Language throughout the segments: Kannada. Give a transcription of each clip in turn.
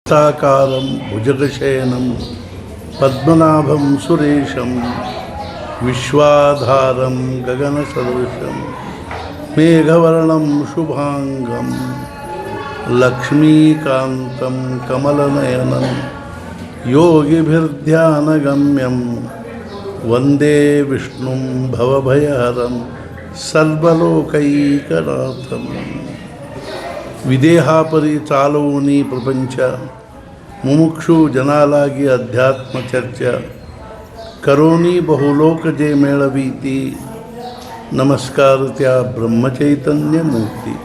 साकारं भुजगशयनं पद्मनाभं सुरेशं विश्वाधारं गगनसदृशं मेघवर्णं शुभांगं लक्ष्मीकान्तं कमलनयनं योगिभिर्ध्यानगम्यं वन्दे विष्णुं भवभयहरं सर्वलोकैकनाथं। ವಿದೇಹಾಪರಿ ಚಾಲುವುನಿ ಪ್ರಪಂಚ ಮುಮುಕ್ಷು ಜನಾಲಾಗಿ ಅಧ್ಯಾತ್ಮ ಚರ್ಚ ಕರೋನಿ ಬಹುಲೋಕಜೆ ಮೇಳವೀತಿ ನಮಸ್ಕಾರತ್ಯ ಬ್ರಹ್ಮಚೈತನ್ಯ ಮೂರ್ತಿ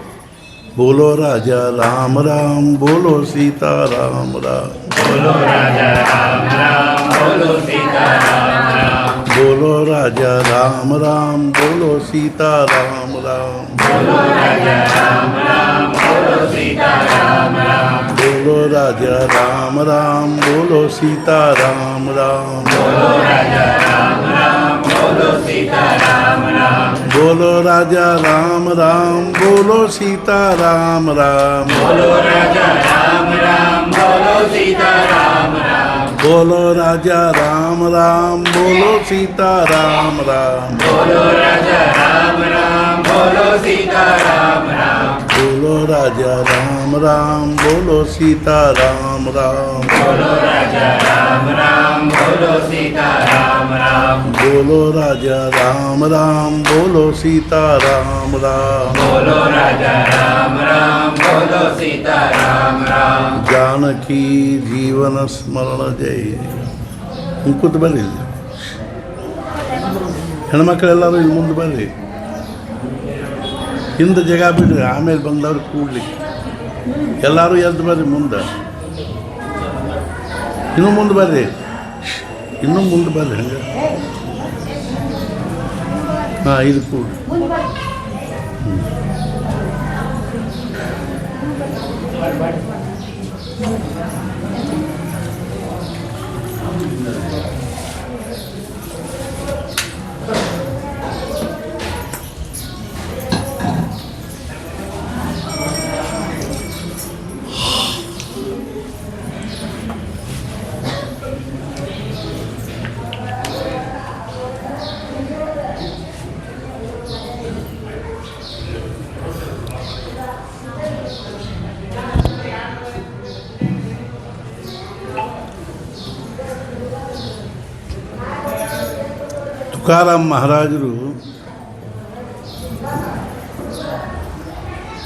ಬೋಲೋ ರಾಜ ರಾಮ ರಾಮ್ ಬೋಲೋ ಸೀತಾ ರಾಮ ರಾಮ್ बोलो राजा राम राम बोलो सीता राम राम बोलो राजा राम राम बोलो सीता राम राम बोलो राजा राम राम बोलो सीता राम राम बोलो राजा राम राम बोलो सीता राम राम बोलो राजा राम राम बोलो सीता राम राम बोलो राजा राम राम बोलो सीता राम राम बोलो राजा राम राम बोलो सीता राम राम बोलो राजा राम राम बोलो सीता राम राम बोलो राजा राम राम बोलो सीता राम राम बोलो राजा राम राम बोलो सीता राम राम बोलो राजा राम राम बोलो सीता राम राम बोलो राजा राम राम बोलो सीता राम राम बोलो राजा राम राम बोलो सीता राम राम जानकी जीवन स्मरण जय ಕೂತು ಬರ್ರಿ ಹೆಣ್ಮಕ್ಳೆಲ್ಲರೂ ಇಲ್ಲಿ ಮುಂದೆ ಬರ್ರಿ ಹಿಂದೆ ಜಾಗ ಬಿಡ್ರಿ ಆಮೇಲೆ ಬಂದವ್ರು ಕೂಡ್ಲಿಕ್ಕೆ ಎಲ್ಲರೂ ಎದ್ದು ಬರ್ರಿ ಮುಂದೆ ಇನ್ನೂ ಮುಂದೆ ಬರ್ರಿ ಇನ್ನೂ ಮುಂದೆ ಬರ್ರಿ ಹಂಗೆ ಹಾಂ ಇದು ಕೂಡ್ರಿ ತುಕಾರಾಮ್ ಮಹಾರಾಜರು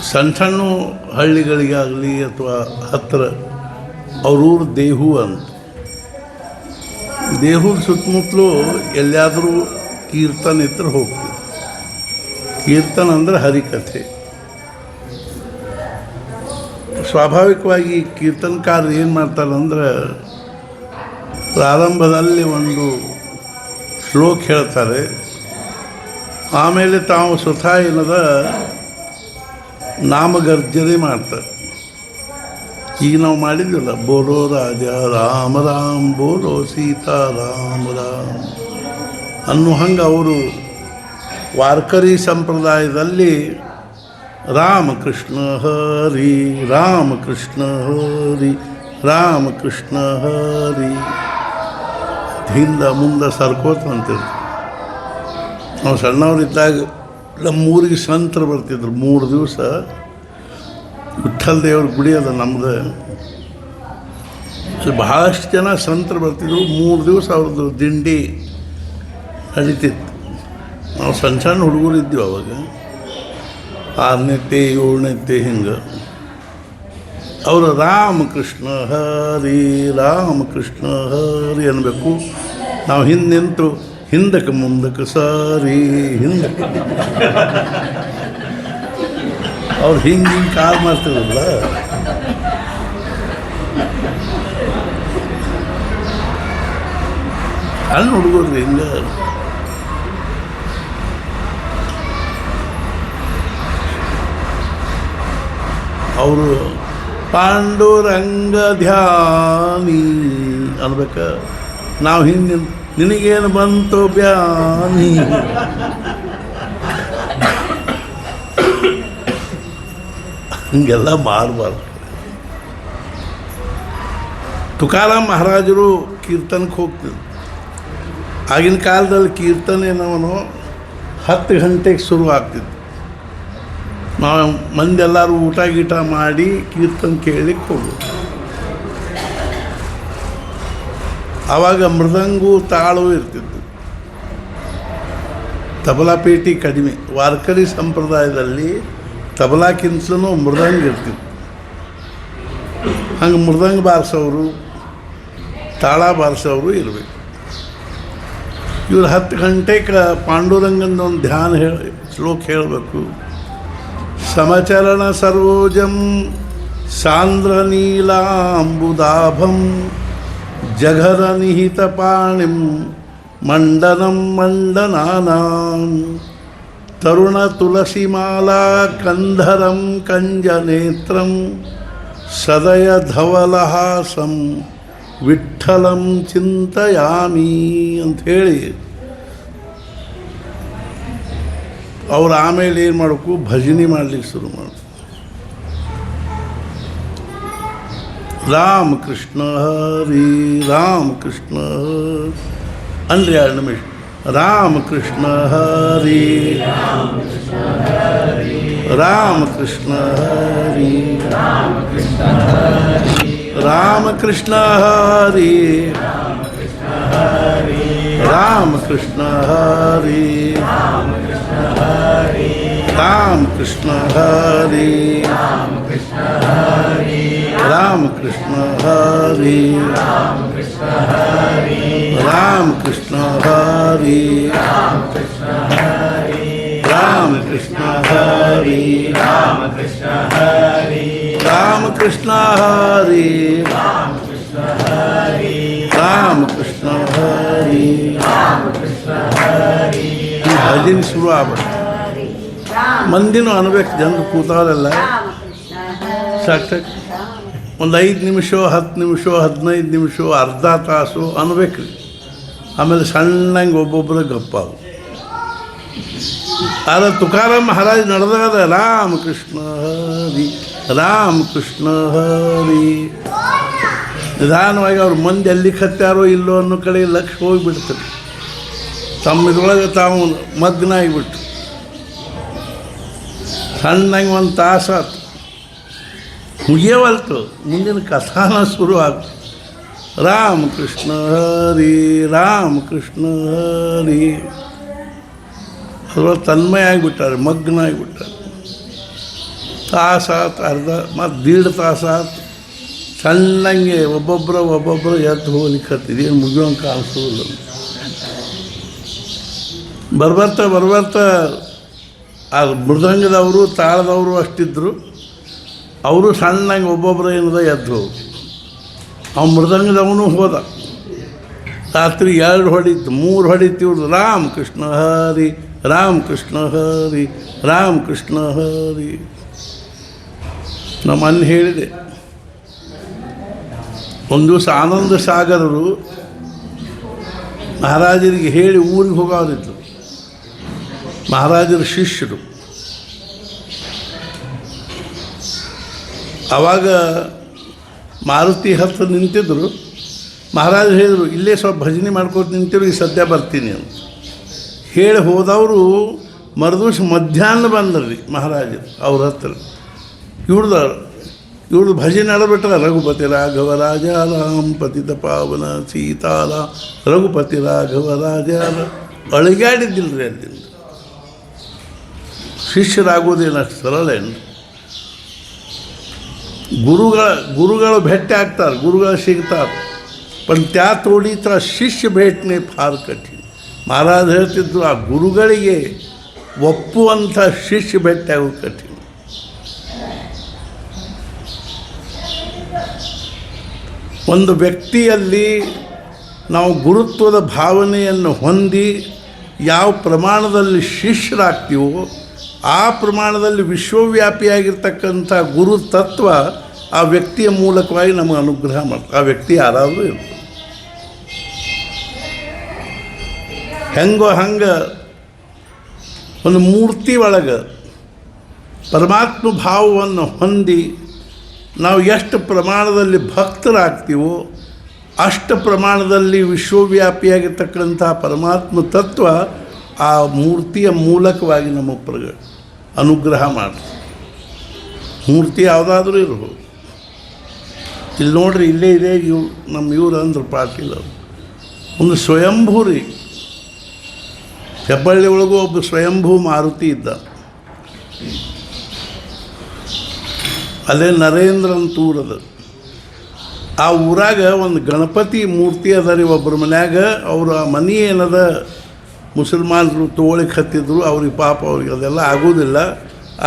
ಸಣ್ಣ ಸಣ್ಣ ಹಳ್ಳಿಗಳಿಗಾಗಲಿ ಅಥವಾ ಹತ್ತಿರ ಅವ್ರೂರು ದೇಹು ಅಂತ ದೇಹದ ಸುತ್ತಮುತ್ತಲೂ ಎಲ್ಲಿಯಾದರೂ ಕೀರ್ತನ ಇದ್ರೆ ಹೋಗ್ತೀವಿ. ಕೀರ್ತನ ಅಂದರೆ ಹರಿಕಥೆ. ಸ್ವಾಭಾವಿಕವಾಗಿ ಕೀರ್ತನಕಾರರು ಏನು ಮಾಡ್ತಾರಂದ್ರೆ ಪ್ರಾರಂಭದಲ್ಲಿ ಒಂದು ಶ್ಲೋಕ ಹೇಳ್ತಾರೆ, ಆಮೇಲೆ ತಾವು ಸ್ವತಃ ಏನದ ನಾಮಗರ್ಜನೆ ಮಾಡ್ತಾರೆ. ಈಗ ನಾವು ಮಾಡಿದ್ವಲ್ಲ, ಬೋಲೋ ರಾಜ ರಾಮ ರಾಮ್ ಬೋಲೋ ಸೀತಾ ರಾಮ ರಾಮ್ ಅನ್ನೋ ಹಂಗೆ ಅವರು ವಾರ್ಕರಿ ಸಂಪ್ರದಾಯದಲ್ಲಿ ರಾಮಕೃಷ್ಣ ಹರಿ ರಾಮಕೃಷ್ಣ ಹರಿ ರಾಮಕೃಷ್ಣ ಹರಿ ಹಿಂದೆ ಮುಂದೆ ಸರ್ಕೋತ ಅಂತಿದ್ರು. ನಾವು ಸಣ್ಣವರಿದ್ದಾಗ ನಮ್ಮೂರಿಗೆ ಸಂತರು ಬರ್ತಿದ್ರು. 3 ದಿವಸ ವಿಠ್ಠಲ ದೇವ್ರ ಗುಡಿ ಅದ ನಮ್ಮದು. ಅಲ್ಲಿ ಭಾಳಷ್ಟು ಜನ ಸಂತರು ಬರ್ತಿದ್ರು. 3 ದಿವಸ ಅವ್ರದ್ದು ದಿಂಡಿ ನಡೀತಿತ್ತು. ನಾವು ಸಣ್ಣ ಸಣ್ಣ ಹುಡುಗರು ಇದ್ದೀವಿ ಅವಾಗ, 6ನೇತೆ 7ನೇತೆ ಹಿಂಗೆ. ಅವರು ರಾಮಕೃಷ್ಣ ಹರಿ ರಾಮಕೃಷ್ಣ ಹರಿ ಅನ್ನಬೇಕು. ನಾವು ಹಿಂದೆ ನಿಂತು ಹಿಂದಕ್ಕೆ ಮುಂದಕ್ಕೆ ಸರಿ ಹಿಂದಕ್ಕೆ ಅವ್ರು ಹಿಂಗೆ ಹಿಂಗೆ ಕಾಲ್ ಮಾಡ್ತಿರಲ್ಲ, ಸಣ್ಣ ಹುಡುಗರು ಹಿಂಗೆ. ಅವರು ಪಾಂಡುರಂಗ ಧ್ಯಾನಿ ಅನ್ಬೇಕ. ನಾವು ಹಿಂದೆ ನಿನಗೇನು ಬಂತು ಬ್ಯಾನಿ, ಹಂಗೆಲ್ಲ ಮಾಡಬಾರ್ದು. ತುಕಾರಾಮ್ ಮಹಾರಾಜರು ಕೀರ್ತನಕ್ಕೆ ಹೋಗ್ತಿದ್ರು. ಆಗಿನ ಕಾಲದಲ್ಲಿ ಕೀರ್ತನೆ ಏನವನು 10 ಗಂಟೆಗೆ ಶುರು ಆಗ್ತಿತ್ತು. ನಾವು ಮಂದಿ ಎಲ್ಲರೂ ಊಟ ಗೀಟ ಮಾಡಿ ಕೀರ್ತನೆ ಕೇಳಲಿಕ್ಕೆ ಹೋಗೋದು. ಆವಾಗ ಮೃದಂಗು ತಾಳು ಇರ್ತಿತ್ತು, ತಬಲಾ ಪೇಟಿ ಕಡಿಮೆ. ವಾರ್ಕರಿ ಸಂಪ್ರದಾಯದಲ್ಲಿ ತಬಲಾಕ್ಕಿಂತಲೂ ಮೃದಂಗ ಇರ್ತಿತ್ತು. ಹಂಗೆ ಮೃದಂಗ ಬಾರಿಸೋರು, ತಾಳ ಬಾರಿಸೋರು ಇರಬೇಕು. ಇವ್ರು 10 ಗಂಟೆಗೆ ಪಾಂಡುರಂಗನ ಒಂದು ಧ್ಯಾನ ಶ್ಲೋಕ ಹೇಳಬೇಕು. ಸಮಚರಣ ಸರೋಜಂ ಸಾಂದ್ರ ನೀಲಾಂಬುದಾಭಂ ಜಘರ ನಿಹಿತ ಪಾಣಿಂ ಮಂಡನಂ ಮಂಡನಾನಾಂ ತರುಣ ತುಳಸಿಮಾಲಾ ಕಂಧರಂ ಕಂಜನೇತ್ರಂ ಸದಯ ಧವಲಹಾಸಂ ವಿಠ್ಠಲಂ ಚಿಂತಯಾಮಿ ಅಂಥೇಳಿ ಅವ್ರು ಆಮೇಲೆ ಏನು ಮಾಡಬೇಕು, ಭಜನೆ ಮಾಡಲಿಕ್ಕೆ ಶುರು ಮಾಡಬೇಕು. ರಾಮಕೃಷ್ಣ ಹರಿ ರಾಮಕೃಷ್ಣ ಅಂದರೆ 2 ನಿಮಿಷ. ರಾಮಕೃಷ್ಣ ಹರಿ ರಾಮಕೃಷ್ಣ ಹರಿ ರಾಮಕೃಷ್ಣ ಹರಿ ರಾಮಕೃಷ್ಣ ಹರಿ ರಾಮಕೃಷ್ಣ ಹರಿ ರಾಮಕೃಷ್ಣ ಹರಿ ರಾಮಕೃಷ್ಣ ಹರಿ ರಾಮಕೃಷ್ಣ ಹರಿ ರಾಮಕೃಷ್ಣ ಹರಿ ರಾಮಕೃಷ್ಣ ಹರಿ ರಾಮಕೃಷ್ಣ ಹರಿ ಭಜನೆ ಶುರು ಆಗ್ಬೇಕು. ಮಂದಿನೂ ಅನ್ಬೇಕು, ಜನರು ಕೂತಾವರೆಲ್ಲ ಸಾಕು. ಒಂದು 5 ನಿಮಿಷ 10 ನಿಮಿಷ 15 ನಿಮಿಷ ಅರ್ಧ ತಾಸು ಅನ್ಬೇಕು. ಆಮೇಲೆ ಸಣ್ಣಂಗೆ ಒಬ್ಬೊಬ್ಬರು ಗಪ್ಪಾವು. ಆದರೆ ತುಕಾರಾಮ್ ಮಹಾರಾಜ್ ನಡೆದಾಗ ರಾಮಕೃಷ್ಣ ಹರಿ ರಾಮಕೃಷ್ಣ ಹರಿ ನಿಧಾನವಾಗಿ ಅವ್ರ ಮಂದಿ ಎಲ್ಲಿ ಕತ್ತಾರೋ ಇಲ್ಲೋ ಅನ್ನೋ ಕಡೆ ಲಕ್ಷ್ಯ ಹೋಗಿಬಿಡ್ತಾರೆ. ತಮ್ಮ ಇದ್ರೊಳಗೆ ತಾವು ಮಗ್ನ ಆಗಿಬಿಟ್ಟು ಸಣ್ಣಂಗೆ 1 ತಾಸಾತು ಮುಗಿಯವಲ್ತು. ಮುಂದಿನ ಕಥಾನ ಶುರು ಆಗ್ತು. ರಾಮಕೃಷ್ಣ ಹರಿ ರಾಮಕೃಷ್ಣ ಹರಿ ಅದ್ರೊಳಗೆ ತನ್ಮಯ ಆಗಿಬಿಟ್ಟಾರೆ, ಮಗ್ನ ಆಗಿಬಿಟ್ಟಾರೆ. ತಾಸಾತು, ಅರ್ಧ ಮತ್ತು 1.5 ತಾಸಾತು. ಸಣ್ಣಂಗೆ ಒಬ್ಬೊಬ್ಬರು ಎದ್ದು ಹೋಗ್ಲಿಕ್ಕೆ ಏನು ಮುಗಿಯೋಂಗೆ ಕಾಣಿಸೋದಿಲ್ಲ. ಬರ್ಬರ್ತಾ ಆ ಮೃದಂಗದವರು ತಾಳದವರು ಅಷ್ಟಿದ್ರು. ಅವರು ಸಣ್ಣಂಗೆ ಒಬ್ಬೊಬ್ಬರು ಏನದ ಎದ್ದು ಹೋಗಿ. ಅವ್ನು ಮೃದಂಗದವನು ಹೋದ. ರಾತ್ರಿ 2 ಹೊಡಿತು 3 ಹೊಡಿತು. ಇವ್ರು ರಾಮಕೃಷ್ಣ ಹರಿ ರಾಮಕೃಷ್ಣ ಹರಿ ರಾಮಕೃಷ್ಣ ಹರಿ. ನಮ್ಮ ಅನ್ನ ಹೇಳಿದೆ, ಒಂದು ದಿವಸ ಆನಂದ ಸಾಗರರು ಮಹಾರಾಜರಿಗೆ ಹೇಳಿ ಊರಿಗೆ ಹೋಗೋರಿದ್ರು. ಮಹಾರಾಜರ ಶಿಷ್ಯರು. ಆವಾಗ ಮಾರುತಿ ಹತ್ರ ನಿಂತಿದ್ದರು. ಮಹಾರಾಜರು ಹೇಳಿದರು, ಇಲ್ಲೇ ಸ್ವಲ್ಪ ಭಜನೆ ಮಾಡ್ಕೊತ ನಿಂತಿರು, ಈ ಸದ್ಯ ಬರ್ತೀನಿ ಅಂತ ಹೇಳಿ ಹೋದವರು ಮರುದಿವ್ಸ ಮಧ್ಯಾಹ್ನ ಬಂದ್ರಿ ಮಹಾರಾಜರು ಅವ್ರ ಹತ್ರ. ಇವ್ರದ್ದು ಭಜನೆ ಆಡಬಿಟ್ರೆ ರಘುಪತಿ ರಾಘವ ರಾಜ ರಾಮ್ ಪತಿತ ಪಾವನ ಸೀತಾರ ರಘುಪತಿ ರಾಘವ ರಾಜ ಅಳಿಗಾಡಿದ್ದಿಲ್ರಿ ಅಲ್ಲಿಂದ. ಶಿಷ್ಯರಾಗೋದೇನು ಅಷ್ಟು ಸರಳ ಏನು. ಗುರುಗಳು ಭೇಟಿ ಆಗ್ತಾರೆ, ಗುರುಗಳು ಸಿಗ್ತಾರೆ. पण त्या तोडीचा शिष्य भेटणे फार कठीण. महाराज ಹೇಳ್ತಿದ್ರು, ಆ ಗುರುಗಳಿಗೆ ಒಪ್ಪುವಂಥ ಶಿಷ್ಯ ಭೇಟಿಯಾಗೋದು ಕಠಿಣ. ಒಂದು ವ್ಯಕ್ತಿಯಲ್ಲಿ ನಾವು ಗುರುತ್ವದ ಭಾವನೆಯನ್ನು ಹೊಂದಿ ಯಾವ ಪ್ರಮಾಣದಲ್ಲಿ ಶಿಷ್ಯರಾಗ್ತೀವೋ ಆ ಪ್ರಮಾಣದಲ್ಲಿ ವಿಶ್ವವ್ಯಾಪಿಯಾಗಿರ್ತಕ್ಕಂಥ ಗುರು ತತ್ವ ಆ ವ್ಯಕ್ತಿಯ ಮೂಲಕವಾಗಿ ನಮಗೆ ಅನುಗ್ರಹ ಮಾಡ್ತಾರೆ. ಆ ವ್ಯಕ್ತಿ ಯಾರಾದರೂ ಇರ್ಬೋದು. ಹಂಗೆ ಒಂದು ಮೂರ್ತಿ ಒಳಗೆ ಪರಮಾತ್ಮ ಭಾವವನ್ನು ಹೊಂದಿ ನಾವು ಎಷ್ಟು ಪ್ರಮಾಣದಲ್ಲಿ ಭಕ್ತರಾಗ್ತೀವೋ ಅಷ್ಟ ಪ್ರಮಾಣದಲ್ಲಿ ವಿಶ್ವವ್ಯಾಪಿಯಾಗಿರ್ತಕ್ಕಂಥ ಪರಮಾತ್ಮ ತತ್ವ ಆ ಮೂರ್ತಿಯ ಮೂಲಕವಾಗಿ ನಮ್ಮ ಅನುಗ್ರಹ ಮಾಡ್ತಾರೆ. ಮೂರ್ತಿ ಯಾವುದಾದ್ರೂ ಇರ್ಬೋದು. ಇಲ್ಲಿ ನೋಡ್ರಿ, ಇಲ್ಲೇ ಇದೆ ಇವ್ರು ಅಂದ್ರೆ ಪಾಟೀಲ್ ಅವರು ಒಂದು ಸ್ವಯಂಭೂ ರೀ. ಹೆಬ್ಬಳ್ಳಿ ಒಳಗೂ ಒಬ್ಬ ಸ್ವಯಂಭೂ ಮಾರುತಿ ಇದ್ದ. ಅಲ್ಲೇ ನರೇಂದ್ರ ಅಂತ ಊರದ. ಆ ಊರಾಗ ಒಂದು ಗಣಪತಿ ಮೂರ್ತಿ ಅದ ರೀ. ಒಬ್ಬರ ಮನ್ಯಾಗ ಅವ್ರ ಮನೆ ಏನದ ಮುಸಲ್ಮಾನರು ತೊಗೊಳಿಕ್ಕೆ ಹತ್ತಿದ್ರು. ಅವ್ರಿಗೆ ಪಾಪ ಅವ್ರಿಗೆ ಅದೆಲ್ಲ ಆಗೋದಿಲ್ಲ.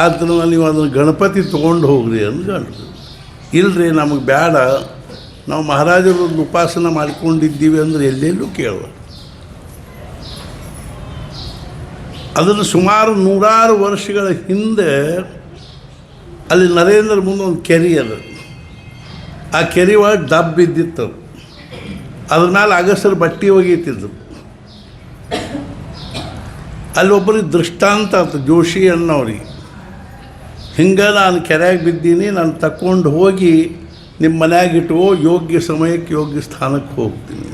ಆದ್ದರಿಂದ ನೀವು ಅದನ್ನು ಗಣಪತಿ ತೊಗೊಂಡು ಹೋಗ್ರಿ ಅಂದ್ಕೊಂಡ್ರು. ಇಲ್ಲರಿ, ನಮಗೆ ಬೇಡ, ನಾವು ಮಹಾರಾಜರು ಉಪಾಸನ ಮಾಡಿಕೊಂಡಿದ್ದೀವಿ ಅಂದರೆ ಎಲ್ಲೆಲ್ಲೂ ಕೇಳುವ. ಅದನ್ನು ಸುಮಾರು 100 ವರ್ಷಗಳ ಹಿಂದೆ ಅಲ್ಲಿ ನರೇಂದ್ರ ಮುಂದೆ ಒಂದು ಕೆರೆ ಅದ. ಆ ಕೆರೆ ಒಳಗೆ ಡಬ್ ಬಿದ್ದಿತ್ತು. ಅದ್ರ ಮೇಲೆ ಅಗಸರು ಬಟ್ಟೆ ಒಗೀತಿದ್ರು. ಅಲ್ಲಿ ಒಬ್ಬರಿಗೆ ದೃಷ್ಟಾಂತ ಆಯ್ತು, ಜೋಶಿ ಅನ್ನೋರಿಗೆ. ಹಿಂಗೆ ನಾನು ಕೆರೆಯಾಗ ಬಿದ್ದೀನಿ, ನಾನು ತಗೊಂಡು ಹೋಗಿ ನಿಮ್ಮ ಮನ್ಯಾಗ ಇಟ್ಟುಕೋ, ಯೋಗ್ಯ ಸಮಯಕ್ಕೆ ಯೋಗ್ಯ ಸ್ಥಾನಕ್ಕೆ ಹೋಗ್ತೀನಿ.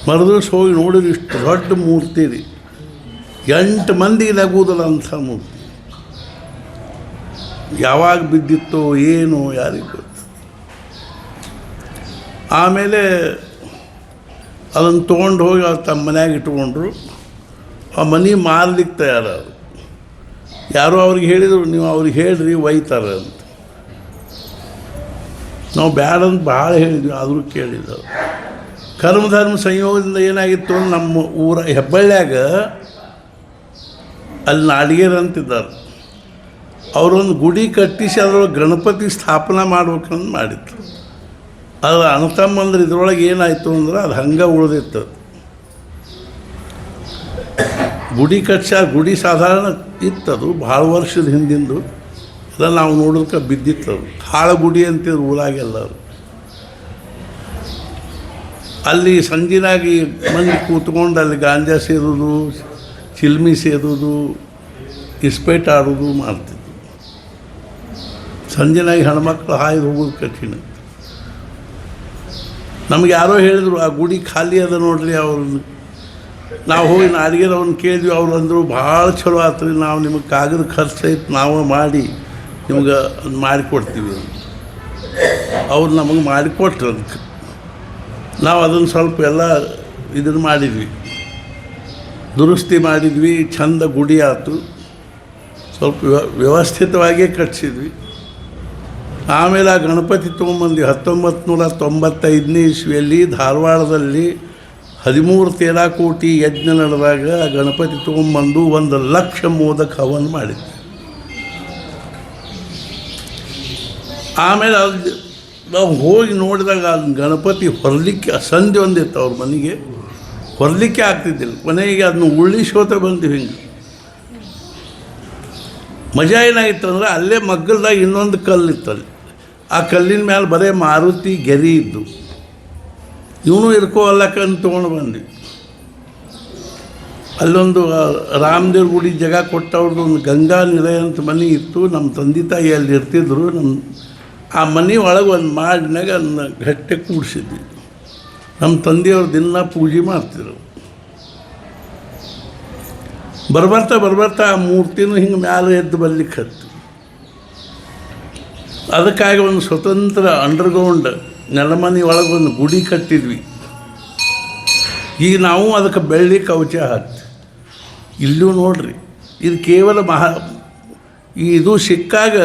ಮರುದಿವ್ಸ ಹೋಗಿ ನೋಡಿದ್ರೆ ಇಷ್ಟು ದೊಡ್ಡ ಮೂರ್ತಿ ರೀ. 8 ಮಂದಿಗೆ ನಗುವುದಿಲ್ಲ ಅಂಥ ಮೂರ್ತಿ. ಯಾವಾಗ ಬಿದ್ದಿತ್ತೋ ಏನು ಯಾರಿಗೆ ಗೊತ್ತು. ಆಮೇಲೆ ಅದನ್ನು ತೊಗೊಂಡು ಹೋಗಿ ತಮ್ಮ ಮನ್ಯಾಗ ಇಟ್ಕೊಂಡ್ರು. ಆ ಮನೆ ಮಾರ್ಲಿಕ್ಕೆ ತಯಾರಾದರು. ಯಾರೋ ಅವ್ರಿಗೆ ಹೇಳಿದರು, ನೀವು ಅವ್ರಿಗೆ ಹೇಳ್ರಿ ಒಯ್ತಾರೆ ಅಂತ. ನಾವು ಬ್ಯಾಡ ಅಂತ ಭಾಳ ಹೇಳಿದ್ವಿ, ಆದರೂ ಕೇಳಿದ್ರು. ಕರ್ಮಧರ್ಮ ಸಂಯೋಗದಿಂದ ಏನಾಗಿತ್ತು, ನಮ್ಮ ಊರ ಹೆಬ್ಬಳ್ಳಿಯಾಗ ಅಲ್ಲಿ ನಾಡಿಗೇರು ಅಂತಿದ್ದಾರೆ. ಅವರೊಂದು ಗುಡಿ ಕಟ್ಟಿಸಿ ಅದರೊಳಗೆ ಗಣಪತಿ ಸ್ಥಾಪನೆ ಮಾಡ್ಬೇಕಂತ ಮಾಡಿತ್ತು. ಅದು ಅಣ್ಣತಮ್ಮಂದ್ರೆ ಇದ್ರೊಳಗೆ ಏನಾಯಿತು ಅಂದ್ರೆ ಅದು ಹಂಗೆ ಉಳಿದಿತ್ತು. ಗುಡಿ ಗುಡಿ ಸಾಧಾರಣ ಇತ್ತದು, ಭಾಳ ವರ್ಷದ ಹಿಂದಿಂದು. ಎಲ್ಲ ನಾವು ನೋಡೋದಕ್ಕೆ ಬಿದ್ದಿತ್ತದು. ಹಾಳ ಗುಡಿ ಅಂತಿದ್ರು ಊರಾಗೆಲ್ಲ. ಅಲ್ಲಿ ಸಂಜಿನಾಗಿ ಮಂದಿ ಕೂತ್ಕೊಂಡು ಅಲ್ಲಿ ಗಾಂಜಾ ಸೇರೋದು, ಚಿಲ್ಮಿ ಸೇರೋದು, ಇಸ್ಪೇಟ್ ಆಡೋದು ಮಾಡ್ತಿದ್ರು. ಸಂಜೆನಾಗಿ ಹೆಣ್ಮಕ್ಳು ಹಾಯ್ದು ಹೋಗೋದು ಕಠಿಣ. ನಮ್ಗೆ ಯಾರೋ ಹೇಳಿದರು, ಆ ಗುಡಿ ಖಾಲಿ ಅದ ನೋಡ್ರಿ. ಅವ್ರದ್ದು ನಾವು ಹೋಗಿ ನಾಡಿಗೆ ಅವ್ರನ್ನ ಕೇಳಿದ್ವಿ. ಅವ್ರು ಅಂದರು, ಭಾಳ ಚಲೋ ಆತ್ರಿ, ನಾವು ನಿಮಗೆ ಕಾಗದ ಖರ್ಚು ಐತೆ, ನಾವು ಮಾಡಿ ನಿಮ್ಗೆ ಅದು ಮಾಡಿಕೊಡ್ತೀವಿ. ಅವ್ರು ನಮಗೆ ಮಾಡಿಕೊಟ್ರು. ಅದಕ್ಕೆ ನಾವು ಅದನ್ನು ಸ್ವಲ್ಪ ಎಲ್ಲ ಇದನ್ನು ಮಾಡಿದ್ವಿ, ದುರಸ್ತಿ ಮಾಡಿದ್ವಿ. ಚಂದ ಗುಡಿ ಆಯ್ತು, ಸ್ವಲ್ಪ ವ್ಯವಸ್ಥಿತವಾಗಿಯೇ ಕಟ್ಸಿದ್ವಿ. ಆಮೇಲೆ ಆ ಗಣಪತಿ ತೊಗೊಂಬಂದ್ವಿ. 1995ನೇ ಇಸ್ವಿಯಲ್ಲಿ ಧಾರವಾಡದಲ್ಲಿ 13 ತೇರಾಕೋಟಿ ಯಜ್ಞ ನಡೆದಾಗ ಆ ಗಣಪತಿ ತೊಗೊಂಬಂದು 1 ಲಕ್ಷ ಮೋದಕ ಹವನ ಮಾಡಿದ್ವಿ. ಆಮೇಲೆ ಅದು ನಾವು ಹೋಗಿ ನೋಡಿದಾಗ ಅದು ಗಣಪತಿ ಹೊರಲಿಕ್ಕೆ ಸಂಧಿ ಒಂದಿತ್ತು. ಅವ್ರ ಮನೆಗೆ ಹೊರಲಿಕ್ಕೆ ಆಗ್ತಿದ್ದಿಲ್ಲ. ಕೊನೆಗೆ ಅದನ್ನು ಉಳಿಸೋತ ಬಂದ್ವಿ. ಹಿಂಗೆ ಮಜಾ ಏನಾಗಿತ್ತು ಅಂದರೆ, ಅಲ್ಲೇ ಮಗ್ಗಲ್ದಾಗ ಇನ್ನೊಂದು ಕಲ್ಲಿತ್ತಲ್ಲಿ. ಆ ಕಲ್ಲಿನ ಮೇಲೆ ಬರೀ ಮಾರುತಿ ಗೆರಿ ಇದ್ದು. ಇವನು ಇರ್ಕೋಲ್ಲಕ್ಕಂತ ತೊಗೊಂಡು ಬಂದ್ವಿ. ಅಲ್ಲೊಂದು ರಾಮದೇವ್ರ ಗುಡಿ ಜಾಗ ಕೊಟ್ಟವ್ರದ್ದು ಒಂದು ಗಂಗಾ ನಿಲಯ ಅಂತ ಮನೆ ಇತ್ತು. ನಮ್ಮ ತಂದೆ ತಾಯಿ ಅಲ್ಲಿ ಇರ್ತಿದ್ರು. ಆ ಮನೆ ಒಳಗೆ ಒಂದು ಮಾಡಿನಾಗ ಅದನ್ನ ಗಟ್ಟೆ ಕೂಡಿಸಿದ್ವಿ. ನಮ್ಮ ತಂದೆಯವ್ರು ದಿನ ಪೂಜೆ ಮಾಡ್ತಿದ್ರು. ಬರ್ಬರ್ತಾ ಆ ಮೂರ್ತಿನೂ ಹಿಂಗೆ ಮ್ಯಾಲೆ ಎದ್ದು ಬರ್ಲಿಕ್ಕೆ ಹತ್ತು. ಅದಕ್ಕಾಗಿ ಒಂದು ಸ್ವತಂತ್ರ ಅಂಡರ್ಗ್ರೌಂಡ್ ನೆಲಮನೆ ಒಳಗೆ ಒಂದು ಗುಡಿ ಕಟ್ಟಿದ್ವಿ. ಈಗ ನಾವು ಅದಕ್ಕೆ ಬೆಳ್ಳಿ ಕವಚ ಹಾಕ್ತೀವಿ. ಇಲ್ಲೂ ನೋಡ್ರಿ, ಇದು ಕೇವಲ ಇದು ಸಿಕ್ಕಾಗ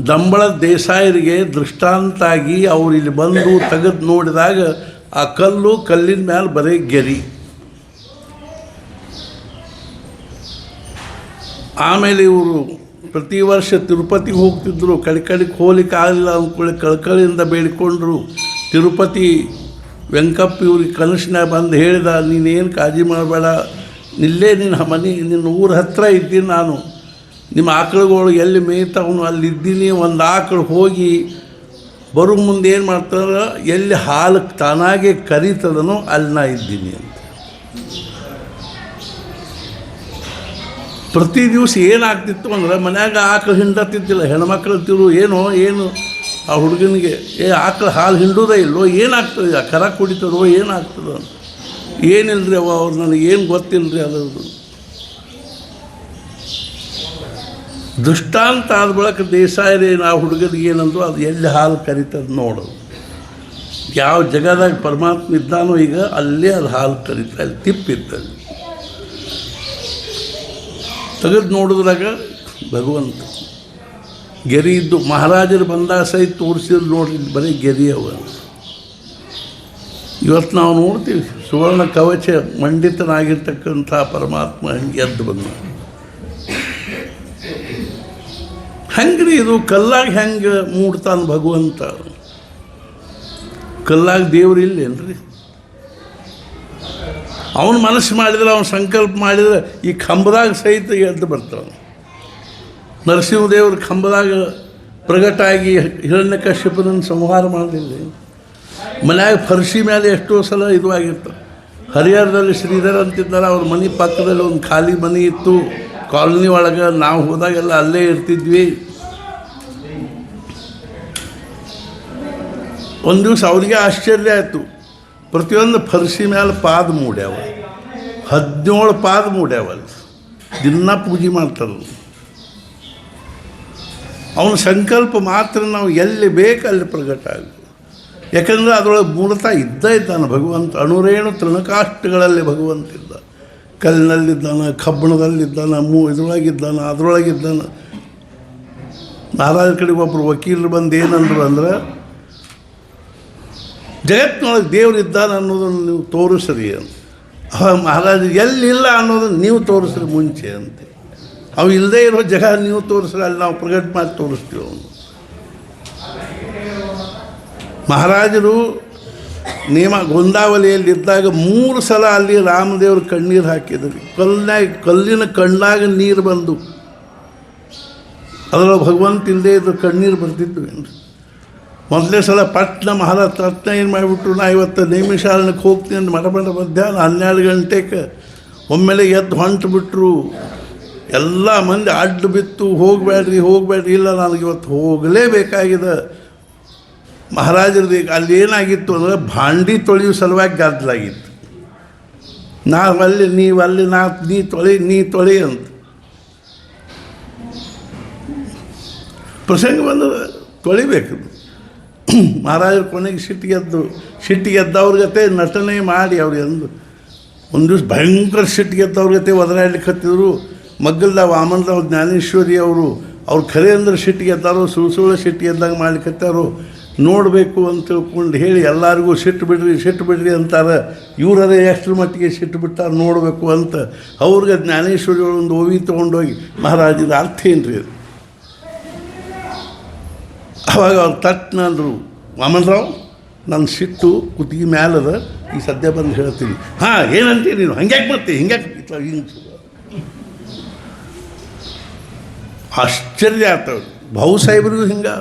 ದಂಬಳ ದೇಸಾಯರಿಗೆ ದೃಷ್ಟಾಂತಾಗಿ ಅವ್ರು ಇಲ್ಲಿ ಬಂದು ತೆಗೆದು ನೋಡಿದಾಗ ಆ ಕಲ್ಲಿನ ಮೇಲೆ ಬರೀ ಗೆರಿ. ಆಮೇಲೆ ಇವರು ಪ್ರತಿ ವರ್ಷ ತಿರುಪತಿಗೆ ಹೋಗ್ತಿದ್ರು. ಕಡೆಗೆ ಹೋಗ್ಲಿಕ್ಕೆ ಆಗಲಿಲ್ಲ ಅಂದ್ಕೊಳ್ಳಿ ಕಳ್ಕಳಿಯಿಂದ ಬೇಡಿಕೊಂಡ್ರು. ತಿರುಪತಿ ವೆಂಕಪ್ಪ ಇವ್ರಿಗೆ ಕನಸಿನಾಗ ಬಂದು ಹೇಳಿದ, ನೀನೇನು ಕಾಳಜಿ ಮಾಡಬೇಡ, ಇಲ್ಲೇ ನಿನ್ನ ಊರ ಹತ್ರ ಇದ್ದೀನಿ ನಾನು. ನಿಮ್ಮ ಆಕಳುಗಳು ಎಲ್ಲಿ ಮೇಯ್ತಾವನು ಅಲ್ಲಿದ್ದೀನಿ. ಒಂದು ಆಕಳು ಹೋಗಿ ಬರೋ ಮುಂದೆ ಏನು ಮಾಡ್ತಾರೆ, ಎಲ್ಲಿ ಹಾಲು ತಾನಾಗೆ ಕರೀತದನೋ ಅಲ್ಲಿ ನಾ ಇದ್ದೀನಿ ಅಂತ. ಪ್ರತಿ ದಿವಸ ಏನಾಗ್ತಿತ್ತು ಅಂದ್ರೆ, ಮನ್ಯಾಗ ಆಕಳು ಹಿಂಡತ್ತಿದ್ದಿಲ್ಲ. ಹೆಣ್ಮಕ್ಳು ತಿರು ಏನು ಆ ಹುಡುಗನಿಗೆ ಆಕಳು ಹಾಲು ಹಿಂಡೋದೇ ಇಲ್ಲೋ, ಏನಾಗ್ತದೆ, ಕರ ಕುಡಿತದೋ ಏನಾಗ್ತದೋ ಅಂತ. ಏನಿಲ್ಲರಿ ಅವ್ರು ನನಗೇನು ಗೊತ್ತಿಲ್ಲರಿ ಅದರದ್ದು. ದೃಷ್ಟಾಂತ ಆದ ಬಳಿಕ ದೇಸಾಯರೇ ಆ ಹುಡುಗನಿಗೆ ಏನಂದ್ರು, ಅದು ಎಲ್ಲಿ ಹಾಲು ಕರಿತದೆ ನೋಡೋದು. ಯಾವ ಜಗದಾಗ ಪರಮಾತ್ಮ ಇದ್ದಾನೋ ಈಗ ಅಲ್ಲೇ ಅದು ಹಾಲು ಕರಿತಾ, ಅಲ್ಲಿ ತಿಪ್ಪಿತ್ತಲ್ಲಿ ತೆಗೆದು ನೋಡಿದ್ರಾಗ ಭಗವಂತ ಗೆರಿ ಇದ್ದು. ಮಹಾರಾಜರು ಬಂದಾಗ ಸಹಿತ ತೋರಿಸಿದ್ರು ನೋಡ್ರಿ, ಬರೀ ಗೆರಿ ಅವ. ಇವತ್ತು ನಾವು ನೋಡ್ತೀವಿ ಸುವರ್ಣ ಕವಚ ಮಂಡಿತನಾಗಿರ್ತಕ್ಕಂಥ ಪರಮಾತ್ಮ ಹಂಗೆ ಎದ್ದು ಬಂದ. ಹೆಂಗ್ರಿ ಇದು ಕಲ್ಲಾಗ ಹೆಂಗೆ ಮೂಡ್ತಾನೆ ಭಗವಂತ? ಕಲ್ಲಾಗ ದೇವ್ರು ಇಲ್ಲೇನ್ರಿ? ಅವನು ಮನಸ್ಸು ಮಾಡಿದ್ರೆ, ಅವನು ಸಂಕಲ್ಪ ಮಾಡಿದರೆ ಈ ಕಂಬದಾಗ ಸಹಿತ ಎದ್ದು ಬರ್ತಾನೆ. ನರಸಿಂಹದೇವರು ಕಂಬದಾಗ ಪ್ರಗಟಾಗಿ ಹಿರಣ್ಯಕಶ್ಯಪನನ್ನು ಸಂಹಾರ ಮಾಡಲಿಲ್ಲ. ಮನ್ಯಾಗ ಫರ್ಶಿ ಮೇಲೆ ಎಷ್ಟೋ ಸಲ ಇದು ಆಗಿರ್ತಾರೆ. ಹರಿಹರದಲ್ಲಿ ಶ್ರೀಧರ್ ಅಂತಿದ್ದಾರೆ, ಅವ್ರ ಮನೆ ಪಕ್ಕದಲ್ಲಿ ಒಂದು ಖಾಲಿ ಮನೆ ಇತ್ತು ಕಾಲೋನಿ ಒಳಗೆ. ನಾವು ಹೋದಾಗೆಲ್ಲ ಅಲ್ಲೇ ಇರ್ತಿದ್ವಿ. ಒಂದು ದಿವಸ ಅವ್ರಿಗೆ ಆಶ್ಚರ್ಯ ಆಯಿತು. ಪ್ರತಿಯೊಂದು ಫರ್ಶಿ ಮೇಲೆ ಪಾದ ಮೂಡ್ಯಾವ, 17 ಪಾದ ಮೂಡ್ಯಾವ. ದಿನ ಪೂಜೆ ಮಾಡ್ತಾರೆ. ಅವನ ಸಂಕಲ್ಪ ಮಾತ್ರ ನಾವು ಎಲ್ಲಿ ಬೇಕು ಅಲ್ಲಿ ಪ್ರಗಟ ಆಗ. ಯಾಕಂದರೆ ಅದರೊಳಗೆ ಮೂಲತಃ ಇದ್ದಾನೆ ಭಗವಂತ. ಅಣುರೇಣು ತೃಣಕಾಷ್ಟಗಳಲ್ಲಿ ಭಗವಂತ ಇದ್ದ. ಕಲ್ಲಿನಲ್ಲಿದ್ದಾನೆ, ಕಬ್ಬಣದಲ್ಲಿದ್ದಾನೆ, ಇದ್ರೊಳಗಿದ್ದಾನೆ, ಅದರೊಳಗಿದ್ದಾನೆ. ಮಹಾರಾಜ ಕಡೆಗೆ ಒಬ್ಬರು ವಕೀಲರು ಬಂದು ಏನಂದ್ರು ಅಂದ್ರೆ, ಜಗತ್ತಿನೊಳಗೆ ದೇವ್ರು ಇದ್ದಾನೆ ಅನ್ನೋದನ್ನು ನೀವು ತೋರಿಸ್ರಿ ಅಂತ. ಮಹಾರಾಜ ಎಲ್ಲಿಲ್ಲ ಅನ್ನೋದನ್ನು ನೀವು ತೋರಿಸ್ರಿ ಮುಂಚೆ ಅಂತೆ. ಅವು ಇಲ್ಲದೇ ಇರೋ ಜಗ ನೀವು ತೋರಿಸ್ರಿ, ಅಲ್ಲಿ ನಾವು ಪ್ರಗಟ್ ಮಾಡಿ ತೋರಿಸ್ತೀವಿ ಅವನು. ಮಹಾರಾಜರು ಗೋಂದಾವಲಿಯಲ್ಲಿದ್ದಾಗ 3 ಸಲ ಅಲ್ಲಿ ರಾಮದೇವರು ಕಣ್ಣೀರು ಹಾಕಿದ್ರು. ಕಲ್ಲಿನ ಕಣ್ಣಾಗ ನೀರು ಬಂದು ಅದರೊಳಗೆ ಭಗವಂತ ಇಲ್ಲದೆ ಇದ್ದು ಕಣ್ಣೀರು ಬರ್ತಿದ್ವು ಏನು. ಮೊದಲನೇ ಸಲ ಪಟ್ನ ಮಹಾರಾಜ ತಟ್ನ ಏನು ಮಾಡಿಬಿಟ್ರು, ನಾ ಇವತ್ತು ನೇಮಿಶಾಲನಕ್ಕೆ ಹೋಗ್ತೀನಿ ಅಂತ ಮಧ್ಯಾಹ್ನ 12 ಗಂಟೆಗೆ ಒಮ್ಮೆಲೆ ಎದ್ದು ಹೊಂಟು ಬಿಟ್ಟರು. ಎಲ್ಲ ಮಂದಿ ಅಡ್ಡು ಬಿತ್ತು, ಹೋಗಬೇಡ್ರಿ, ಇಲ್ಲ ನನಗೆ ಇವತ್ತು ಹೋಗಲೇಬೇಕಾಗಿದೆ. ಮಹಾರಾಜರದ್ದು ಅಲ್ಲಿ ಏನಾಗಿತ್ತು ಅಂದರೆ ಭಾಂಡಿ ತೊಳೆಯೋ ಸಲುವಾಗಿ ಗದ್ದಲಾಗಿತ್ತು. ನಾವು ಅಲ್ಲಿ, ನೀವು ಅಲ್ಲಿ, ನೀ ತೊಳಿ ಅಂತ ಪ್ರಸಂಗ ಬಂದರೆ ತೊಳಿಬೇಕು. ಮಹಾರಾಜರು ಕೊನೆಗೆ ಸಿಟ್ಟಿಗೆದ್ದವ್ರ ಜೊತೆ ನಟನೆ ಮಾಡಿ ಅವ್ರು ಎಂದು ಒಂದು ದಿವಸ ಭಯಂಕರ ಸಿಟ್ಟಿಗೆದ್ದವ್ರ ಜೊತೆ ಒದರಾಡ್ಲಿಕ್ಕೆ ಹತ್ತಿದ್ರು. ಮಗ್ಗಲ್ದ ವಾಮನರಾವ್ ಜ್ಞಾನೇಶ್ವರಿ ಅವ್ರು ಖರೆ ಅಂದ್ರೆ ಸಿಟ್ಟಿಗೆದ್ದಾರೋ, ಸುಳ್ಳು ಸಿಟ್ಟಿಗೆದ್ದಾಗ ಮಾಡ್ಲಿಕ್ಕತ್ತಾರೋ ನೋಡಬೇಕು ಅಂತ ತಿಳ್ಕೊಂಡು ಹೇಳಿ ಎಲ್ಲರಿಗೂ ಸಿಟ್ಟು ಬಿಡ್ರಿ ಅಂತಾರೆ. ಇವರದೇ ಎಷ್ಟರ ಮಟ್ಟಿಗೆ ಸಿಟ್ಟು ಬಿಟ್ಟಾರೆ ನೋಡಬೇಕು ಅಂತ ಅವ್ರಿಗೆ ಜ್ಞಾನೇಶ್ವರಿ ಒಂದು ಓವಿ ತೊಗೊಂಡೋಗಿ, ಮಹಾರಾಜರ ಅರ್ಥ ಏನು ರೀ? ಅವಾಗ ಅವ್ರು ತಟ್ಟನ ಅಂದರು, ವಾಮನರಾವ್ ನನ್ನ ಸಿಟ್ಟು ಕುತ್ತಿಗೆ ಮ್ಯಾಲದ, ಈ ಸದ್ಯ ಬಂದು ಹೇಳ್ತೀನಿ. ಹಾಂ ಏನಂತೀರಿ ನೀನು, ಹಂಗ್ಯಾಕೆ ಬರ್ತೀವಿ, ಹಿಂಗೆ ಆಶ್ಚರ್ಯ ಆಗ್ತವೆ. ಭಾವು ಸಾಹೇಬ್ರಿಗೂ ಹಿಂಗೆ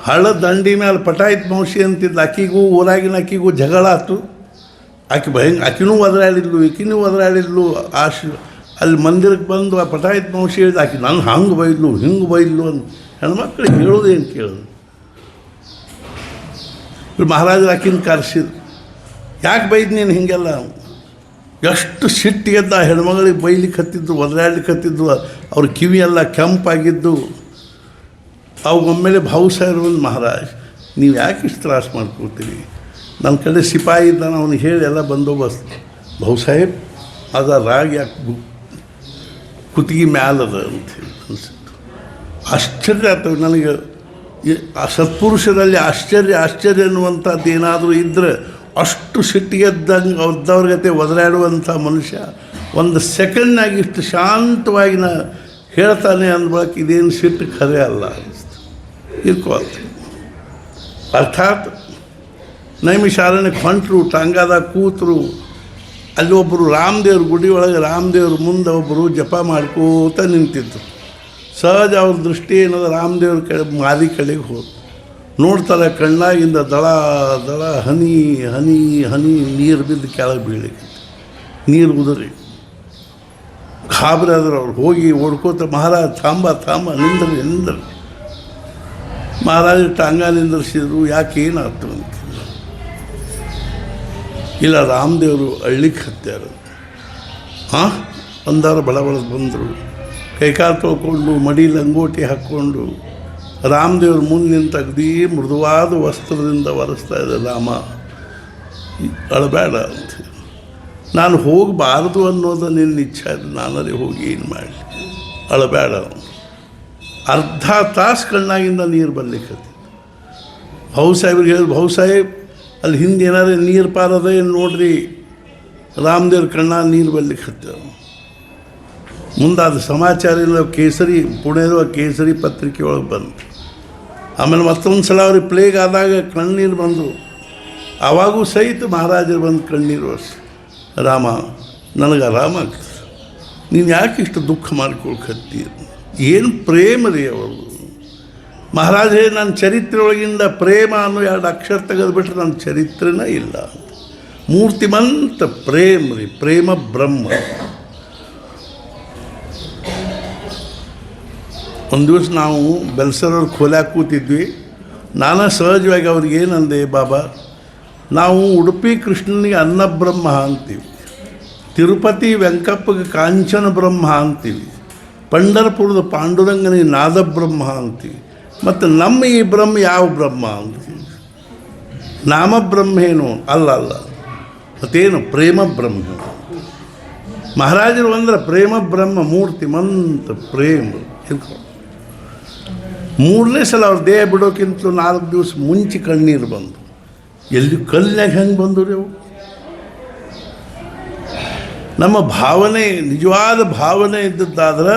ಹಳ್ಳ ದಂಡಿ ಮೇಲೆ ಪಟಾಯಿತ್ ಮೌಸಿ ಅಂತಿದ್ದು, ಆಕಿಗೂ ಊರಾಗಿನ ಆಕಿಗೂ ಜಗಳ ಆಯ್ತು. ಆಕಿನೂ ಒದರಾಡಿದ್ಲು, ಈಕಿನೂ ಒದರಾಡಿದ್ಲು. ಅಲ್ಲಿ ಮಂದಿರಕ್ಕೆ ಬಂದು ಆ ಪಟಾಯಿತ್ ಮೌಸಿ ಹೇಳಿದ, ಆಕಿ ನಾನು ಹಂಗೆ ಬೈದ್ಲು ಹಿಂಗೆ ಬೈದ್ಲು ಅಂತ. ಹೆಣ್ಮಕ್ಳಿಗೆ ಹೇಳೋದೇನು ಕೇಳೋದು. ಮಹಾರಾಜರು ಆಕಿನ ಕರೆಸಿದ್ರು, ಯಾಕೆ ಬೈದು ನೀನು ಹಿಂಗೆಲ್ಲ? ಎಷ್ಟು ಸಿಟ್ಟಿಗೆದ್ದ ಹೆಣ್ಮಗಳಿಗೆ ಬೈಲಿಕ್ಕೆ ಹತ್ತಿದ್ದು, ಒದರಾಡ್ಲಿಕ್ಕೆ ಹತ್ತಿದ್ದು. ಅವ್ರ ಕಿವಿಯೆಲ್ಲ ಕೆಂಪಾಗಿದ್ದು. ಅವಾಗೊಮ್ಮೆಲೆ ಭಾವು ಸಾಹೇಬ್ರು ಒಂದು, ಮಹಾರಾಜ್ ನೀವು ಯಾಕೆ ಇಷ್ಟು ತ್ರಾಸು ಮಾಡ್ಕೊಳ್ತೀರಿ? ನನ್ನ ಕಡೆ ಸಿಪಾಯಿ ಇದ್ದಾನೆ, ಅವನಿಗೆ ಹೇಳಿ ಎಲ್ಲ ಬಂದೋಬಸ್ತ್. ಭಾವು ಸಾಹೇಬ್ ಅದ ರಾಗ ಯಾಕೆ ಕುತ್ತಿಗೆ ಮ್ಯಾಲದ ಅಂಥೇಳಿ ಅನಿಸಿತ್ತು. ಆಶ್ಚರ್ಯ ಆಗ್ತವೆ ನನಗೆ. ಆ ಸತ್ಪುರುಷರಲ್ಲಿ ಆಶ್ಚರ್ಯ ಅನ್ನುವಂಥದ್ದು ಏನಾದರೂ ಇದ್ದರೆ, ಅಷ್ಟು ಸಿಟ್ಟಿಗೆದ್ದಂಗೆ ಅವ್ರದ್ದವ್ರ ಜೊತೆ ಒದರಾಡುವಂಥ ಮನುಷ್ಯ ಒಂದು ಸೆಕೆಂಡ್ನಾಗ ಇಷ್ಟು ಶಾಂತವಾಗಿ ಹೇಳ್ತಾನೆ ಅಂದ್ಬಳಕ್ಕೆ ಇದೇನು ಸಿಟ್ಟು ಖರೆ ಅಲ್ಲ ಅನಿಸ್ತು. ಇರ್ಕೋತ ಅರ್ಥಾತ್ ನೈಮಿಷಾರಣ್ಯಕ್ಕೆ ಹೊಂಟರು, ಟಾಂಗಾದಾಗ ಕೂತರು. ಅಲ್ಲಿ ಒಬ್ಬರು ರಾಮದೇವ್ರ ಗುಡಿ ಒಳಗೆ ರಾಮದೇವ್ರ ಮುಂದೆ ಒಬ್ಬರು ಜಪ ಮಾಡ್ಕೋತ ನಿಂತಿದ್ರು. ಸಹಜ ಅವ್ರ ದೃಷ್ಟಿ ಏನದ ರಾಮದೇವ್ರ ಕಡೆ ಮಾರಿ ಕಡೆಗೆ ಹೋದ್ರು. ನೋಡ್ತಾರೆ ಕಣ್ಣಾಗಿಂದ ದಳ ದಳ ಹನಿ ಹನಿ ಹನಿ ನೀರು ಬಿದ್ದು ಕೆಳಗೆ ಬೀಳಿಕ್ಕೆ, ನೀರು ಉದುರಿ ಗಾಬರಿ ಆದ್ರೆ ಅವ್ರು ಹೋಗಿ ಓಡ್ಕೋತ, ಮಹಾರಾಜ್ ತಾಂಬ ನಿಂದ್ರಿ. ಮಹಾರಾಜ ಟಾಂಗ ನಿಂದಿರಿಸಿದ್ರು. ಯಾಕೆ ಏನಾಯ್ತು ಅಂತ. ಇಲ್ಲ, ರಾಮದೇವರು ಅಳ್ಳಿಕ್ಕೆ ಹತ್ಯಾರ. ಹಾಂ ಅಂದಾರ ಬಡ ಬಂದರು. ಕೈಕಾಲು ತೊಳ್ಕೊಂಡು ಮಡಿ ಲಂಗೋಟಿ ಹಾಕ್ಕೊಂಡು ರಾಮದೇವ್ರ ಮುಂದೆ ನಿಂತು ಅಗದಿ ಮೃದುವಾದ ವಸ್ತ್ರದಿಂದ ಒರೆಸ್ತಾ ಇದ್ದ ರಾಮ. ಅಳಬೇಡ ಅಂತ. ನಾನು ಹೋಗಬಾರ್ದು ಅನ್ನೋದು ನಿನ್ನ ಇಚ್ಛೆ. ನಾನಲ್ಲಿ ಹೋಗಿ ಏನು ಮಾಡಲಿ, ಅಳಬೇಡ. ಅರ್ಧ ತಾಸು ಕಣ್ಣಾಗಿಂದ ನೀರು ಬರ್ಲಿಕ್ಕೆ. ಭಾವು ಸಾಹೇಬ್ರಿಗೆ ಹೇಳಿದ್ರು, ಭಾವು ಸಾಹೇಬ್ ಅಲ್ಲಿ ಹಿಂದೆ ಏನಾದ್ರು ನೀರು ಪಾರದ ಏನು ನೋಡ್ರಿ, ರಾಮದೇವ್ರ ಕಣ್ಣಾಗ ನೀರು ಬರ್ಲಿಕ್ಕೆ ಹತ್ತಾರ. ಮುಂದಾದ ಸಮಾಚಾರ ಇಲ್ಲ. ಕೇಸರಿ ಪುಣೆದ ಕೇಸರಿ ಪತ್ರಿಕೆ ಒಳಗೆ ಬಂತು. ಆಮೇಲೆ ಮತ್ತೊಂದು ಸಲ ಅವ್ರಿಗೆ ಪ್ಲೇಗ್ ಆದಾಗ ಕಣ್ಣೀರು ಬಂದವು. ಆವಾಗೂ ಸಹಿತ ಮಹಾರಾಜರು ಬಂದು ಕಣ್ಣೀರು ಒರೆಸಿ, ರಾಮ ನನಗೆ ಆರಾಮಾಗ್ತದೆ, ನೀನು ಯಾಕೆ ಇಷ್ಟು ದುಃಖ ಮಾಡ್ಕೊಳ್ಕತ್ತೀರ? ಏನು ಪ್ರೇಮ ರೀ ಅವರು. ಮಹಾರಾಜ ನನ್ನ ಚರಿತ್ರೆ ಒಳಗಿಂದ ಪ್ರೇಮ ಅನ್ನೋ 2 ಅಕ್ಷರ ತೆಗೆದುಬಿಟ್ರೆ ನನ್ನ ಚರಿತ್ರೆನೇ ಇಲ್ಲ. ಮೂರ್ತಿಮಂತ ಪ್ರೇಮ ರೀ, ಪ್ರೇಮ ಬ್ರಹ್ಮ. ಒಂದು ದಿವಸ ನಾವು ಬೆಲ್ಸರವ್ರ ಖೋಲ್ಯಾಗ ಕೂತಿದ್ವಿ. ನಾನು ಸಹಜವಾಗಿ ಅವ್ರಿಗೆ ಏನಂದೆ, ಬಾಬಾ ನಾವು ಉಡುಪಿ ಕೃಷ್ಣನಿಗೆ ಅನ್ನಬ್ರಹ್ಮ ಅಂತೀವಿ, ತಿರುಪತಿ ವೆಂಕಪ್ಪಗೆ ಕಾಂಚನ ಬ್ರಹ್ಮ ಅಂತೀವಿ, ಪಂಢರಪುರದ ಪಾಂಡುರಂಗನಿಗೆ ನಾದಬ್ರಹ್ಮ ಅಂತೀವಿ, ಮತ್ತು ನಮ್ಮ ಈ ಬ್ರಹ್ಮ ಯಾವ ಬ್ರಹ್ಮ ಅಂತೀವಿ? ನಾಮಬ್ರಹ್ಮ ಏನು? ಅಲ್ಲ ಮತ್ತೇನು? ಪ್ರೇಮ ಬ್ರಹ್ಮ. ಮಹಾರಾಜರು ಅಂದ್ರೆ ಪ್ರೇಮ ಬ್ರಹ್ಮ, ಮೂರ್ತಿಮಂತ ಪ್ರೇಮ. 3ನೇ ಸಲ ಅವ್ರ ದೇಹ ಬಿಡೋಕ್ಕಿಂತ 4 ದಿವಸ ಮುಂಚೆ ಕಣ್ಣೀರು ಬಂದು. ಎಲ್ಲಿ ಕಲ್ಲಿನಾಗ ಹೆಂಗೆ ಬಂದು ರೀ ಅವು? ನಮ್ಮ ಭಾವನೆ, ನಿಜವಾದ ಭಾವನೆ ಇದ್ದದ್ದಾದ್ರೆ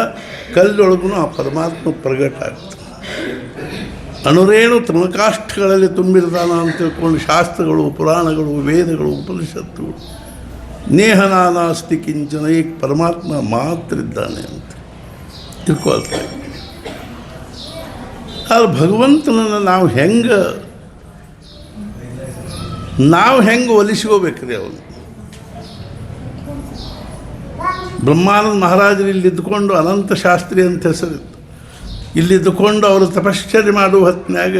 ಕಲ್ಲೊಳಗೂ ಆ ಪರಮಾತ್ಮ ಪ್ರಗಟ ಆಗ್ತದೆ. ಅಣುರೇಣು ತೃಣಕಾಷ್ಠಗಳಲ್ಲಿ ತುಂಬಿರ್ತಾನ ಅಂತ ತಿಳ್ಕೊಂಡು ಶಾಸ್ತ್ರಗಳು, ಪುರಾಣಗಳು, ವೇದಗಳು, ಉಪನಿಷತ್ತುಗಳು ನೇಹನಾನಾಸ್ತಿ ಕಿಂಚನ, ಈಗ ಪರಮಾತ್ಮ ಮಾತ್ರ ಇದ್ದಾನೆ ಅಂತ ತಿಳ್ಕೊಳ್ತಾ ಇದ್ದೀವಿ. ಆದರೆ ಭಗವಂತನನ್ನು ನಾವು ಹೆಂಗೆ ಒಲಿಸ್ಕೋಬೇಕ್ರಿ ಅವನು. ಬ್ರಹ್ಮಾನಂದ ಮಹಾರಾಜರು ಇಲ್ಲಿದ್ದುಕೊಂಡು ಅನಂತ ಶಾಸ್ತ್ರಿ ಅಂತ ಹೆಸರಿತ್ತು. ಇಲ್ಲಿದ್ದುಕೊಂಡು ಅವರು ತಪಶ್ಚರ್ಯ ಮಾಡುವ ಹೊತ್ತಿನಾಗ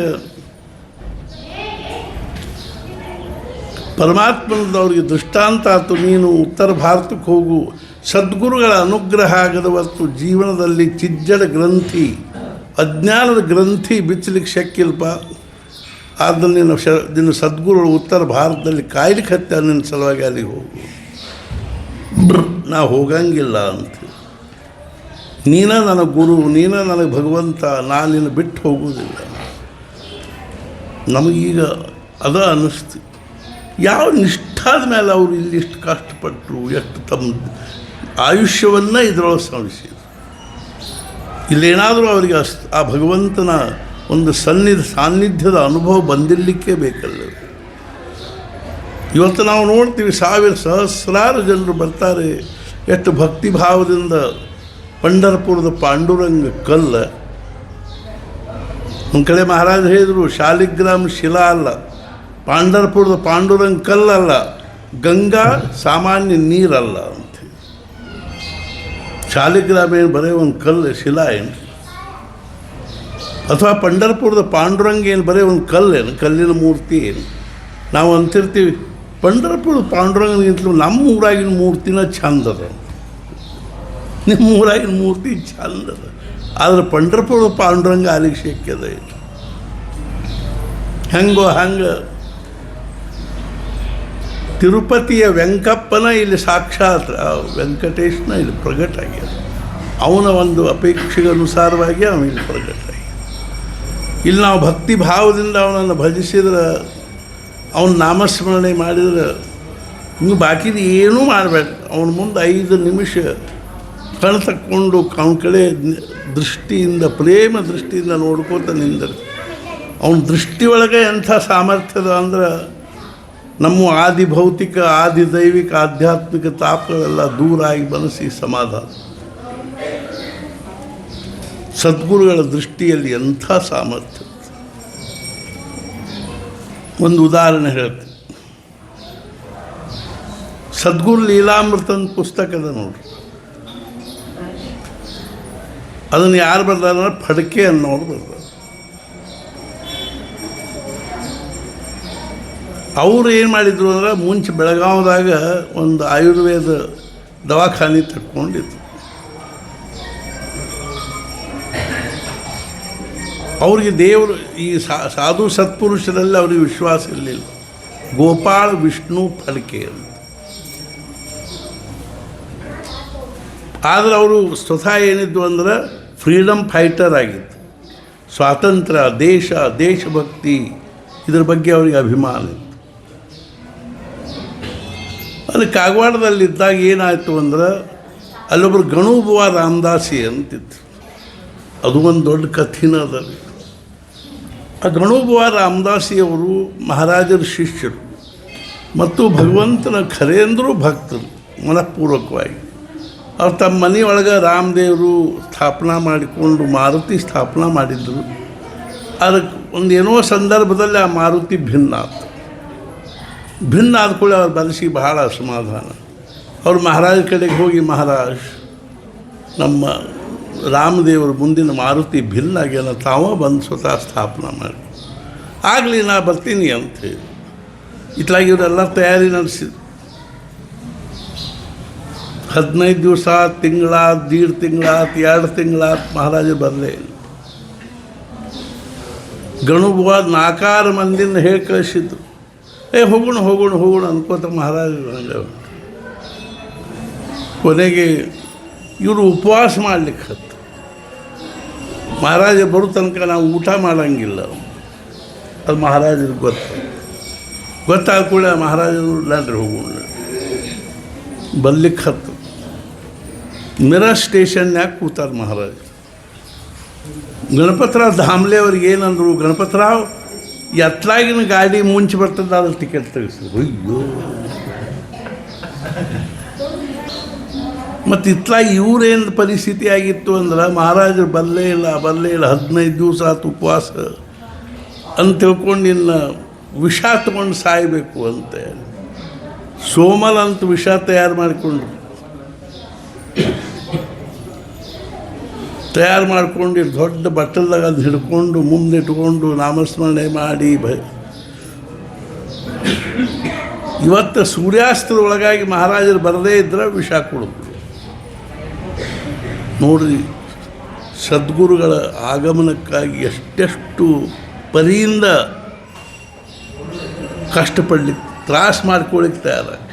ಪರಮಾತ್ಮನದ್ದು ಅವ್ರಿಗೆ ದೃಷ್ಟಾಂತ ಆಯ್ತು. ನೀನು ಉತ್ತರ ಭಾರತಕ್ಕೆ ಹೋಗು, ಸದ್ಗುರುಗಳ ಅನುಗ್ರಹ ಆಗದ ಹೊರತು ಜೀವನದಲ್ಲಿ ಚಿಜ್ಜಡ ಗ್ರಂಥಿ, ಅಜ್ಞಾನದ ಗ್ರಂಥಿ ಬಿಚ್ಚಲಿಕ್ಕೆ ಶಕ್ಕಿಲ್ಪ. ಆದ್ದರಿಂದ ನಿನ್ನ ಸದ್ಗುರುಗಳು ಉತ್ತರ ಭಾರತದಲ್ಲಿ ಕಾಯ್ಲಿಕ್ಕೆ ಹತ್ಯಾರ, ನಿನ್ನ ಸಲುವಾಗಿ ಅಲ್ಲಿಗೆ ಹೋಗು. ನಾ ಹೋಗಂಗಿಲ್ಲ ಅಂತ. ನೀನ ನನಗೆ ಗುರು, ನೀನ ನನಗೆ ಭಗವಂತ, ನಾನು ನಿನ್ನ ಬಿಟ್ಟು ಹೋಗುವುದಿಲ್ಲ. ನಮಗೀಗ ಅದ ಅನ್ನಿಸ್ತು. ಯಾವ ನಿಷ್ಠಾದ ಮೇಲೆ ಅವರು ಇಲ್ಲಿಷ್ಟು ಕಷ್ಟಪಟ್ಟರು, ಎಷ್ಟು ತಮ್ಮ ಆಯುಷ್ಯವನ್ನು ಇದರೊಳಗೆ ಶ್ರಮಿಸಿದರು. ಇಲ್ಲೇನಾದರೂ ಅವರಿಗೆ ಆ ಭಗವಂತನ ಒಂದು ಸಾನ್ನಿಧ್ಯದ ಅನುಭವ ಬಂದಿರಲಿಕ್ಕೆ ಬೇಕಲ್ಲ. ಇವತ್ತು ನಾವು ನೋಡ್ತೀವಿ, ಸಹಸ್ರಾರು ಜನರು ಬರ್ತಾರೆ, ಎಷ್ಟು ಭಕ್ತಿ ಭಾವದಿಂದ. ಪಂಢರಪುರದ ಪಾಂಡುರಂಗ ಕಲ್ಲ, ಒಂದು ಕಡೆ ಮಹಾರಾಜ ಹೇಳಿದರು, ಶಾಲಿಗ್ರಾಮ ಶಿಲಾ ಅಲ್ಲ, ಪಾಂಢರಪುರದ ಪಾಂಡುರಂಗ ಕಲ್ಲಲ್ಲ, ಗಂಗಾ ಸಾಮಾನ್ಯ ನೀರಲ್ಲ ಅಂತ. ಶಾಲಿಗ್ರಾಮ ಏನು ಬರೀ ಒಂದು ಕಲ್ಲು, ಶಿಲಾ ಏನು? ಅಥವಾ ಪಂಢರಪುರದ ಪಾಂಡುರಂಗ ಏನು ಬರೀ ಒಂದು ಕಲ್ಲೇನು, ಕಲ್ಲಿನ ಮೂರ್ತಿ ಏನು? ನಾವು ಅಂತಿರ್ತೀವಿ ಪಂಢರಪುರದ ಪಾಂಡುರಂಗನಿಗಿಂತಲೂ ನಮ್ಮ ಊರಾಗಿನ ಮೂರ್ತಿನ ಚಂದದ, ನಿಮ್ಮ ಊರಾಗಿನ ಮೂರ್ತಿ ಚಂದದ. ಆದರೆ ಪಂಢರಪುರದ ಪಾಂಡುರಂಗ ಅಲ್ಲಿಗೆ ಶಕ್ಯದ ಇಲ್ಲ. ಹೆಂಗೋ ಹಂಗೆ ತಿರುಪತಿಯ ವೆಂಕಪ್ಪನ ಇಲ್ಲಿ ಸಾಕ್ಷಾತ್ ವೆಂಕಟೇಶನ ಇಲ್ಲಿ ಪ್ರಗಟ ಆಗ್ಯಾರ. ಅವನ ಒಂದು ಅಪೇಕ್ಷೆಗೆ ಅನುಸಾರವಾಗಿ ಅವನು ಇಲ್ಲಿ ಪ್ರಗಟ ಆಗ್ಯಾರ. ಇಲ್ಲಿ ನಾವು ಭಕ್ತಿ ಭಾವದಿಂದ ಅವನನ್ನು ಭಜಿಸಿದ್ರೆ, ಅವನ ನಾಮಸ್ಮರಣೆ ಮಾಡಿದ್ರೆ, ನೀವು ಬಾಕಿದು ಏನೂ ಮಾಡಬೇಕು. ಅವನ ಮುಂದೆ 5 ನಿಮಿಷ ಕಣ್ ತಕ್ಕೊಂಡು ಅವನ ಕಡೆ ದೃಷ್ಟಿಯಿಂದ, ಪ್ರೇಮ ದೃಷ್ಟಿಯಿಂದ ನೋಡ್ಕೋತ ನಿಂದರು. ಅವನ ದೃಷ್ಟಿಯೊಳಗೆ ಎಂಥ ಸಾಮರ್ಥ್ಯದ ಅಂದ್ರೆ, ನಮ್ಮ ಆದಿ ಭೌತಿಕ, ಆದಿ ದೈವಿಕ, ಆಧ್ಯಾತ್ಮಿಕ ತಾಪಗಳೆಲ್ಲ ದೂರಾಗಿ ಮನಸ್ಸಿ ಸಮಾಧಾನ. ಸದ್ಗುರುಗಳ ದೃಷ್ಟಿಯಲ್ಲಿ ಎಂಥ ಸಾಮರ್ಥ್ಯ. ಒಂದು ಉದಾಹರಣೆ ಹೇಳ್ತೀನಿ. ಸದ್ಗುರು ಲೀಲಾಮೃತನ ಪುಸ್ತಕದ ನೋಡ್ರಿ. ಅದನ್ನು ಯಾರು ಬರ್ದಾರ? ಫಡ್ಕೆ ಅನ್ನೋರು ಬರ್ದಾರ. ಅವರು ಏನು ಮಾಡಿದರು ಅಂದ್ರೆ ಮುಂಚೆ ಬೆಳಗಾವ್ದಾಗ ಒಂದು ಆಯುರ್ವೇದ ದವಾಖಾನೆ ತಕ್ಕೊಂಡಿದ್ರು. ಅವ್ರಿಗೆ ದೇವರು ಈ ಸಾಧು ಸತ್ಪುರುಷರಲ್ಲಿ ಅವ್ರಿಗೆ ವಿಶ್ವಾಸ ಇರಲಿಲ್ಲ. ಗೋಪಾಳ ವಿಷ್ಣು ಫಡ್ಕೆ ಅಂತ. ಆದರೆ ಅವರು ಸ್ವತಃ ಏನಿದ್ದು ಅಂದ್ರೆ ಫ್ರೀಡಮ್ ಫೈಟರ್ ಆಗಿತ್ತು. ಸ್ವಾತಂತ್ರ್ಯ, ದೇಶಭಕ್ತಿ ಇದ್ರ ಬಗ್ಗೆ ಅವರಿಗೆ ಅಭಿಮಾನ ಇತ್ತು. ಅಲ್ಲಿ ಕಾಗವಾಡದಲ್ಲಿದ್ದಾಗ ಏನಾಯಿತು ಅಂದ್ರೆ ಅಲ್ಲೊಬ್ಬರು ಗಣೂಬುವ ರಾಮದಾಸಿ ಅಂತಿತ್ತು. ಅದು ಒಂದು ದೊಡ್ಡ ಕಥಿನ ಅದರಲ್ಲಿ. ಆ ಗಣೂಬುವ ರಾಮದಾಸಿಯವರು ಮಹಾರಾಜರ ಶಿಷ್ಯರು ಮತ್ತು ಭಗವಂತನ ಖರೇಂದ್ರೂ ಭಕ್ತರು ಮನಃಪೂರ್ವಕವಾಗಿ. ಅವ್ರು ತಮ್ಮ ಮನೆಯೊಳಗೆ ರಾಮದೇವರು ಸ್ಥಾಪನಾ ಮಾಡಿಕೊಂಡು ಮಾರುತಿ ಸ್ಥಾಪನಾ ಮಾಡಿದ್ರು. ಅದಕ್ಕೆ ಒಂದೇನೋ ಸಂದರ್ಭದಲ್ಲಿ ಆ ಮಾರುತಿ ಭಿನ್ನ ಆದ ಕೂಡ ಅವ್ರ ಮನಸ್ಸಿಗೆ ಬಹಳ ಅಸಮಾಧಾನ. ಅವ್ರು ಮಹಾರಾಜ ಕಡೆಗೆ ಹೋಗಿ, ಮಹಾರಾಜ್ ನಮ್ಮ ರಾಮದೇವರ ಮುಂದಿನ ಮಾರುತಿ ಭಿನ್ನ ಆಗ್ಯಾನ, ತಾವ ಬಂದು ಸ್ವತಃ ಸ್ಥಾಪನಾ ಮಾಡಿ ಆಗಲಿ ನಾ ಬರ್ತೀನಿ ಅಂಥೇಳಿ ಇತ್ಲಾಗಿ ಇವರೆಲ್ಲ ತಯಾರಿ ನಡೆಸಿದ್ರು. 15 ದಿವಸ, ತಿಂಗಳಾದ, 1.5 ತಿಂಗಳಾದ, 2 ತಿಂಗಳಾದ, ಮಹಾರಾಜ ಬರಲೇ ಇಲ್ಲ. ಗಣುಬುವಾದ 4 ಮಂದಿನ ಹೇಳಿ ಕಳಿಸಿದ್ರು. ಹೋಗೋಣ ಅನ್ಕೋತ ಮಹಾರಾಜ ಹಂಗೆ. ಕೊನೆಗೆ ಇವರು ಉಪವಾಸ ಮಾಡ್ಲಿಕ್ಕೆ ಹತ್ತು. ಮಹಾರಾಜ ಬರೋ ತನಕ ನಾವು ಊಟ ಮಾಡೋಂಗಿಲ್ಲ. ಅದು ಮಹಾರಾಜರಿಗೆ ಗೊತ್ತಾದ ಕೂಡ ಮಹಾರಾಜರು ನಡ್ರಿ ಹೋಗೋಣ ಬರ್ಲಿಕ್ಕೆ ಹತ್ತು. ಮಿರರ್ ಸ್ಟೇಷನ್ಯಾಗ ಕೂತಾರೆ ಮಹಾರಾಜ. ಗಣಪತರಾವ್ ಧಾಮ್ಲೆ ಅವ್ರಿಗೆ ಏನಂದ್ರು, ಗಣಪತರಾವ್ ಎತ್ಲಾಗಿನ ಗಾಡಿ ಮುಂಚೆ ಬರ್ತದೆ, ಅದ್ರ ಟಿಕೆಟ್ ತೆಗಿಸಿದ್ರು. ಅಯ್ಯೋ, ಮತ್ತು ಇತ್ಲಾಗಿ ಇವ್ರೇನು ಪರಿಸ್ಥಿತಿ ಆಗಿತ್ತು ಅಂದ್ರೆ ಮಹಾರಾಜರು ಬರಲೇ ಇಲ್ಲ 15 ದಿವಸ ಆತು ಉಪವಾಸ ಅಂತ ತಿಳ್ಕೊಂಡು ಇನ್ನು ವಿಷ ತಗೊಂಡು ಸಾಯಬೇಕು ಅಂತ ಸೋಮಲ್ ಅಂತ ವಿಷ ತಯಾರು ಮಾಡಿಕೊಂಡ್ರು. ದೊಡ್ಡ ಬಟ್ಟಲ್ದಾಗ ಅದು ಹಿಡ್ಕೊಂಡು ಮುಂದಿಟ್ಕೊಂಡು ನಾಮಸ್ಮರಣೆ ಮಾಡಿ ಇವತ್ತು ಸೂರ್ಯಾಸ್ತದ ಒಳಗಾಗಿ ಮಹಾರಾಜರು ಬರದೇ ಇದ್ದರೆ ವಿಷ ಕೊಡೋದು. ನೋಡ್ರಿ, ಸದ್ಗುರುಗಳ ಆಗಮನಕ್ಕಾಗಿ ಎಷ್ಟೆಷ್ಟು ಪರಿಯಿಂದ ಕಷ್ಟಪಡ್ಲಿಕ್ಕೆ, ತ್ರಾಸ ಮಾಡ್ಕೊಳ್ಳಿಕ್ಕೆ ತಯಾರಾಗಿ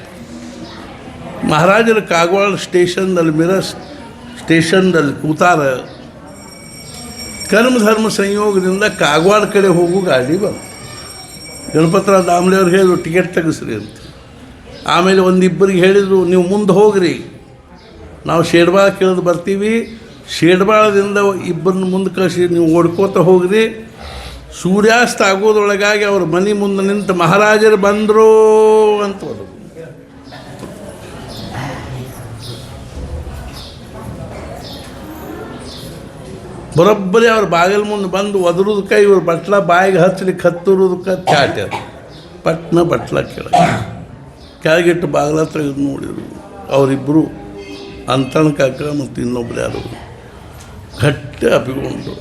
ಮಹಾರಾಜರ ಕಾಗವಾಡ ಸ್ಟೇಷನ್ದಲ್ಲಿ ಮಿರರ್ ಸ್ಟೇಷನ್ದಲ್ಲಿ ಕೂತಾರ. ಕರ್ಮಧರ್ಮ ಸಂಯೋಗದಿಂದ ಕಾಗವಾಡ ಕಡೆ ಹೋಗೋ ಗಾಡಿ ಬಂತು. ಗಣಪತರಾವ್ ದಾಮ್ಲೆ ಅವ್ರಿಗೆ ಹೇಳಿದ್ರು ಟಿಕೆಟ್ ತೆಗಿಸ್ರಿ ಅಂತ. ಆಮೇಲೆ ಒಂದಿಬ್ಬರಿಗೆ ಹೇಳಿದರು, ನೀವು ಮುಂದೆ ಹೋಗ್ರಿ, ನಾವು ಶೇಡ್ಬಾಳ ಕೇಳಿದು ಬರ್ತೀವಿ, ಶೇಡ್ಬಾಳದಿಂದ ಇಬ್ಬರನ್ನ ಮುಂದೆ ಕಳಿಸಿ ನೀವು ಓಡ್ಕೋತ ಹೋಗ್ರಿ. ಸೂರ್ಯಾಸ್ತ ಆಗೋದ್ರೊಳಗಾಗಿ ಅವ್ರ ಮನೆ ಮುಂದೆ ನಿಂತು ಮಹಾರಾಜರು ಬಂದರು ಅಂತ ಹೋದರು. ಬರೋಬ್ಬರಿ ಅವ್ರ ಬಾಗಿಲು ಮುಂದೆ ಬಂದು ಒದರೋದಕ್ಕೆ ಇವ್ರ ಬಟ್ಲ ಬಾಯಿಗೆ ಹಚ್ಚಲಿಕ್ಕೆ ಹತ್ತಿರೋದಕ್ಕೆ ಚಾಟ್ಯಾರ. ಪಟ್ನ ಬಟ್ಲ ಕೆಳಗಿಟ್ಟು ಬಾಗಿಲ ತೆಗೆದು ನೋಡಿದರು. ಅವರಿಬ್ಬರು ಅಂತಣ ಕಾಕ ಮತ್ತು ಇನ್ನೊಬ್ರು ಯಾರು ಗಟ್ಟಿ ಅಪ್ಪಿಕೊಂಡು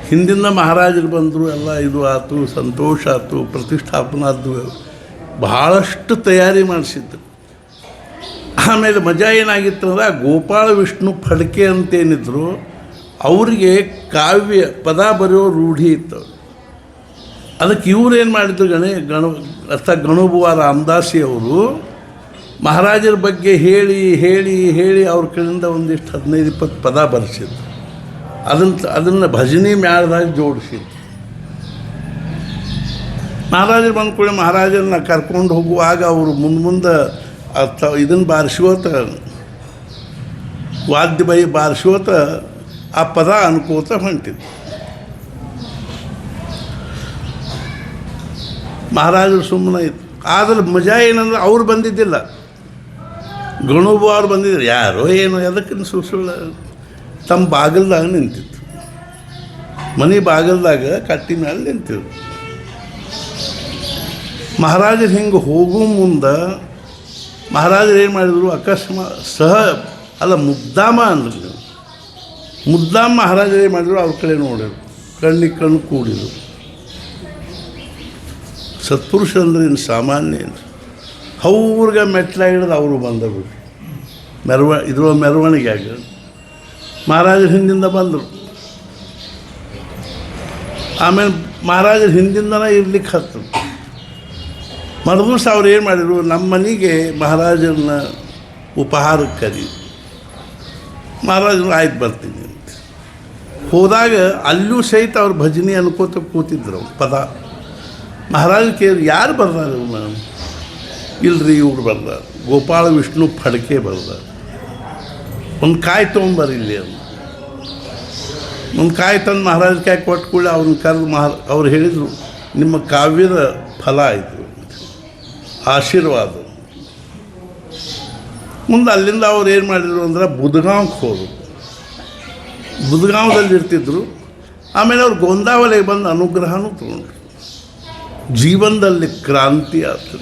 ಹಿಂದಿಂದ ಮಹಾರಾಜರು ಬಂದರು. ಎಲ್ಲ ಇದು ಆಯ್ತು, ಸಂತೋಷ ಆಯ್ತು, ಪ್ರತಿಷ್ಠಾಪನೆ ಆದ್ದು, ಭಾಳಷ್ಟು ತಯಾರಿ ಮಾಡಿಸಿದ್ರು. ಆಮೇಲೆ ಮಜಾ ಏನಾಗಿತ್ತು ಅಂದ್ರೆ ಗೋಪಾಳ ವಿಷ್ಣು ಫಡ್ಕೆ ಅಂತೇನಿದ್ರು ಅವರಿಗೆ ಕಾವ್ಯ ಪದ ಬರೆಯೋ ರೂಢಿ ಇತ್ತು. ಅದಕ್ಕೆ ಇವ್ರೇನು ಮಾಡಿದ್ರು, ಗಣುಬುವ ರಾಮದಾಸಿ ಅವರು ಮಹಾರಾಜರ ಬಗ್ಗೆ ಹೇಳಿ ಹೇಳಿ ಹೇಳಿ ಅವ್ರ ಕಡೆಯಿಂದ ಒಂದಿಷ್ಟು 15-20 ಪದ ಬರೆಸಿದ್ರು. ಅದನ್ನು ಭಜನೆ ಮ್ಯಾಳದಾಗ ಜೋಡಿಸಿದ್ರು. ಮಹಾರಾಜರು ಬಂದ ಕೂಡ ಮಹಾರಾಜರನ್ನ ಕರ್ಕೊಂಡು ಹೋಗುವಾಗ ಅವರು ಮುಂದೆ ಇದನ್ನು ಬಾರಿಸೋತ ವಾದ್ಯ ಬಾರಿಸೋತ ಆ ಪದ ಅನ್ಕೋತ ಹೊಂಟಿದ್ರು. ಮಹಾರಾಜರು ಸುಮ್ಮನೆ ಇತ್ತು. ಆದರೆ ಮಜಾ ಏನಂದ್ರೆ ಅವ್ರು ಬಂದಿದ್ದಿಲ್ಲ, ಗಣುಬು ಅವ್ರು ಬಂದಿದ್ರು. ಯಾರೋ ಏನೋ ಎದಕ್ಕೆ ಸುಳ್ಳು ತಮ್ಮ ಬಾಗಿಲ್ದಾಗ ನಿಂತಿತ್ತು, ಮನೆ ಬಾಗಿಲ್ದಾಗ ಕಟ್ಟಿ ಮೇಲೆ ನಿಂತಿದ್ರು. ಮಹಾರಾಜರು ಹಿಂಗೆ ಹೋಗೋ ಮುಂದೆ ಮಹಾರಾಜರು ಏನು ಮಾಡಿದರು, ಅಕಸ್ಮಾತ್ ಮುದ್ದಾಮ ಅಂದ್ರು. ಮುದ್ದಾಮ ಮಹಾರಾಜರು ಏನು ಮಾಡಿದ್ರು, ಅವ್ರ ಕಡೆ ನೋಡಿದ್ರು, ಕಣ್ಣಿಗೆ ಕಣ್ಣು ಕೂಡಿದ್ರು. ಸತ್ಪುರುಷ ಅಂದ್ರೆ ಇನ್ನು ಸಾಮಾನ್ಯ ಏನು. ಅವ್ರಿಗೆ ಮೆಟ್ಲ ಹಿಡಿದು ಅವರು ಬಂದರು. ಇದ್ರೊಳಗೆ ಮೆರವಣಿಗೆ ಆಗ ಮಹಾರಾಜರ ಹಿಂದಿಂದ ಬಂದರು. ಆಮೇಲೆ ಮಹಾರಾಜರ ಹಿಂದಿಂದನೇ ಇರ್ಲಿಕ್ಕೆ ಹತ್ತರು. ಮರುದಿವ್ಸ ಅವ್ರು ಏನು ಮಾಡಿದರು, ನಮ್ಮ ಮನೆಗೆ ಮಹಾರಾಜರನ್ನ ಉಪಹಾರಕ್ಕೆ ಕರಿ. ಮಹಾರಾಜರು ಆಯ್ತು ಬರ್ತೀನಿ ಅಂತ ಹೋದಾಗ ಅಲ್ಲೂ ಸಹಿತ ಅವ್ರು ಭಜನೆ ಅನ್ಕೋತ ಕೂತಿದ್ರು. ಅವ್ರು ಪದ ಮಹಾರಾಜ ಕೇಳಿ ಯಾರು ಬರ್ದಾರೆ ನಾನು, ಇಲ್ರಿ ಇವ್ರು ಬರ್ದಾರೆ, ಗೋಪಾಳ ವಿಷ್ಣು ಫಡ್ಕೆ ಬರ್ದಾರೆ, ಒಂದು ಕಾಯಿ ತೊಗೊಂಬರ್ರಿ ಇಲ್ಲಿ ಅಂತ. ಒಂದು ಕಾಯಿ ತಂದು ಮಹಾರಾಜ ಕಾಯಿ ಕೊಟ್ಟು ಕೂಡ ಅವ್ರನ್ನ ಕರೆದು ಅವ್ರು ಹೇಳಿದರು, ನಿಮ್ಮ ಕಾವ್ಯದ ಫಲ ಆಯಿತು, ಆಶೀರ್ವಾದ. ಮುಂದೆ ಅಲ್ಲಿಂದ ಅವ್ರು ಏನು ಮಾಡಿದರು ಅಂದ್ರೆ ಬುದ್ಗಾಂವ್ಗೆ ಹೋದರು. ಬುದ್ಗಾಂವದಲ್ಲಿ ಇರ್ತಿದ್ರು. ಆಮೇಲೆ ಅವ್ರು ಗೋಂದಾವಲಿಗೆ ಬಂದು ಅನುಗ್ರಹನೂ ತೊಗೊಂಡ್ರು. ಜೀವನದಲ್ಲಿ ಕ್ರಾಂತಿ ಆಯ್ತು.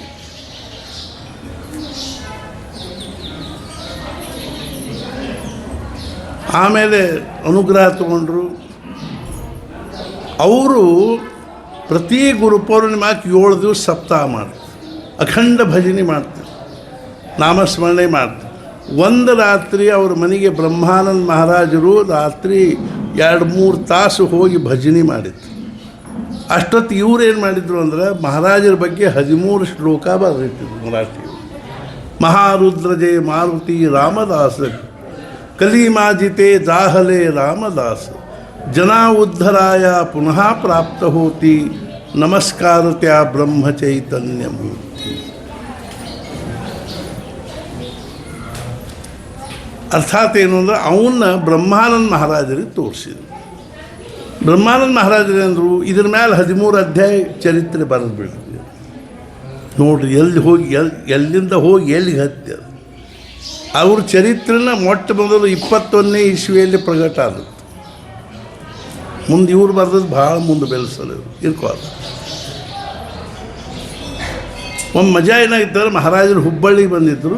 ಆಮೇಲೆ ಅನುಗ್ರಹ ತಗೊಂಡ್ರು. ಅವರು ಪ್ರತಿ ಗುರುಪೌರ್ಣಿಮಾಕ್ಕೆ 7 ದಿವಸ ಸಪ್ತಾಹ ಮಾಡ್ತಾರೆ, ಅಖಂಡ ಭಜನೆ ಮಾಡ್ತಾರೆ, ನಾಮಸ್ಮರಣೆ ಮಾಡ್ತಾರೆ. ಒಂದು ರಾತ್ರಿ ಅವ್ರ ಮನೆಗೆ ಬ್ರಹ್ಮಾನಂದ ಮಹಾರಾಜರು ರಾತ್ರಿ 2-3 ತಾಸು ಹೋಗಿ ಭಜನೆ ಮಾಡಿದ್ರು. ಅಷ್ಟೊತ್ತು ಇವ್ರು ಏನು ಮಾಡಿದ್ರು ಅಂದ್ರೆ ಮಹಾರಾಜರ ಬಗ್ಗೆ 13 ಶ್ಲೋಕ ಬರೆದಿಟ್ಟಿದ್ರು ಮರಾಠಿ. ಮಹಾರುದ್ರ ಜಯ ಮಾರುತಿ ರಾಮದಾಸ, ಕಲಿಮಾಜಿತೆ ಜಾಹಲೆ ರಾಮದಾಸ, ಜನ ಉದ್ಧರಾಯ ಪುನಃ ಪ್ರಾಪ್ತ ಹೋತಿ, ನಮಸ್ಕಾರತ್ಯ ಬ್ರಹ್ಮಚೈತನ್ಯ ಮೂರ್ತಿ. ಅರ್ಥಾತ್ ಏನು ಅಂದ್ರೆ ಅವನ್ನ ಬ್ರಹ್ಮಾನಂದ ಮಹಾರಾಜರಿಗೆ ತೋರಿಸಿದ್ರು. ಬ್ರಹ್ಮಾನಂದ ಮಹಾರಾಜರೇಂದರು ಇದ್ರ ಮೇಲೆ 13 ಅಧ್ಯಾಯ ಚರಿತ್ರೆ ಬರೆದು ಬಿಡ್ತೀವಿ ನೋಡ್ರಿ. ಎಲ್ಲಿಂದ ಹೋಗಿ ಎಲ್ಲಿಗೆ ಹತ್ತಿ ಅದು ಅವ್ರ ಚರಿತ್ರೆನ ಮೊಟ್ಟ ಮೊದಲು 21ನೇ ಇಸ್ವಿಯಲ್ಲಿ ಪ್ರಕಟ ಆಗುತ್ತೆ. ಮುಂದೆ ಇವ್ರು ಬರೆದದ್ದು ಭಾಳ ಮುಂದೆ ಬೆಳೆಸಲು ಇರ್ಕೋದು. ಒಂದು ಮಜಾ ಏನಾಗಿತ್ತು, ಮಹಾರಾಜರು ಹುಬ್ಬಳ್ಳಿಗೆ ಬಂದಿದ್ದರು.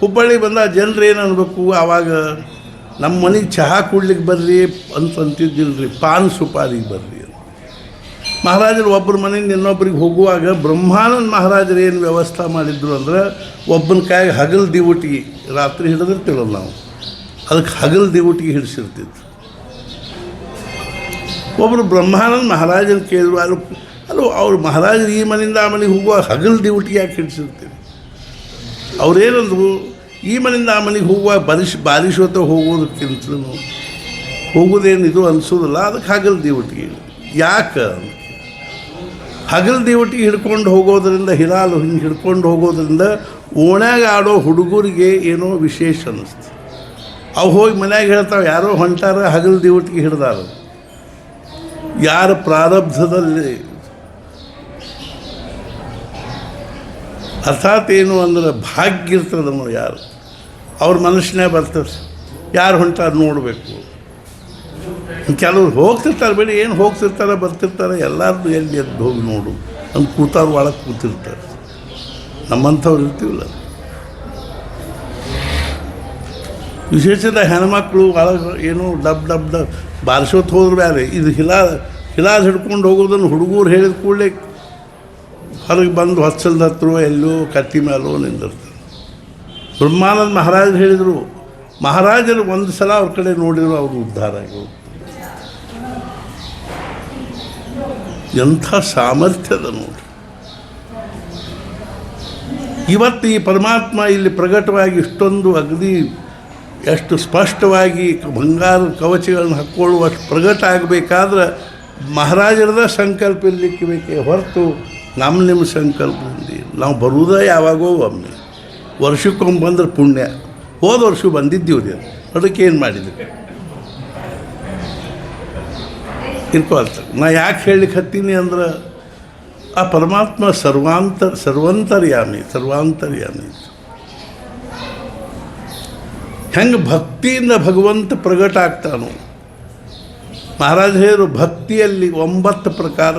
ಹುಬ್ಬಳ್ಳಿಗೆ ಬಂದ ಜನರು ಏನು ಅನ್ಬೇಕು, ಆವಾಗ ನಮ್ಮ ಮನೆಗೆ ಚಹಾ ಕುಡ್ಲಿಕ್ಕೆ ಬರ್ರಿ ಅಂತಿದ್ದಿಲ್ರಿ, ಪಾನ್ ಸುಪಾರಿಗೆ ಬರ್ರಿ. ಮಹಾರಾಜರು ಒಬ್ಬರ ಮನೆಯಿಂದ ಇನ್ನೊಬ್ಬರಿಗೆ ಹೋಗುವಾಗ ಬ್ರಹ್ಮಾನಂದ ಮಹಾರಾಜರು ಏನು ವ್ಯವಸ್ಥೆ ಮಾಡಿದ್ರು ಅಂದ್ರೆ ಒಬ್ಬನ ಕಾಯಿಗೆ ಹಗಲು ದಿವಟಿಗೆ ರಾತ್ರಿ ಹಿಡಿದಿರ್ತೀವಲ್ಲ ನಾವು, ಅದಕ್ಕೆ ಹಗಲು ದಿವಟಿಗೆ ಹಿಡಿಸಿರ್ತಿದ್ರು. ಒಬ್ಬರು ಬ್ರಹ್ಮಾನಂದ ಮಹಾರಾಜನ ಕೇಳಿದ್ರು, ಅಲ್ಲೋ ಅವ್ರು ಮಹಾರಾಜರು ಈ ಮನೆಯಿಂದ ಆ ಮನೆಗೆ ಹೋಗುವಾಗ ಹಗಲು ದಿವಟಿಗೆ ಯಾಕೆ ಹಿಡಿಸಿರ್ತೀವಿ? ಅವ್ರೇನಂದ್ರು, ಈ ಮನೆಯಿಂದ ಆ ಮನೆಗೆ ಹೋಗುವಾಗ ಬಾರಿಶೋತ ಹೋಗೋದಕ್ಕಿಂತಲೂ ಹೋಗೋದೇನಿದು ಅನಿಸೋದಿಲ್ಲ, ಅದಕ್ಕೆ ಹಗಲು ದಿವಟಿಗೆ. ಯಾಕೆ ಹಗಲು ದಿವಟಿಗೆ ಹಿಡ್ಕೊಂಡು ಹೋಗೋದ್ರಿಂದ, ಹಿರಾಲು ಹಿಂಗೆ ಹಿಡ್ಕೊಂಡು ಹೋಗೋದ್ರಿಂದ ಓಣ್ಯಾಗ ಆಡೋ ಹುಡುಗರಿಗೆ ಏನೋ ವಿಶೇಷ ಅನ್ನಿಸ್ತು. ಅವು ಹೋಗಿ ಮನ್ಯಾಗ ಹೇಳ್ತಾವೆ, ಯಾರೋ ಹೊಂಟಾರ ಹಗಲು ದಿವಟಿಗೆ ಹಿಡ್ದಾರ. ಯಾರ ಪ್ರಾರಬ್ಧದಲ್ಲಿ ಅರ್ಥಾತ್ ಏನು ಅಂದ್ರೆ ಭಾಗ್ಯ ಇರ್ತದೆ ನೋಡಿ, ಯಾರು ಅವ್ರ ಮನುಷ್ಯನೇ ಬರ್ತದೆ, ಯಾರು ಹೊಂಟಾರ ನೋಡಬೇಕು. ಕೆಲವ್ರು ಹೋಗ್ತಿರ್ತಾರೆ, ಬೇಡ ಏನು ಹೋಗ್ತಿರ್ತಾರೆ ಬರ್ತಿರ್ತಾರೆ, ಎಲ್ಲರದ್ದು ಎಲ್ಲಿ ಎದ್ದು ಹೋಗಿ ನೋಡು ಅಂತ ಕೂತಾರು ಒಳಗೆ ಕೂತಿರ್ತಾರೆ. ನಮ್ಮಂಥವ್ರು ಇರ್ತೀವಲ್ಲ, ವಿಶೇಷದ ಹೆಣ್ಮಕ್ಳು ಒಳಗೆ ಏನೋ ಡಬ್ ಬಾರಿಸೋತ್ ಹೋದ್ರೆ ಬೇರೆ. ಇದು ಹಿಲಾಸ್ ಹಿಡ್ಕೊಂಡು ಹೋಗೋದನ್ನು ಹುಡುಗರು ಹೇಳಿದ ಕೂಡಲೇ ಹೊರಗೆ ಬಂದು ಹೊಚ್ಚಲ್ದ ಹತ್ರ ಎಲ್ಲೋ ಕತ್ತಿ ಮೇಲೋ ನಿಂದಿರ್ತಾರೆ. ಬ್ರಹ್ಮಾನಂದ ಮಹಾರಾಜರು ಹೇಳಿದರು, ಮಹಾರಾಜರು ಒಂದು ಸಲ ಅವ್ರ ಕಡೆ ನೋಡಿದ್ರು, ಅವರು ಉದ್ಧಾರ ಆಗಿ. ಎಂಥ ಸಾಮರ್ಥ್ಯದ ನೋಡಿ. ಇವತ್ತು ಈ ಪರಮಾತ್ಮ ಇಲ್ಲಿ ಪ್ರಕಟವಾಗಿ ಇಷ್ಟೊಂದು ಅಗದಿ ಎಷ್ಟು ಸ್ಪಷ್ಟವಾಗಿ ಬಂಗಾರ ಕವಚಗಳನ್ನು ಹಾಕ್ಕೊಳ್ಳುವಷ್ಟು ಪ್ರಕಟ ಆಗಬೇಕಾದ್ರೆ ಮಹಾರಾಜರದ ಸಂಕಲ್ಪ ಇರಲಿಕ್ಕೆ ಬೇಕೇ ಹೊರತು ನಿಮ್ಮ ಸಂಕಲ್ಪದಿಂದ ನಾವು ಬರುವುದೇ ಯಾವಾಗೋ ಒಮ್ಮೆ, ವರ್ಷಕ್ಕೊಮ್ಮೆ ಬಂದ್ರೆ ಪುಣ್ಯ. ಹೋದ ವರ್ಷ ಬಂದಿದ್ದೀವಿ ರೀ, ಅದಕ್ಕೆ ಏನು ಮಾಡಿದ್ವಿ ಇರ್ಕೊಳ್ತಾರೆ. ನಾ ಯಾಕೆ ಹೇಳಲಿಕ್ಕೆ ಹತ್ತೀನಿ ಅಂದ್ರೆ ಆ ಪರಮಾತ್ಮ ಸರ್ವಂತರ್ಯಾಮಿ. ಹೆಂಗೆ ಭಕ್ತಿಯಿಂದ ಭಗವಂತ ಪ್ರಕಟ ಆಗ್ತಾನೋ, ಮಹಾರಾಜ ಹೇಳಿದ್ರು ಭಕ್ತಿಯಲ್ಲಿ 9 ಪ್ರಕಾರ: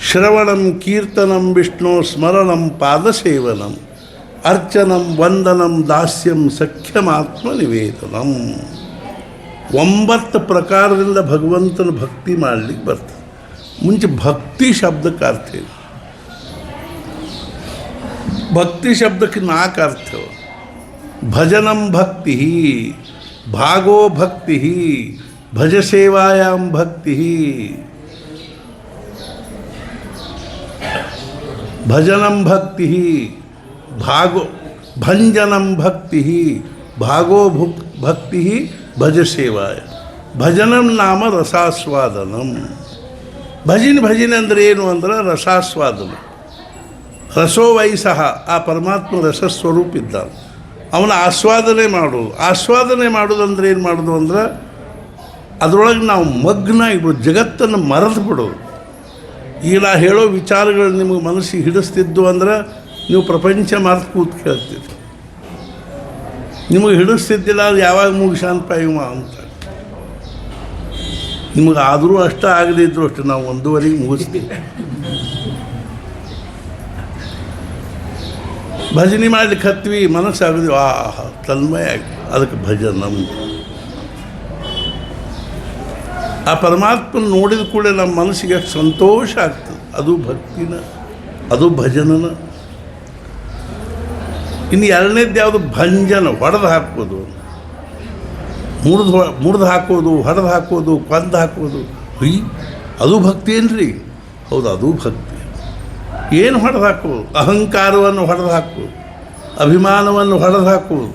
ಶ್ರವಣಂ, ಕೀರ್ತನಂ, ವಿಷ್ಣು ಸ್ಮರಣಂ, ಪಾದಸೇವನಂ, ಅರ್ಚನಂ, ವಂದನಂ, ದಾಸ್ಯಂ, ಸಖ್ಯಮಾತ್ಮ ನಿವೇದನಂ. 9 ಪ್ರಕಾರದಿಂದ ಭಗವಂತನ ಭಕ್ತಿ ಮಾಡಲಿಕ್ಕೆ ಬರ್ತದೆ. ಮುಂಚೆ ಭಕ್ತಿ ಶಬ್ದಕ್ಕೆ ಅರ್ಥ ಇದೆ. ಭಕ್ತಿ ಶಬ್ದಕ್ಕೆ 4 ಅರ್ಥ. ಭಜನಂ ಭಕ್ತಿ, ಭಾಗೋ ಭಕ್ತಿ, ಭಜ ಸೇವಾಯಾಂ ಭಕ್ತಿ. ಭಜನಂ ಭಕ್ತಿ, ಭಾಗೋ ಭಂಜನಂ ಭಕ್ತಿ, ಭಾಗೋ ಭಕ್ತಿ, ಭಜ ಸೇವಾಯ. ಭಜನಂ ನಾಮ ರಸಾಸ್ವಾದನಂ. ಭಜನೆ ಅಂದರೆ ಏನು ಅಂದ್ರೆ ರಸಾಸ್ವಾದನ. ರಸೋ ವೈಸಃ, ಆ ಪರಮಾತ್ಮ ರಸಸ್ವರೂಪ ಇದ್ದಾನೆ, ಅವನ ಆಸ್ವಾದನೆ ಮಾಡೋದು. ಆಸ್ವಾದನೆ ಮಾಡೋದಂದ್ರೆ ಏನು ಮಾಡೋದು ಅಂದ್ರೆ ಅದರೊಳಗೆ ನಾವು ಮಗ್ನ ಇರ್ಬೋದು, ಜಗತ್ತನ್ನು ಮರೆತು ಬಿಡೋದು. ಈಗ ನಾ ಹೇಳೋ ವಿಚಾರಗಳು ನಿಮಗೆ ಮನಸ್ಸಿಗೆ ಹಿಡಿಸ್ತಿದ್ದು ಅಂದ್ರೆ ನೀವು ಪ್ರಪಂಚ ಮರೆತು ಕೂತು ಕೇಳ್ತೀರಿ. ನಿಮಗೆ ಹಿಡಿಸ್ತಿದ್ದಿಲ್ಲ ಅದು ಯಾವಾಗ ಮುಗಿಸಾನಪ್ಪ ಇವ ಅಂತ. ನಿಮಗೆ ಆದರೂ ಅಷ್ಟ ಆಗದೇ ಇದ್ರು ಅಷ್ಟು ನಾವು 1:15 ಮುಗಿಸ್ತೀವಿ. ಭಜನೆ ಮಾಡ್ಲಿಕ್ಕೆ ಹತ್ವಿ, ಮನಸ್ಸಾಗೋದು ತನ್ಮಯ ಆಗಿ, ಅದಕ್ಕೆ ಭಜನಂ. ಆ ಪರಮಾತ್ಮನ ನೋಡಿದ ಕೂಡ ನಮ್ಮ ಮನಸ್ಸಿಗೆ ಎಷ್ಟು ಸಂತೋಷ ಆಗ್ತದೆ. ಅದು ಭಕ್ತಿನ, ಅದು ಭಜನನ. ಇನ್ನು ಎರಡನೇದ್ದು ಯಾವುದು? ಭಂಜನ, ಹೊಡೆದು ಹಾಕೋದು, ಮುರಿದು ಹಾಕೋದು, ಹೊಡೆದು ಹಾಕೋದು, ಕೊಂದು ಹಾಕೋದು. ಅದು ಭಕ್ತಿ ಏನ್ರಿ? ಹೌದು, ಅದು ಭಕ್ತಿ. ಏನು ಹೊಡೆದು ಹಾಕೋದು? ಅಹಂಕಾರವನ್ನು ಹೊಡೆದು ಹಾಕೋದು, ಅಭಿಮಾನವನ್ನು ಹೊಡೆದು ಹಾಕೋದು,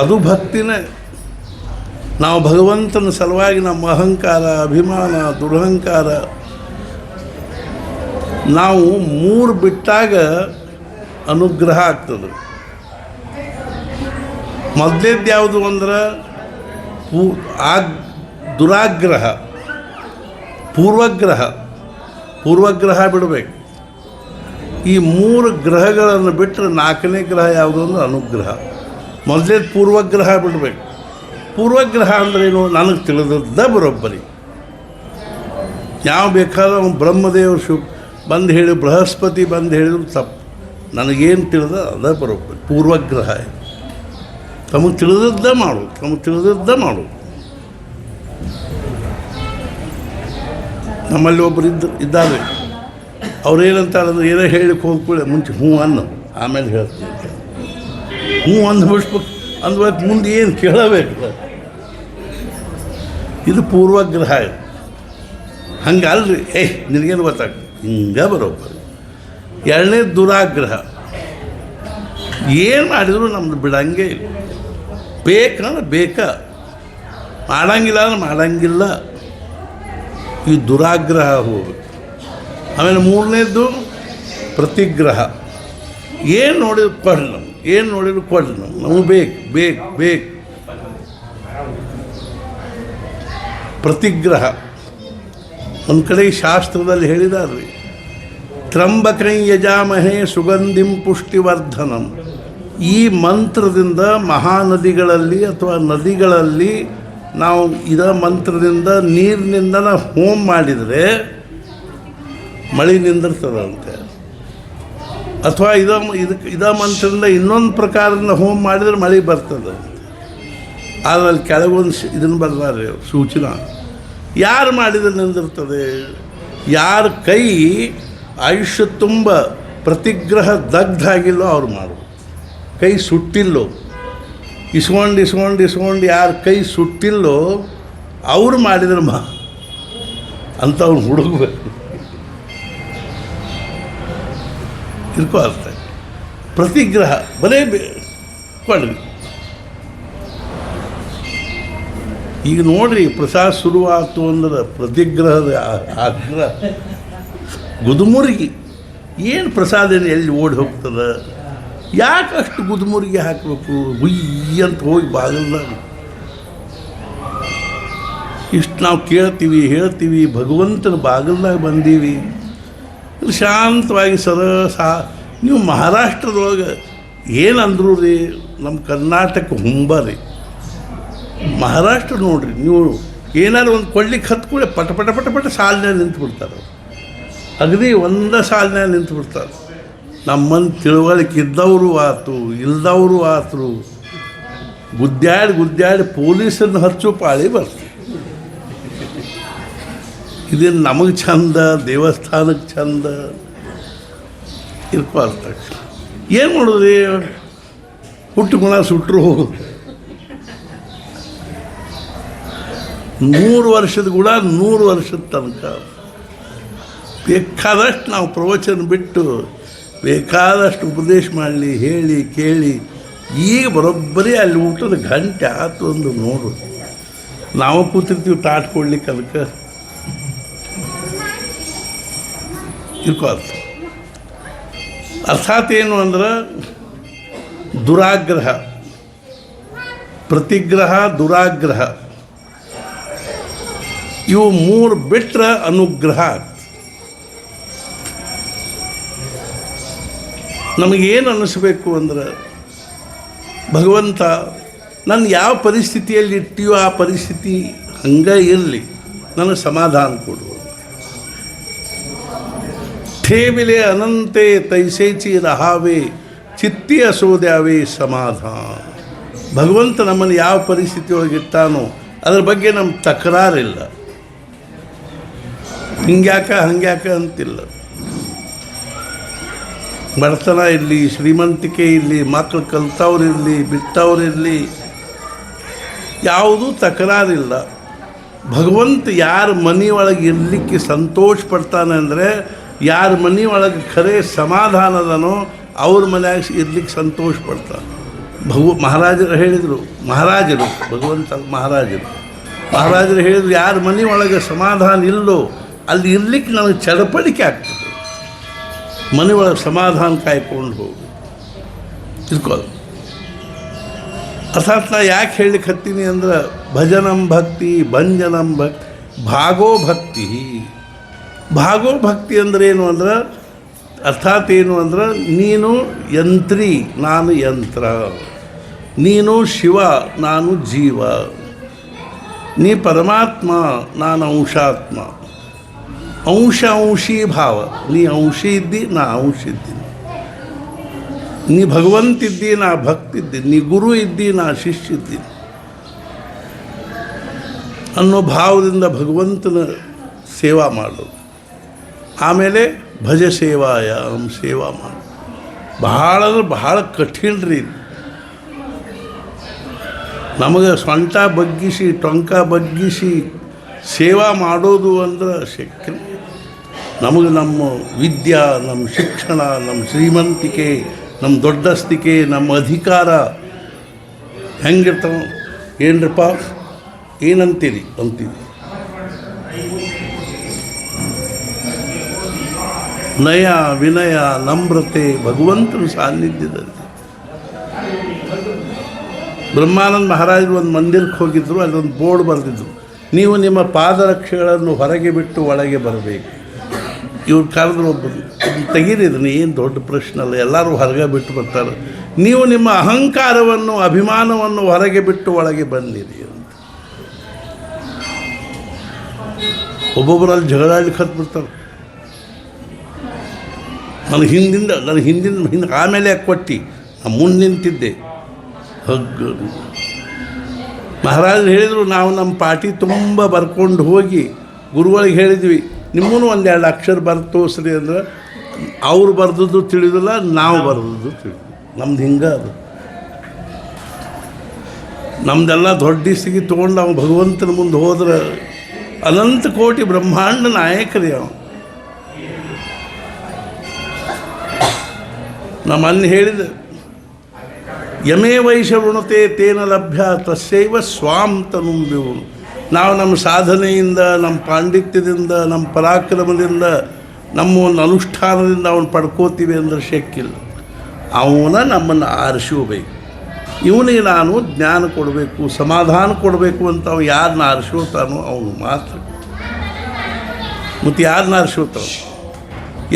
ಅದು ಭಕ್ತಿನೇ. ನಾವು ಭಗವಂತನ ಸಲುವಾಗಿ ನಮ್ಮ ಅಹಂಕಾರ, ಅಭಿಮಾನ, ದುರಹಂಕಾರ ನಾವು 3 ಬಿಟ್ಟಾಗ ಅನುಗ್ರಹ ಆಗ್ತದೆ. ಮೊದಲೇದ್ದು ಯಾವುದು ಅಂದ್ರೆ ದುರಾಗ್ರಹ, ಪೂರ್ವಗ್ರಹ ಬಿಡಬೇಕು. ಈ 3 ಗ್ರಹಗಳನ್ನು ಬಿಟ್ಟರೆ 4ನೇ ಗ್ರಹ ಯಾವುದು ಅಂದ್ರೆ ಅನುಗ್ರಹ. ಮೊದಲೇದು ಪೂರ್ವಗ್ರಹ ಬಿಡಬೇಕು. ಪೂರ್ವಗ್ರಹ ಅಂದ್ರೇನು? ನನಗೆ ತಿಳಿದದ್ದ ಬರೋಬ್ಬರಿ. ಯಾವ ಬೇಕಾದ್ರೂ ಅವನು ಬ್ರಹ್ಮದೇವರು ಬಂದು ಹೇಳಿ, ಬೃಹಸ್ಪತಿ ಬಂದು ಹೇಳಿದ್ರು ತಪ್ಪು. ನನಗೇನು ತಿಳಿದ ಅದ ಬರೋಬ್ಬರಿ. ಪೂರ್ವಗ್ರಹ ತಮಗೆ ತಿಳಿದದ್ದ ಮಾಡೋದು. ನಮ್ಮಲ್ಲಿ ಒಬ್ಬರು ಇದ್ದಾರೆ, ಅವ್ರೇನಂತಾರಂದ್ರೆ ಏನೋ ಹೇಳಿಕ್ಕೆ ಹೋಗ್ಕೊಳ್ಳಿ ಮುಂಚೆ ಹ್ಞೂ ಅನ್ನು, ಆಮೇಲೆ ಹೇಳ್ತೀನಿ. ಹ್ಞೂ ಅಂದ್ಬಿಡ್ಬೇಕು, ಅಂದ್ಬೇಕು ಮುಂದೆ ಏನು ಕೇಳಬೇಕು. ಇದು ಪೂರ್ವಗ್ರಹ. ಹಂಗಲ್ರಿ, ನಿನಗೇನು ಗೊತ್ತಾಗ್ತದೆ, ಹಿಂಗೆ ಬರೋಬ್ಬರಿ. ಎರಡನೇ ದುರಾಗ್ರಹ. ಏನು ಮಾಡಿದ್ರು ನಮ್ದು ಬಿಡಂಗೆ ಇಲ್ಲ. ಬೇಕಂದ್ರೆ ಮಾಡಂಗಿಲ್ಲ ಅಂದ್ರೆ ಮಾಡಂಗಿಲ್ಲ. ಈ ದುರಾಗ್ರಹ ಹೋಗ್ಬೇಕು. ಆಮೇಲೆ 3ನೇದ್ದು ಪ್ರತಿಗ್ರಹ. ಏನು ನೋಡಿದ್ರು ಕೊಡ್ರಿ ನಮಗೆ ಬೇಕು. ಪ್ರತಿಗ್ರಹ. ಒಂದು ಕಡೆ ಶಾಸ್ತ್ರದಲ್ಲಿ ಹೇಳಿದಾರ್ರಿ, ತ್ರಂಬಕೈ ಯಜಾಮಹೇ ಸುಗಂಧಿಂ ಪುಷ್ಟಿವರ್ಧನಂ. ಈ ಮಂತ್ರದಿಂದ ಮಹಾನದಿಗಳಲ್ಲಿ ಅಥವಾ ನದಿಗಳಲ್ಲಿ ನಾವು ಮಂತ್ರದಿಂದ ನೀರಿನಿಂದ ನಾವು ಹೋಮ ಮಾಡಿದರೆ ಮಳೆ ನಿಂದಿರ್ತದಂತೆ. ಅಥವಾ ಇದ ಮಂತ್ರದಿಂದ ಇನ್ನೊಂದು ಪ್ರಕಾರದ ಹೋಮ ಮಾಡಿದರೆ ಮಳೆ ಬರ್ತದೆ. ಆದರೆ ಕೆಳಗೊಂದು ಇದನ್ನು ಬರ್ತಾರೆ ಸೂಚನಾ, ಯಾರು ಮಾಡಿದರೆ ನಿಂದಿರ್ತದೆ? ಯಾರ ಕೈ ಆಯುಷ್ಯ ತುಂಬ ಪ್ರತಿಗ್ರಹ ದಗ್ಧ ಆಗಿಲ್ಲೋ ಅವ್ರು ಮಾಡೋದು. ಕೈ ಸುಟ್ಟಿಲ್ಲೋ, ಇಸ್ಕೊಂಡು ಯಾರ ಕೈ ಸುಟ್ಟಿಲ್ಲೋ ಅವ್ರು ಮಾಡಿದ್ರೆ ಅಂಥವ್ನು ಹುಡುಗಬೇಕು. ತಿಳ್ಕೊ ಅರ್ಥ. ಪ್ರತಿಗ್ರಹ ಬರೇ ಕೊಡ್ರಿ. ಈಗ ನೋಡ್ರಿ, ಪ್ರಸಾದ ಶುರುವಾಯ್ತು ಅಂದ್ರೆ ಪ್ರತಿಗ್ರಹದ ಆಗ್ರಹ ಗುದುಮುರುಗಿ. ಏನು ಪ್ರಸಾದ ಎಲ್ಲಿ ಓಡಿ ಹೋಗ್ತದೆ? ಯಾಕೆ ಅಷ್ಟು ಗುದುಮುರುಗಿ ಹಾಕಬೇಕು? ಹುಯ್ಯ ಅಂತ ಹೋಗಿ ಬಾಗಿಲ್ದಾಗ ಇಷ್ಟು ನಾವು ಹೇಳ್ತೀವಿ, ಭಗವಂತನ ಬಾಗಿಲ್ದಾಗ ಬಂದೀವಿ. ಶಾಂತವಾಗಿ ನೀವು ಮಹಾರಾಷ್ಟ್ರದೊಳಗೆ ಏನಂದ್ರು ರೀ, ನಮ್ಮ ಕರ್ನಾಟಕ ಹುಂಬರಿ. ಮಹಾರಾಷ್ಟ್ರ ನೋಡ್ರಿ, ನೀವು ಏನಾದ್ರು ಒಂದು ಕೊಡ್ಲಿಕ್ಕೆ ಹತ್ಕೊಳ್ಳಿ, ಪಟ ಸಾಲಿನಾಗ ನಿಂತುಬಿಡ್ತಾರೆ. ಅಗದಿ ಒಂದೇ ಸಾಲಿನಾಗ ನಿಂತುಬಿಡ್ತಾರೆ. ನಮ್ಮನ್ನು ತಿಳುವಳಿಕೆ ಇದ್ದವರು ಆತು, ಇಲ್ದವರು ಆತರು, ಗುದ್ದಾಡಿ ಪೊಲೀಸನ್ನು ಹಚ್ಚೋ ಪಾಳಿ ಬರ್ತದೆ. ಇದೇನು ನಮಗೆ ಚಂದ, ದೇವಸ್ಥಾನಕ್ಕೆ ಚಂದ? ಇರ್ಕೊಳ್ತ ಏನು ಮಾಡೋದ್ರಿ, ಹುಟ್ಟು ಗುಣ ಸುಟ್ಟರು 100 ವರ್ಷದ ಗುಣ 100 ವರ್ಷದ ತನಕ. ಬೇಕಾದಷ್ಟು ನಾವು ಪ್ರವಚನ ಬಿಟ್ಟು ಬೇಕಾದಷ್ಟು ಉಪದೇಶ ಮಾಡಲಿ, ಹೇಳಿ ಕೇಳಿ, ಈಗ ಬರೋಬ್ಬರಿ ಅಲ್ಲಿ ಊಟದ ಗಂಟೆ ಆಯ್ತು ಒಂದು ನೋಡು. ನಾವು ಕೂತಿರ್ತೀವಿ ತಾಟ್ ಕೊಡ್ಲಿಕ್ಕೆ, ಅದಕ್ಕೆ ಇರ್ಕೊಳ್ತು. ಅರ್ಥಾತ್ ಏನು ಅಂದ್ರೆ ದುರಾಗ್ರಹ, ಪ್ರತಿಗ್ರಹ, ದುರಾಗ್ರಹ ಇವು 3 ಬಿಟ್ಟರೆ ಅನುಗ್ರಹ. ನಮಗೇನು ಅನ್ನಿಸ್ಬೇಕು ಅಂದ್ರೆ, ಭಗವಂತ ನನ್ನ ಯಾವ ಪರಿಸ್ಥಿತಿಯಲ್ಲಿ ಇರ್ತೀಯೋ ಆ ಪರಿಸ್ಥಿತಿ ಹಂಗೆ ಇರಲಿ, ನನಗೆ ಸಮಾಧಾನ ಕೊಡು. ठेविले अनंते तैसेची रहावे चित्ती असोद्यावे समाधान. ಭಗವಂತ ನಮ್ಮನ್ನು ಯಾವ ಪರಿಸ್ಥಿತಿ ಒಳಗೆ ಇಟ್ಟಾನೋ ಅದ್ರ ಬಗ್ಗೆ ನಮ್ಮ ತಕರಾರಿಲ್ಲ, ಹಿಂಗ್ಯಾಕ ಹಂಗ್ಯಾಕ ಅಂತಿಲ್ಲ. ಬಡತನ ಇರಲಿ, ಶ್ರೀಮಂತಿಕೆ ಇರಲಿ, ಮಕ್ಕಳು ಕಲ್ತವ್ರಿರಲಿ, ಬಿಟ್ಟವ್ರಿರಲಿ, ಯಾವುದೂ ತಕರಾರಿಲ್ಲ. ಭಗವಂತ ಯಾರ ಮನೆಯೊಳಗೆ ಇರಲಿಕ್ಕೆ ಸಂತೋಷ ಪಡ್ತಾನೆ ಅಂದರೆ, ಯಾರ ಮನೆಯೊಳಗೆ ಖರೆ ಸಮಾಧಾನದನೋ ಅವ್ರ ಮನ್ಯಾಗ ಇರ್ಲಿಕ್ಕೆ ಸಂತೋಷ ಪಡ್ತಾನೆ. ಮಹಾರಾಜರು ಹೇಳಿದರು, ಭಗವಂತ ಮಹಾರಾಜರು ಹೇಳಿದರು, ಯಾರ ಮನೆಯೊಳಗೆ ಸಮಾಧಾನ ಇಲ್ಲೋ ಅಲ್ಲಿ ಇರ್ಲಿಕ್ಕೆ ನನಗೆ ಚಡಪಡಿಕೆ ಆಗ್ತದೆ. ಮನೆಯೊಳಗೆ ಸಮಾಧಾನ ಕಾಯ್ಕೊಂಡು ಹೋಗು, ತಿಳ್ಕೊಳ್ಳಿ. ಅರ್ಥಾತ್ ನಾ ಯಾಕೆ ಹೇಳಲಿಕ್ಕೆ ಹತ್ತೀನಿ ಅಂದ್ರೆ, ಭಜನಂ ಭಕ್ತಿ, ಭಂಜನಂ ಭಕ್ತಿ, ಭಾಗೋ ಭಕ್ತಿ. ಭಾಗೋ ಭಕ್ತಿ ಅಂದ್ರೆ ಏನು ಅಂದ್ರೆ, ಅರ್ಥಾತ್ ಏನು ಅಂದ್ರೆ, ನೀನು ಯಂತ್ರಿ, ನಾನು ಯಂತ್ರ, ನೀನು ಶಿವ, ನಾನು ಜೀವ, ನೀ ಪರಮಾತ್ಮ, ನಾನು ಅಂಶಾತ್ಮ. ಅಂಶಿ ಭಾವ, ನೀ ಅಂಶಿ ಇದ್ದಿ, ನಾ ಅಂಶ ಇದ್ದೀನಿ. ನೀ ಭಗವಂತಿದ್ದಿ, ನಾ ಭಕ್ತಿದ್ದೀನಿ. ನೀ ಗುರು ಇದ್ದಿ, ನಾ ಶಿಷ್ಯ ಇದ್ದೀನಿ ಅನ್ನೋ ಭಾವದಿಂದ ಭಗವಂತನ ಸೇವಾ ಮಾಡೋದು. ಆಮೇಲೆ ಭಜ ಸೇವಾಯಾಮ್, ಸೇವಾ ಮಾಡು. ಬಹಳ ಅಂದ್ರೆ ಬಹಳ ಕಠಿಣ ರೀ. ನಮಗೆ ಸೊಂಟ ಬಗ್ಗಿಸಿ, ಟೊಂಕ ಬಗ್ಗಿಸಿ ಸೇವಾ ಮಾಡೋದು ಅಂದ್ರೆ ಶಕ್ಯ. ನಮಗೆ ನಮ್ಮ ವಿದ್ಯಾ, ನಮ್ಮ ಶಿಕ್ಷಣ, ನಮ್ಮ ಶ್ರೀಮಂತಿಕೆ, ನಮ್ಮ ದೊಡ್ಡಸ್ತಿಕೆ, ನಮ್ಮ ಅಧಿಕಾರ ಹೆಂಗಿರ್ತಾವೆ, ಏನ್ರಪ್ಪ ಏನಂತೀರಿ ಅಂತೀವಿ. ನಯ, ವಿನಯ, ನಮ್ರತೆ ಭಗವಂತನ ಸಾನ್ನಿಧ್ಯದಲ್ಲಿ. ಬ್ರಹ್ಮಾನಂದ ಮಹಾರಾಜರು ಒಂದು ಮಂದಿರಕ್ಕೆ ಹೋಗಿದ್ದರು, ಅಲ್ಲೊಂದು ಬೋರ್ಡ್ ಬರೆದಿದ್ರು, ನೀವು ನಿಮ್ಮ ಪಾದರಕ್ಷೆಗಳನ್ನು ಹೊರಗೆ ಬಿಟ್ಟು ಒಳಗೆ ಬರಬೇಕು. ಇವ್ರು ಕರೆದ್ರು, ಒಬ್ಬರು ತೆಗೀರಿ, ಇದನ್ನು ಏನು ದೊಡ್ಡ ಪ್ರಶ್ನೆ ಅಲ್ಲ, ಎಲ್ಲರೂ ಹೊರಗೆ ಬಿಟ್ಟು ಬರ್ತಾರೆ. ನೀವು ನಿಮ್ಮ ಅಹಂಕಾರವನ್ನು, ಅಭಿಮಾನವನ್ನು ಹೊರಗೆ ಬಿಟ್ಟು ಒಳಗೆ ಬಂದಿರಿ ಅಂತ. ಒಬ್ಬೊಬ್ಬರಲ್ಲಿ ಜಗಳಾಡ್ಲಿಕ್ಕೆ ಹತ್ಬಿಡ್ತಾರೆ. ನನ್ನ ಹಿಂದಿಂದ ಆಮೇಲೆ ಯಾಕೆ ಕೊಟ್ಟು ನಾನು ಮುಂದೆ ನಿಂತಿದ್ದೆ. ಹಗ್ಗ ಮಹಾರಾಜರು ಹೇಳಿದರು, ನಾವು ನಮ್ಮ ಪಾಟಿ ತುಂಬ ಬರ್ಕೊಂಡು ಹೋಗಿ ಗುರುಗಳಿಗೆ ಹೇಳಿದ್ವಿ, ನಿಮ್ಮೂ ಒಂದೆರಡು ಅಕ್ಷರ ಬರ್ದು ತೋರಿಸ್ರಿ ಅಂದ್ರೆ, ಅವ್ರು ಬರೆದದ್ದು ತಿಳಿದಿಲ್ಲ, ನಾವು ಬರೆದದ್ದು ತಿಳಿದು. ನಮ್ದು ಹಿಂಗೆ ಅದು. ನಮ್ಮದೆಲ್ಲ ದೊಡ್ಡಿಸಿಗೆ ತೊಗೊಂಡು ನಾವು ಭಗವಂತನ ಮುಂದೆ ಹೋದ್ರೆ ಅನಂತ ಕೋಟಿ ಬ್ರಹ್ಮಾಂಡ ನಾಯಕರೇ ಅವ. ನಮ್ಮ ಅನ್ನ ಹೇಳಿದ, ಯಮೇ ವೈಷವೃಣತೆ ತೇನ ಲಭ್ಯ ತಸ್ಯೈವ ಸ್ವಾಂ ತನುಂಬಿವನು. ನಾವು ನಮ್ಮ ಸಾಧನೆಯಿಂದ, ನಮ್ಮ ಪಾಂಡಿತ್ಯದಿಂದ, ನಮ್ಮ ಪರಾಕ್ರಮದಿಂದ, ನಮ್ಮ ಒಂದು ಅನುಷ್ಠಾನದಿಂದ ಅವನು ಪಡ್ಕೋತೀವಿ ಅಂದ್ರೆ ಶಕ್ಕಿಲ್ಲ. ಅವನ ನಮ್ಮನ್ನು ಆರಿಸೋಬೇಕು. ಇವನಿಗೆ ನಾನು ಜ್ಞಾನ ಕೊಡಬೇಕು, ಸಮಾಧಾನ ಕೊಡಬೇಕು ಅಂತ ಅವ ಯಾರನ್ನ ಆರಿಸೋತಾನೋ ಅವನು ಮಾತ್ರ. ಮತ್ತು ಯಾರನ್ನ ಆರಿಸೋತಾವ,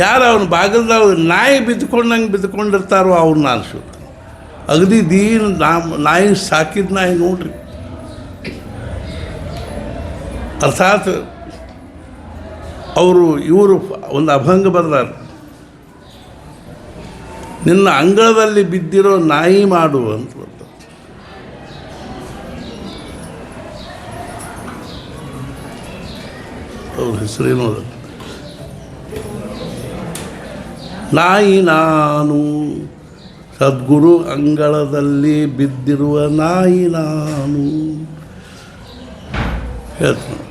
ಯಾರು ಅವನ ಬಾಗಿಲ್ದಾಗ ನಾಯಿ ಬಿದ್ದುಕೊಂಡಿರ್ತಾರೋ ಅವ್ರನ್ನ ಆರಿಸೋತಾನೆ. ಅಗದಿ ದೀನ್ ನಾಯಿ ಸಾಕಿದ ನಾಯಿ ನೋಡ್ರಿ. ಅರ್ಥಾತ್ ಇವರು ಒಂದು ಅಭಂಗ ಬರೆದಾರ, ನಿನ್ನ ಅಂಗಳದಲ್ಲಿ ಬಿದ್ದಿರೋ ನಾಯಿ ಮಾಡು ಅಂತ ಬರ್ತಾರೆ. ಅವ್ರ ಹೆಸರೇನೋ ನಾಯಿ ನಾನು, ಸದ್ಗುರು ಅಂಗಳದಲ್ಲಿ ಬಿದ್ದಿರುವ ನಾಯಿ ನಾನು ಹೇಳ್ತಾನೆ.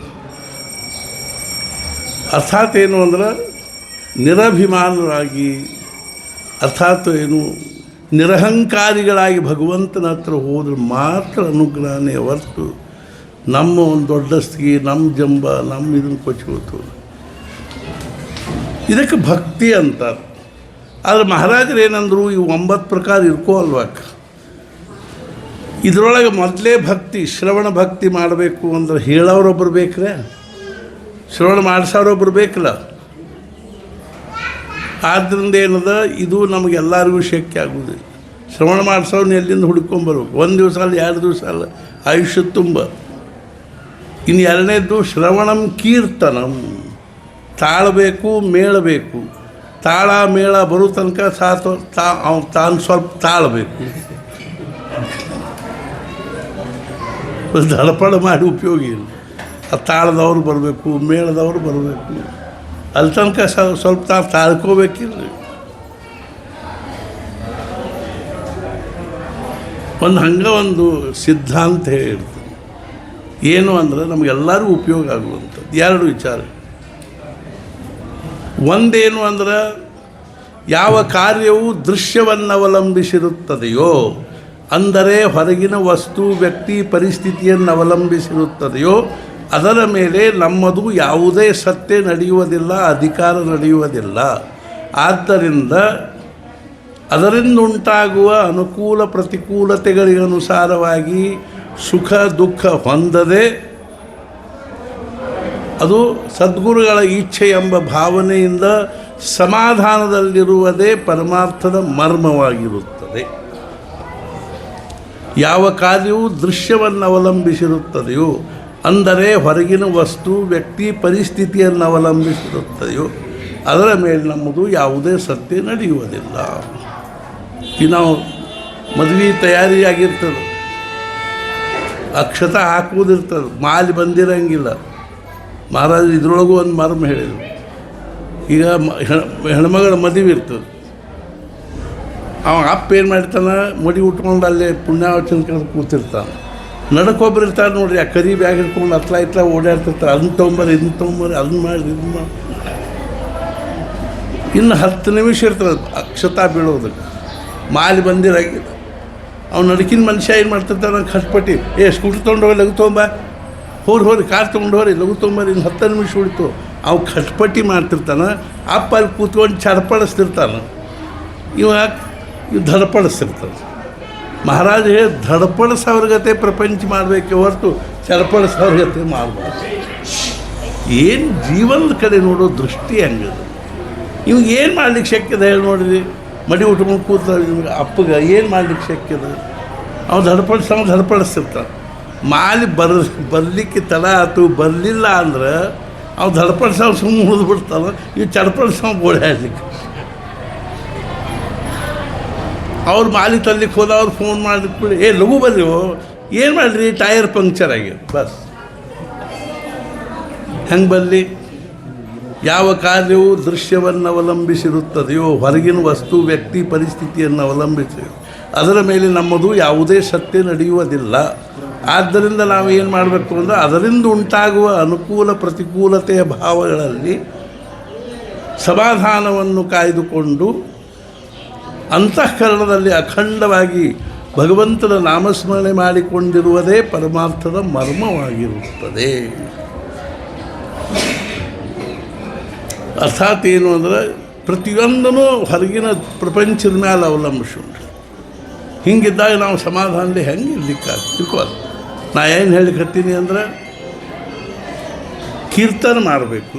ಅರ್ಥಾತ್ ಏನು ಅಂದ್ರೆ ನಿರಭಿಮಾನರಾಗಿ, ಅರ್ಥಾತ್ ಏನು ನಿರಹಂಕಾರಿಗಳಾಗಿ ಭಗವಂತನ ಹತ್ರ ಹೋದ್ರೆ ಮಾತ್ರ ಅನುಗ್ರಹನೇ ಹೊರತು ನಮ್ಮ ಒಂದು ದೊಡ್ಡಸ್ತಿಗೆ ನಮ್ಮ ಜಂಬ ನಮ್ಮ ಇದನ್ನು ಕೊಚ್ಕೋತು. ಇದಕ್ಕೆ ಭಕ್ತಿ ಅಂತಾರೆ. ಆದರೆ ಮಹಾರಾಜರು ಏನಂದರು, ಇವು 9 ಪ್ರಕಾರ ಇರ್ಕೋ ಅಲ್ವಾಕ. ಇದರೊಳಗೆ ಮೊದಲೇ ಭಕ್ತಿ, ಶ್ರವಣ ಭಕ್ತಿ ಮಾಡಬೇಕು ಅಂದ್ರೆ ಹೇಳೋರೊಬ್ಬರು ಬೇಕ್ರೆ, ಶ್ರವಣ ಮಾಡಿಸೋರೊಬ್ಬರು ಬೇಕಲ್ಲ. ಆದ್ದರಿಂದ ಏನದ, ಇದು ನಮಗೆಲ್ಲರಿಗೂ ಶಕ್ಯ ಆಗೋದಿಲ್ಲ. ಶ್ರವಣ ಮಾಡಿಸೋನ್ನ ಎಲ್ಲಿಂದ ಹುಡ್ಕೊಂಬರ್ಬೇಕು? 1 ದಿವಸ ಅಲ್ಲ, 2 ದಿವಸ ಅಲ್ಲ, ಆಯುಷ್ಯ ತುಂಬ. ಇನ್ನು ಎರಡನೇದ್ದು ಶ್ರವಣಂ ಕೀರ್ತನಂ, ತಾಳಬೇಕು, ಮೇಳಬೇಕು. ತಾಳ ಮೇಳ ಬರೋ ತನಕ ತಾನು ಸ್ವಲ್ಪ ತಾಳಬೇಕು. ದಳಪಡ ಮಾಡಿ ಉಪಯೋಗ ಇಲ್ಲ. ಆ ತಾಳದವ್ರು ಬರಬೇಕು, ಮೇಳದವ್ರು ಬರಬೇಕು. ಅಲ್ಲಿ ತನಕ ಸ್ವಲ್ಪ ತಾಳ್ಕೋಬೇಕಿಲ್ಲ. ಒಂದು ಸಿದ್ಧಾಂತ ಹೇಳಿರ್ತದೆ. ಏನು ಅಂದ್ರೆ ನಮಗೆಲ್ಲರಿಗೂ ಉಪಯೋಗ ಆಗುವಂಥದ್ದು 2 ವಿಚಾರ. ಒಂದೇನು ಅಂದ್ರೆ, ಯಾವ ಕಾರ್ಯವು ದೃಶ್ಯವನ್ನು ಅವಲಂಬಿಸಿರುತ್ತದೆಯೋ, ಅಂದರೆ ಹೊರಗಿನ ವಸ್ತು, ವ್ಯಕ್ತಿ, ಪರಿಸ್ಥಿತಿಯನ್ನು ಅವಲಂಬಿಸಿರುತ್ತದೆಯೋ ಅದರ ಮೇಲೆ ನಮ್ಮದು ಯಾವುದೇ ಸತ್ಯ ನಡೆಯುವುದಿಲ್ಲ, ಅಧಿಕಾರ ನಡೆಯುವುದಿಲ್ಲ. ಆದ್ದರಿಂದ ಅದರಿಂದ ಉಂಟಾಗುವ ಅನುಕೂಲ ಪ್ರತಿಕೂಲತೆಗಳಿಗನುಸಾರವಾಗಿ ಸುಖ ದುಃಖ ಹೊಂದದೆ, ಅದು ಸದ್ಗುರುಗಳ ಇಚ್ಛೆ ಎಂಬ ಭಾವನೆಯಿಂದ ಸಮಾಧಾನದಲ್ಲಿರುವುದೇ ಪರಮಾರ್ಥದ ಮರ್ಮವಾಗಿರುತ್ತದೆ. ಯಾವ ಕಾರ್ಯವು ದೃಶ್ಯವನ್ನು ಅವಲಂಬಿಸಿರುತ್ತದೆಯೋ, ಅಂದರೆ ಹೊರಗಿನ ವಸ್ತು, ವ್ಯಕ್ತಿ, ಪರಿಸ್ಥಿತಿಯನ್ನು ಅವಲಂಬಿಸಿರುತ್ತದೆಯೋ ಅದರ ಮೇಲೆ ನಮ್ಮದು ಯಾವುದೇ ಸತ್ಯ ನಡೆಯುವುದಿಲ್ಲ. ಈ ನಾವು ಮದುವೆ ತಯಾರಿಯಾಗಿರ್ತದೆ, ಅಕ್ಷತ ಹಾಕುವುದಿರ್ತದೆ, ಮಾಲಿ ಬಂದಿರಂಗಿಲ್ಲ. ಮಹಾರಾಜ ಇದ್ರೊಳಗೂ ಒಂದು ಮರ್ಮ ಹೇಳಿದರು. ಈಗ ಹೆಣ್ಮಗಳ ಮದುವೆ ಇರ್ತದೆ, ಅವ ಅಪ್ಪ ಏನು ಮಾಡ್ತಾನೆ, ಮಡಿ ಉಟ್ಕೊಂಡು ಅಲ್ಲೇ ಪುಣ್ಯಾವಚನ ಕರೆದು ಕೂತಿರ್ತಾನೆ. ನಡಕೊಬ್ರು ಇರ್ತಾರೆ ನೋಡ್ರಿ, ಆ ಕರಿ ಬ್ಯಾಗ್ ಹಿಡ್ಕೊಂಡು ಹತ್ಲ ಓಡಾಡ್ತಿರ್ತಾರೆ. ಅದನ್ನ ತೊಗೊಂಬರ್ರಿ, ಇದನ್ನ ತೊಗೊಂಬರ್ರಿ, ಅದನ್ನ ಮಾಡಿ ಇದನ್ನ ಮಾಡಿ. ಇನ್ನು 10 ನಿಮಿಷ ಇರ್ತದೆ ಅಕ್ಷತಾ ಬೀಳೋದಕ್ಕೆ. ಮಾಲಿ ಬಂದಿರಾಗಿಲ್ಲ. ಅವ್ನು ನಡಕಿನ ಮನುಷ್ಯ ಏನು ಮಾಡ್ತಿರ್ತಾನೆ, ಖರ್ಚಪಟ್ಟಿ, ಸ್ಕೂಟ್ರ್ ತೊಗೊಂಡು ಹೋಗಿ ಲಘು ತೊಗೊಂಬ, ಹೋರಿ ಕಾರ್ ತೊಗೊಂಡು ಹೋರಿ ಲಘು ತೊಗೊಂಬರ್ರಿ, ಇನ್ನು 10 ನಿಮಿಷ ಉಳಿತು. ಅವು ಖರ್ಚಪಟ್ಟಿ ಮಾಡ್ತಿರ್ತಾನೆ. ಅಪ್ಪ ಅಲ್ಲಿ ಕೂತ್ಕೊಂಡು ಚಡಪಡಿಸ್ತಿರ್ತಾನೆ, ಇವ ಧಡಪಡಿಸ್ತಿರ್ತಾನೆ. ಮಹಾರಾಜ ಹೇಳಿ ಧಡಪಡಿಸೋರ್ಗತೆ ಪ್ರಪಂಚ ಮಾಡಬೇಕೆ ಹೊರತು ಚಡಪಡಿಸೋರ್ಗತೆ ಮಾಡಬಾರ್ದು. ಏನು ಜೀವನದ ಕಡೆ ನೋಡೋ ದೃಷ್ಟಿ ಹಂಗದ. ಇವಾಗ ಏನು ಮಾಡ್ಲಿಕ್ಕೆ ಶಕ್ಯದ ಹೇಳಿ ನೋಡಿರಿ. ಮಡಿ ಉಟ್ಕೊಂಡು ಕೂತಾರೆ ನಿಮ್ಗೆ ಅಪ್ಪಗೆ ಏನು ಮಾಡ್ಲಿಕ್ಕೆ ಶಕ್ಯದ? ಅವ್ನು ಧಡಪಡಿಸ್ತಿರ್ತಾನೆ. ಮಾಲಿ ಬರಲಿಕ್ಕೆ ತಡ ಆಯ್ತು, ಬರಲಿಲ್ಲ ಅಂದ್ರೆ ಅವು ಧಡಪಡಿಸೋ ಸುಮ್ಮನೆ ಉಳಿದು ಬಿಡ್ತಾನೆ. ಇವು ಚಡಪಡಿಸೋ ಓಡಾಡ್ಲಿಕ್ಕೆ. ಅವ್ರು ಮಾಲಿ ತರ್ಲಿಕ್ಕೆ ಹೋದ, ಅವ್ರು ಫೋನ್ ಮಾಡಿಬಿಟ್ಟು ಲಘು ಬರ್ರಿ, ಏನು ಮಾಡಿರಿ, ಟೈರ್ ಪಂಕ್ಚರ್ ಆಗ್ಯದ, ಬಸ್. ಹೆಂಗೆ ಬರಲಿ? ಯಾವ ಕಾರ್ಯವು ದೃಶ್ಯವನ್ನು ಅವಲಂಬಿಸಿರುತ್ತದೆಯೋ, ಹೊರಗಿನ ವಸ್ತು, ವ್ಯಕ್ತಿ, ಪರಿಸ್ಥಿತಿಯನ್ನು ಅವಲಂಬಿಸಿ ಅದರ ಮೇಲೆ ನಮ್ಮದು ಯಾವುದೇ ಸತ್ಯ ನಡೆಯುವುದಿಲ್ಲ. ಆದ್ದರಿಂದ ನಾವು ಏನು ಮಾಡಬೇಕು ಅಂದರೆ, ಅದರಿಂದ ಉಂಟಾಗುವ ಅನುಕೂಲ ಪ್ರತಿಕೂಲತೆಯ ಭಾವಗಳಲ್ಲಿ ಸಮಾಧಾನವನ್ನು ಕಾಯ್ದುಕೊಂಡು ಅಂತಃಕರಣದಲ್ಲಿ ಅಖಂಡವಾಗಿ ಭಗವಂತನ ನಾಮಸ್ಮರಣೆ ಮಾಡಿಕೊಂಡಿರುವುದೇ ಪರಮಾರ್ಥದ ಮರ್ಮವಾಗಿರುತ್ತದೆ. ಅರ್ಥಾತ್ ಏನು ಅಂದರೆ, ಪ್ರತಿಯೊಂದೂ ಹೊರಗಿನ ಪ್ರಪಂಚದ ಮೇಲೆ ಅವಲಂಬಿಸುಂಟು. ಹಿಂಗಿದ್ದಾಗ ನಾವು ಸಮಾಧಾನದಲ್ಲಿ ಹೆಂಗೆ ಇರ್ಲಿಕ್ಕಾಗ ತಿಳ್ಕೋದು. ನಾ ಏನು ಹೇಳಿಕತ್ತೀನಿ ಅಂದ್ರೆ, ಕೀರ್ತನೆ ಮಾಡಬೇಕು,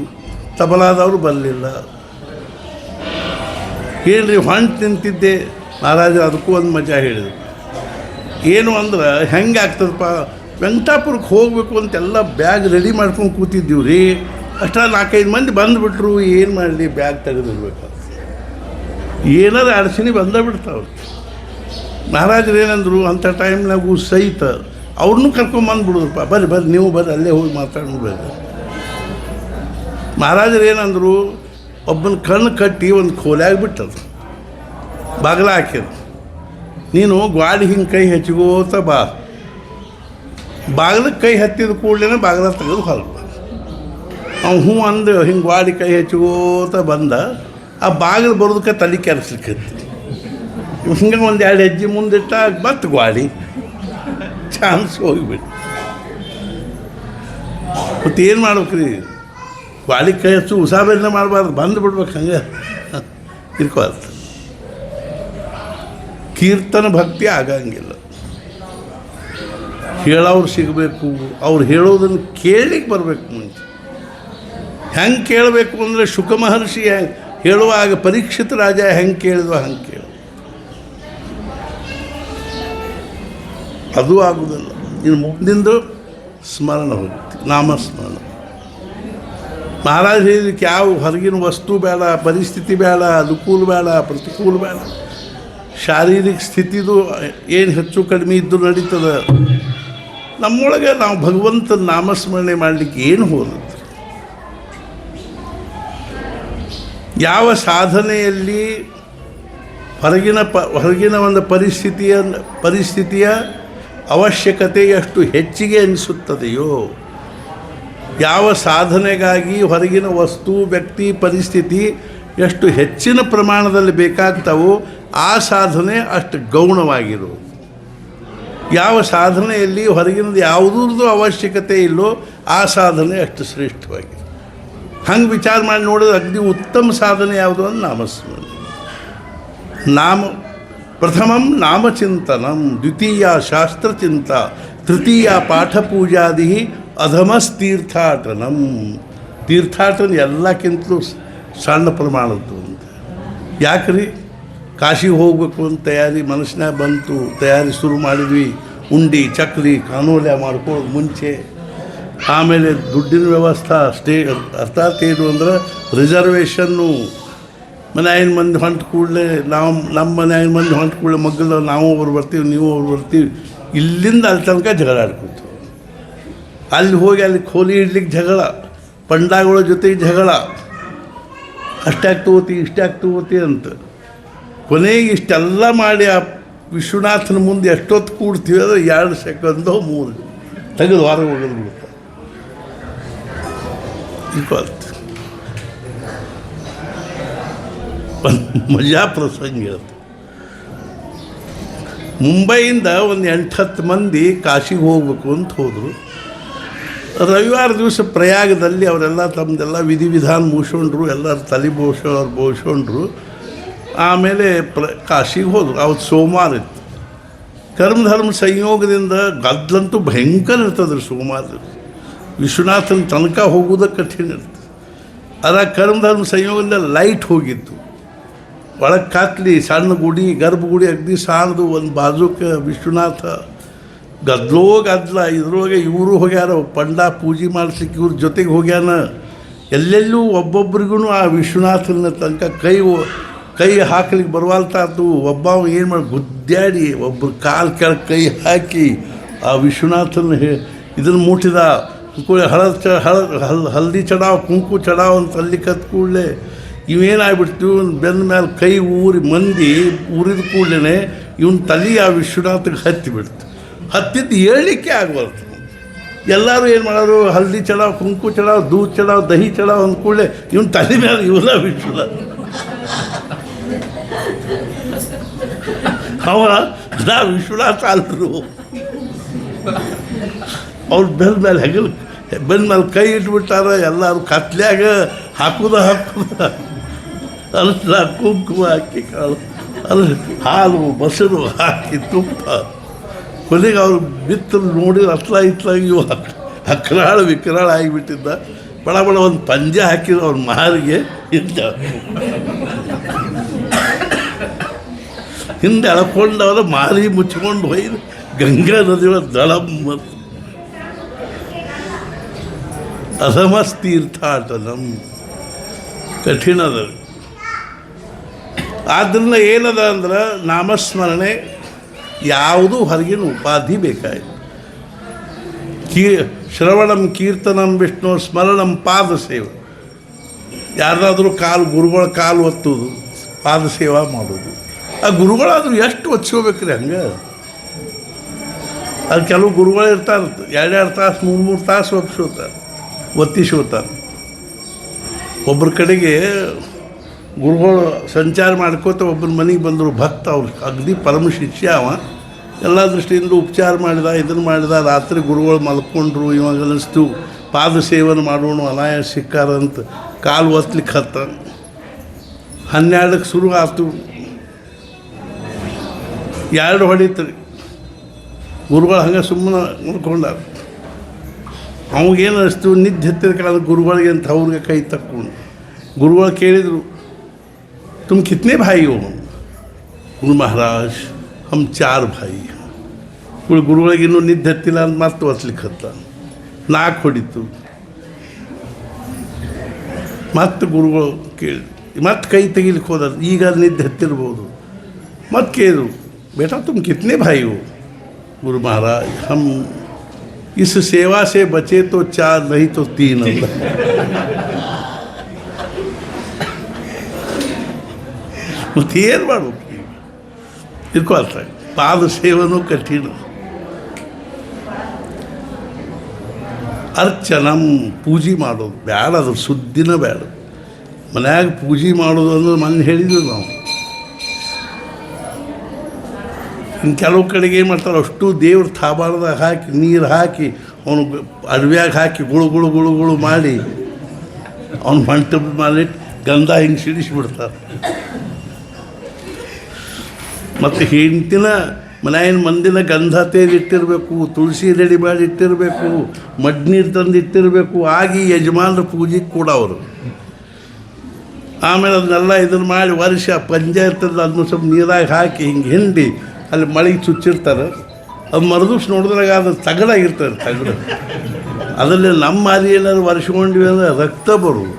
ತಬಲಾದವರು ಬರಲಿಲ್ಲ. ಹೇಳ್ರಿ, ಹೊಂಟು ನಿಂತಿದ್ದೆ ಮಹಾರಾಜ, ಅದಕ್ಕೂ ಒಂದು ಮಜಾ ಹೇಳಿದರು. ಏನು ಅಂದ್ರೆ, ಹೆಂಗೆ ಆಗ್ತದಪ್ಪ, ವೆಂಕಟಾಪುರಕ್ಕೆ ಹೋಗಬೇಕು ಅಂತೆಲ್ಲ ಬ್ಯಾಗ್ ರೆಡಿ ಮಾಡ್ಕೊಂಡು ಕೂತಿದ್ದೀವಿ ರೀ. ಅಷ್ಟ 4-5 ಮಂದಿ ಬಂದುಬಿಟ್ರು. ಏನು ಮಾಡಲಿ, ಬ್ಯಾಗ್ ತೆಗೆದಿರ್ಬೇಕು. ಏನಾರು ಅಡಚಣೆ ಬಂದೇ ಬಿಡ್ತಾವೆ. ಮಹಾರಾಜರು ಏನಂದರು, ಅಂಥ ಟೈಮ್ನಾಗೂ ಸಹಿತ ಅವ್ರನ್ನೂ ಕರ್ಕೊಂಬಂದುಬಿಡೋದಪ್ಪ, ಬರ್ರಿ ನೀವು ಬರ್ರಿ, ಅಲ್ಲೇ ಹೋಗಿ ಮಾತಾಡೋದು. ಮಹಾರಾಜರು ಏನಂದರು, ಒಬ್ಬನ ಕಣ್ಣು ಕಟ್ಟಿ ಒಂದು ಕೋಲ್ಯಾಗ ಬಿಟ್ಟದು, ಬಾಗಿಲ ಹಾಕಿದ. ನೀನು ಗ್ವಾಡಿ ಹಿಂಗೆ ಕೈ ಹಚ್ಕೋತ ಬಾ, ಬಾಗಿಲಕ್ಕೆ ಕೈ ಹತ್ತಿದ ಕೂಡಲೇ ಬಾಗಿಲ ತೆಗೆದು ಹೊರಗೆ ಅವ್ನು ಹ್ಞೂ ಅಂದು ಹಿಂಗೆ ಗ್ವಾಡಿ ಕೈ ಹಚ್ಕೋತ ಬಂದ. ಆ ಬಾಗಿಲು ಬರೋದಕ್ಕೆ ತಲೆ ಕೆರೆಸ್ಲಿಕ್ಕೆ ಹಿಂಗೆ ಒಂದು 2 ಹೆಜ್ಜೆ ಮುಂದಿಟ್ಟ ಮತ್ತೆ ಗ್ವಾಡಿ ಚಾನ್ಸ್ ಹೋಗಿಬಿಟ್ಟು. ಮತ್ತು ಏನು ಮಾಡ್ಬೇಕ್ರಿ, ಗ್ವಾಡಿ ಕೈ ಹಚ್ಚು ಉಸಾಬೆಲ್ಲ ಮಾಡಬಾರ್ದು, ಬಂದು ಬಿಡ್ಬೇಕು ಹಂಗೆ ಇರ್ಕೋತ. ಕೀರ್ತನ ಭಕ್ತಿ ಆಗಂಗಿಲ್ಲ. ಹೇಳೋರು ಸಿಗಬೇಕು, ಅವ್ರು ಹೇಳೋದನ್ನು ಕೇಳಲಿಕ್ಕೆ ಬರಬೇಕು. ಮುಂಚೆ ಹೆಂಗೆ ಕೇಳಬೇಕು ಅಂದರೆ ಶುಕ ಮಹರ್ಷಿ ಹೇಳುವಾಗ ಪರೀಕ್ಷಿತ ರಾಜ ಹೆಂಗೆ ಕೇಳಿದ್ವ ಹಂಗೆ ಕೇಳ, ಅದು ಆಗುವುದಿಲ್ಲ. ಇನ್ನು ಮುಂದಿಂದು ಸ್ಮರಣ ಹೋಗುತ್ತೆ, ನಾಮಸ್ಮರಣ. ಮಹಾರಾಜ ಹೇಳಿದಕ್ಕೆ ಯಾವ ಹೊರಗಿನ ವಸ್ತು ಬೇಡ, ಪರಿಸ್ಥಿತಿ ಬೇಡ, ಅನುಕೂಲ ಬೇಡ, ಪ್ರತಿಕೂಲ ಬೇಡ. ಶಾರೀರಿಕ ಸ್ಥಿತಿದು ಏನು ಹೆಚ್ಚು ಕಡಿಮೆ ಇದ್ದು ನಡೀತದೆ. ನಮ್ಮೊಳಗೆ ನಾವು ಭಗವಂತನ ನಾಮಸ್ಮರಣೆ ಮಾಡಲಿಕ್ಕೆ ಏನು ಹೋಗುತ್ತೆ? ಯಾವ ಸಾಧನೆಯಲ್ಲಿ ಹೊರಗಿನ ಒಂದು ಪರಿಸ್ಥಿತಿಯ ಅವಶ್ಯಕತೆ ಎಷ್ಟು ಹೆಚ್ಚಿಗೆ ಅನಿಸುತ್ತದೆಯೋ, ಯಾವ ಸಾಧನೆಗಾಗಿ ಹೊರಗಿನ ವಸ್ತು, ವ್ಯಕ್ತಿ, ಪರಿಸ್ಥಿತಿ ಎಷ್ಟು ಹೆಚ್ಚಿನ ಪ್ರಮಾಣದಲ್ಲಿ ಬೇಕಾಗ್ತಾವೋ ಆ ಸಾಧನೆ ಅಷ್ಟು ಗೌಣವಾಗಿರೋದು. ಯಾವ ಸಾಧನೆಯಲ್ಲಿ ಹೊರಗಿನದು ಯಾವುದ್ರದ್ದು ಅವಶ್ಯಕತೆ ಇಲ್ಲೋ ಆ ಸಾಧನೆ ಅಷ್ಟು ಶ್ರೇಷ್ಠವಾಗಿದೆ. ಹಂಗೆ ವಿಚಾರ ಮಾಡಿ ನೋಡಿದ್ರೆ ಅಗ್ದಿ ಉತ್ತಮ ಸಾಧನೆ ಯಾವುದು ಅಂದ್ರೆ ನಾಮಸ್ಮರಣೆ. ಪ್ರಥಮಂ ನಾಮಚಿಂತನಂ, ದ್ವಿತೀಯ ಶಾಸ್ತ್ರಚಿಂತ, ತೃತೀಯ ಪಾಠಪೂಜಾದಿ, ಅಧಮಸ್ತೀರ್ಥಾಟನಂ. ತೀರ್ಥಾಟನ ಎಲ್ಲಕ್ಕಿಂತಲೂ ಸಣ್ಣ ಪ್ರಮಾಣದ್ದು ಅಂತ. ಯಾಕ್ರಿ? ಕಾಶಿಗೆ ಹೋಗ್ಬೇಕು ಅಂತ ತಯಾರಿ ಮನಸ್ಸಿನಾಗ ಬಂತು, ತಯಾರಿ ಶುರು ಮಾಡಿದ್ವಿ. ಉಂಡಿ ಚಕ್ಲಿ ಕಾನೂಲ್ಯ ಮಾಡ್ಕೊಳ್ಳೋದು ಮುಂಚೆ. ಆಮೇಲೆ ದುಡ್ಡಿನ ವ್ಯವಸ್ಥೆ ಅರ್ಥಾತ್ ಏನು ಅಂದ್ರೆ ರಿಸರ್ವೇಷನ್ನು. ಮನೆಯಾಗಿನ ಮಂದಿ ಹೊಂಟ ಕೂಡಲೇ ನಮ್ಮ ಮನೆಯಾಗಿನ ಮಂದಿ ಹೊಂಟ ಕೂಡಲೇ ಮಗ್ಗಲು ನಾವು ಒಬ್ರು ಬರ್ತೀವಿ, ನೀವು ಒಬ್ರು ಬರ್ತೀವಿ. ಇಲ್ಲಿಂದ ಅಲ್ಲಿ ತನಕ ಜಗಳ ಆಡ್ಕೊತೀವಿ. ಅಲ್ಲಿ ಹೋಗಿ ಅಲ್ಲಿ ಖೋಲಿ ಇಡ್ಲಿಕ್ಕೆ ಜಗಳ, ಪಂಡಾಗಳ ಜೊತೆಗೆ ಜಗಳ, ಅಷ್ಟ್ಯಾಕೆ ತೊಗೋತಿ ಇಷ್ಟ್ಯಾಕೆ ತೊಗೋತಿ ಅಂತ. ಕೊನೆಗೆ ಇಷ್ಟೆಲ್ಲ ಮಾಡಿ ಆ ವಿಶ್ವನಾಥನ ಮುಂದೆ ಎಷ್ಟೊತ್ತು ಕೂಡ್ತೀವಿ ಅಂದರೆ 2 ಸೆಕೆಂಡೋ 3 ತೆಗೆದು ಹೊರಗೆ ಹೋಗೋದು ಬಿಡುತ್ತೆ. ಒಂದು ಮಜಾ ಪ್ರಸಂಗ ಇರುತ್ತೆ. ಮುಂಬೈಯಿಂದ ಒಂದು 8-10 ಮಂದಿ ಕಾಶಿಗೆ ಹೋಗ್ಬೇಕು ಅಂತ ಹೋದರು. ರವಿವಾರ ದಿವಸ ಪ್ರಯಾಗದಲ್ಲಿ ಅವರೆಲ್ಲ ತಮ್ಮದೆಲ್ಲ ವಿಧಿವಿಧಾನ ಮುಗಿಸ್ಕೊಂಡ್ರು, ಎಲ್ಲರೂ ತಲೆ ಬೋಳ್ಸ್ಕೊಂಡ್ರು. ಆಮೇಲೆ ಕಾಶಿಗೆ ಹೋದರು. ಅವತ್ತು ಸೋಮವಾರ ಇತ್ತು. ಕರ್ಮಧರ್ಮ ಸಂಯೋಗದಿಂದ ಗದ್ದಲಂತೂ ಭಯಂಕರ ಇರ್ತದೆ ರೀ. ಸೋಮವಾರ ವಿಶ್ವನಾಥನ ತನಕ ಹೋಗೋದಕ್ಕೆ ಕಠಿಣ ಇರ್ತದೆ. ಅದರ ಕರ್ಮಧರ್ಮ ಸಂಯೋಗದಿಂದ ಲೈಟ್ ಹೋಗಿತ್ತು. ಒಳಗೆ ಕಾತ್ಲಿ, ಸಣ್ಣ ಗುಡಿ, ಗರ್ಭಗುಡಿ ಅಗ್ದಿ ಸಾಣದು, ಒಂದು ಬಾಜುಕ್ಕೆ ವಿಶ್ವನಾಥ. ಗದ್ದಲ ಇದ್ರೊಳಗೆ ಇವರು ಹೋಗ್ಯಾರ, ಪಂಡ ಪೂಜೆ ಮಾಡಿಸ್ಲಿಕ್ಕೆ ಇವ್ರ ಜೊತೆಗೆ ಹೋಗ್ಯಾನ. ಎಲ್ಲೆಲ್ಲೂ ಒಬ್ಬೊಬ್ರಿಗೂ ಆ ವಿಶ್ವನಾಥನ ತನಕ ಕೈ ಹಾಕ್ಲಿಕ್ಕೆ ಬರವಾಲ್ತಾತು. ಒಬ್ಬ ಏನು ಮಾಡಿ ಗುದ್ದಾಡಿ ಒಬ್ಬರು ಕಾಲು ಕೆಳಗೆ ಕೈ ಹಾಕಿ ಆ ವಿಶ್ವನಾಥನ ಇದನ್ನು ಮುಟ್ಟಿದ. ಹಳದಿ ಚಡಾವ್, ಕುಂಕು ಚಡಾವ್ ಅಂತ ಅಲ್ಲಿ ಕತ್ ಕೂಡಲೇ ಇವೇನಾಗ್ಬಿಡ್ತು, ಬೆನ್ನ ಮೇಲೆ ಕೈ ಮಂದಿ ಊರಿದ ಕೂಡಲೇ ಇವನ ತಲೆ ಆ ವಿಶ್ವನಾಥಗೆ ಹತ್ತಿಬಿಡ್ತು. ಹತ್ತಿದ್ದು ಹೇಳಲಿಕ್ಕೆ ಆಗಬಾರ್ದು. ಎಲ್ಲರೂ ಏನು ಮಾಡೋರು, ಹಲ್ದಿ ಚಡಾವ್, ಕುಂಕು ಚಡಾವ್, ದೂದ್ ಚಡಾವ್, ದಹಿ ಚಡಾವ್ ಅಂದ ಕೂಡಲೇ ಇವನ ತಲೆ ಮೇಲೆ ಇವನ ವಿಶ್ವನಾಥ. ನಾ ವಿಶ್ವನಾಥ ಅಲ್ರು. ಅವ್ರ ಬೆನ್ನ ಮೇಲೆ ಕೈ ಇಟ್ಬಿಟ್ಟಾರ. ಎಲ್ಲರೂ ಕತ್ಲ್ಯಾಗ ಹಾಕುದ ಅಲ್ಲ, ಕುಂಕುಮ ಹಾಕಿ ಕಾಳು, ಹಾಲು ಮೊಸರು ಹಾಕಿ ತುಪ್ಪ. ಕೊನೆಗೆ ಅವ್ರು ಬಿತ್ತಲು ನೋಡಿ ಇತ್ಲಾಗಿ ಇವು ಅಕ್ರಾಳ ವಿಕ್ರಾಳ ಆಗಿಬಿಟ್ಟಿದ್ದ. ಬಡ ಒಂದು ಪಂಜೆ ಹಾಕಿದ್ರು ಅವ್ರ ಮಾರಿಗೆ. ಹಿಂದೆ ಎಳ್ಕೊಂಡವರ ಮಾರಿ ಮುಚ್ಕೊಂಡು ಹೋಯ್ದು ಗಂಗಾ ನದಿಯೊಳಗೆ ದಳಂ ಮತ್ತು ಅಧಮಸ್ತೀರ್ಥಾಟನಂ ಕಠಿಣದ. ಆದ್ದರಿಂದ ಏನದ ಅಂದ್ರೆ ನಾಮಸ್ಮರಣೆ ಯಾವುದೂ ಹೊರಗಿನ ಉಪಾಧಿ ಬೇಕಾಯಿತು. ಶ್ರವಣಂ ಕೀರ್ತನಂ ವಿಷ್ಣು ಸ್ಮರಣಂ ಪಾದ ಸೇವೆ. ಯಾರ್ದಾದ್ರೂ ಗುರುಗಳ ಕಾಲು ಒತ್ತೋದು, ಪಾದ ಸೇವಾ ಮಾಡೋದು. ಆ ಗುರುಗಳಾದ್ರೂ ಎಷ್ಟು ಒಚ್ಕೋಬೇಕ್ರಿ ಹಂಗೆ. ಅದು ಕೆಲವು ಗುರುಗಳು ಇರ್ತಾರೆ 2-2 ತಾಸು 3-3 ತಾಸು ಒತ್ತಿಸೋತಾರೆ. ಒಬ್ಬರ ಕಡೆಗೆ ಗುರುಗಳು ಸಂಚಾರ ಮಾಡ್ಕೋತ ಒಬ್ಬರ ಮನೆಗೆ ಬಂದರು ಭಕ್ತ, ಅವ್ರು ಅಗದಿ ಪರಮ ಶಿಷ್ಯ. ಅವ ಎಲ್ಲ ದೃಷ್ಟಿಯಿಂದ ಉಪಚಾರ ಮಾಡಿದ, ಇದನ್ನು ಮಾಡಿದ. ರಾತ್ರಿ ಗುರುಗಳು ಮಲ್ಕೊಂಡ್ರು. ಇವಾಗ ಅನ್ನಿಸ್ತು ಪಾದ ಸೇವನೆ ಮಾಡೋಣ, ಅನಾಯಾಸ ಸಿಕ್ಕಾರಂತ ಕಾಲು ಒತ್ತಲಿಕ್ಕೆ 12ಕ್ಕೆ ಶುರು ಆಯ್ತು. 2 ಹೊಡಿತು. ಗುರುಗಳು ಹಂಗೆ ಸುಮ್ಮನೆ ನೋಡ್ಕೊಂಡಾರ. ಅವಾಗೇನು ಅನಿಸ್ತು, ನಿದ್ದೆ ಹತ್ತಿರ ಕಾಲ ಗುರುಗಳಿಗೆ ಅಂತ ಅವ್ರಿಗೆ ಕೈ ತಕ್ಕೊಂಡು ಗುರುಗಳು ಕೇಳಿದರು, तुम कितने भाई हो? गुरु महाराज हम 4 भाई. ಗುರುಗಳಿಗೆ ಇನ್ನೂ ನಿದ್ದೆ ಹತ್ತಿಲ್ಲ ಅಂತ ಮತ್ತೆ ಒತ್ಲಿಕ್ಕೆ 4 ಹೊಡಿತು. ಮತ್ತೆ ಗುರುಗಳು ಕೇಳಿದ್ರು, ಮತ್ತೆ ಕೈ ತೆಗಿಲಿಕ್ಕೆ ಹೋದ. ಈಗ ನಿದ್ದೆ ಹತ್ತಿರ್ಬೋದು. ಮತ್ತೆ ಕೇಳಿದ್ರು, बेटा तुम कितने भाई हो? गुरु महाराज हम इस सेवा से बचे तो 4 नहीं तो 3 ಅಂತ. ಮತ್ತೆ ಏನು ಮಾಡ್ಬೇಕು? ಇರ್ಕೊಳ್ತಾರೆ. ಪಾದ ಸೇವನೂ ಕಠಿಣ. ಅರ್ಚನಂ ಪೂಜೆ ಮಾಡೋದು ಬೇಡ, ಅದ್ರ ಸುದ್ದಿನ ಬೇಡ. ಮನ್ಯಾಗ ಪೂಜೆ ಮಾಡೋದು ಅಂದ್ರೆ ಮೊನ್ನೆ ಹೇಳಿದ್ವಿ ನಾವು. ಇನ್ನು ಕೆಲವು ಕಡೆಗೆ ಏನು ಮಾಡ್ತಾರೆ, ಅಷ್ಟು ದೇವ್ರ ಥಾಬಾಳದಾಗ ಹಾಕಿ ನೀರು ಹಾಕಿ ಅವನು ಅಡವ್ಯಾಗ ಹಾಕಿ ಗುಳು ಗುಳು ಗುಳು ಗುಳು ಮಾಡಿ ಅವ್ನ ಮಂಟಪದ ಮಾಡಿ ಗಂಧ ಹಿಂಗೆ ಸಿಡಿಸಿಬಿಡ್ತಾರೆ. ಮತ್ತು ಹೆಂಡ್ತಿನ ಮನೆಯ ಮಂದಿನ ಗಂಧ ತೇಲಿಟ್ಟಿರಬೇಕು, ತುಳಸಿ ರೆಡಿ ಮಾಡಿ ಇಟ್ಟಿರಬೇಕು, ಮಡ್ನೀರು ತಂದು ಇಟ್ಟಿರಬೇಕು. ಆಗಿ ಯಜಮಾನ್ರ ಪೂಜೆಗೆ ಕೂಡ ಅವರು ಆಮೇಲೆ ಅದನ್ನೆಲ್ಲ ಇದನ್ನು ಮಾಡಿ ವರ್ಷ ಪಂಚಾಯತಲ್ಲಿ ಅದನ್ನು ಸ್ವಲ್ಪ ನೀರಾಗಿ ಹಾಕಿ ಹಿಂಗೆ ಹಿಂಡಿ ಅಲ್ಲಿ ಮಳೆಗೆ ಚುಚ್ಚಿರ್ತಾರೆ. ಅದು ಮರದಿವ್ಸ ನೋಡಿದ್ರಾಗ ಅದು ತಗಡಾಗಿರ್ತಾರೆ. ಅದರಲ್ಲಿ ನಮ್ಮ ಮಾರಿ ಏನಾದ್ರು ವರ್ಷಗೊಂಡ್ವಿ ಅಂದರೆ ರಕ್ತ ಬರೋದು.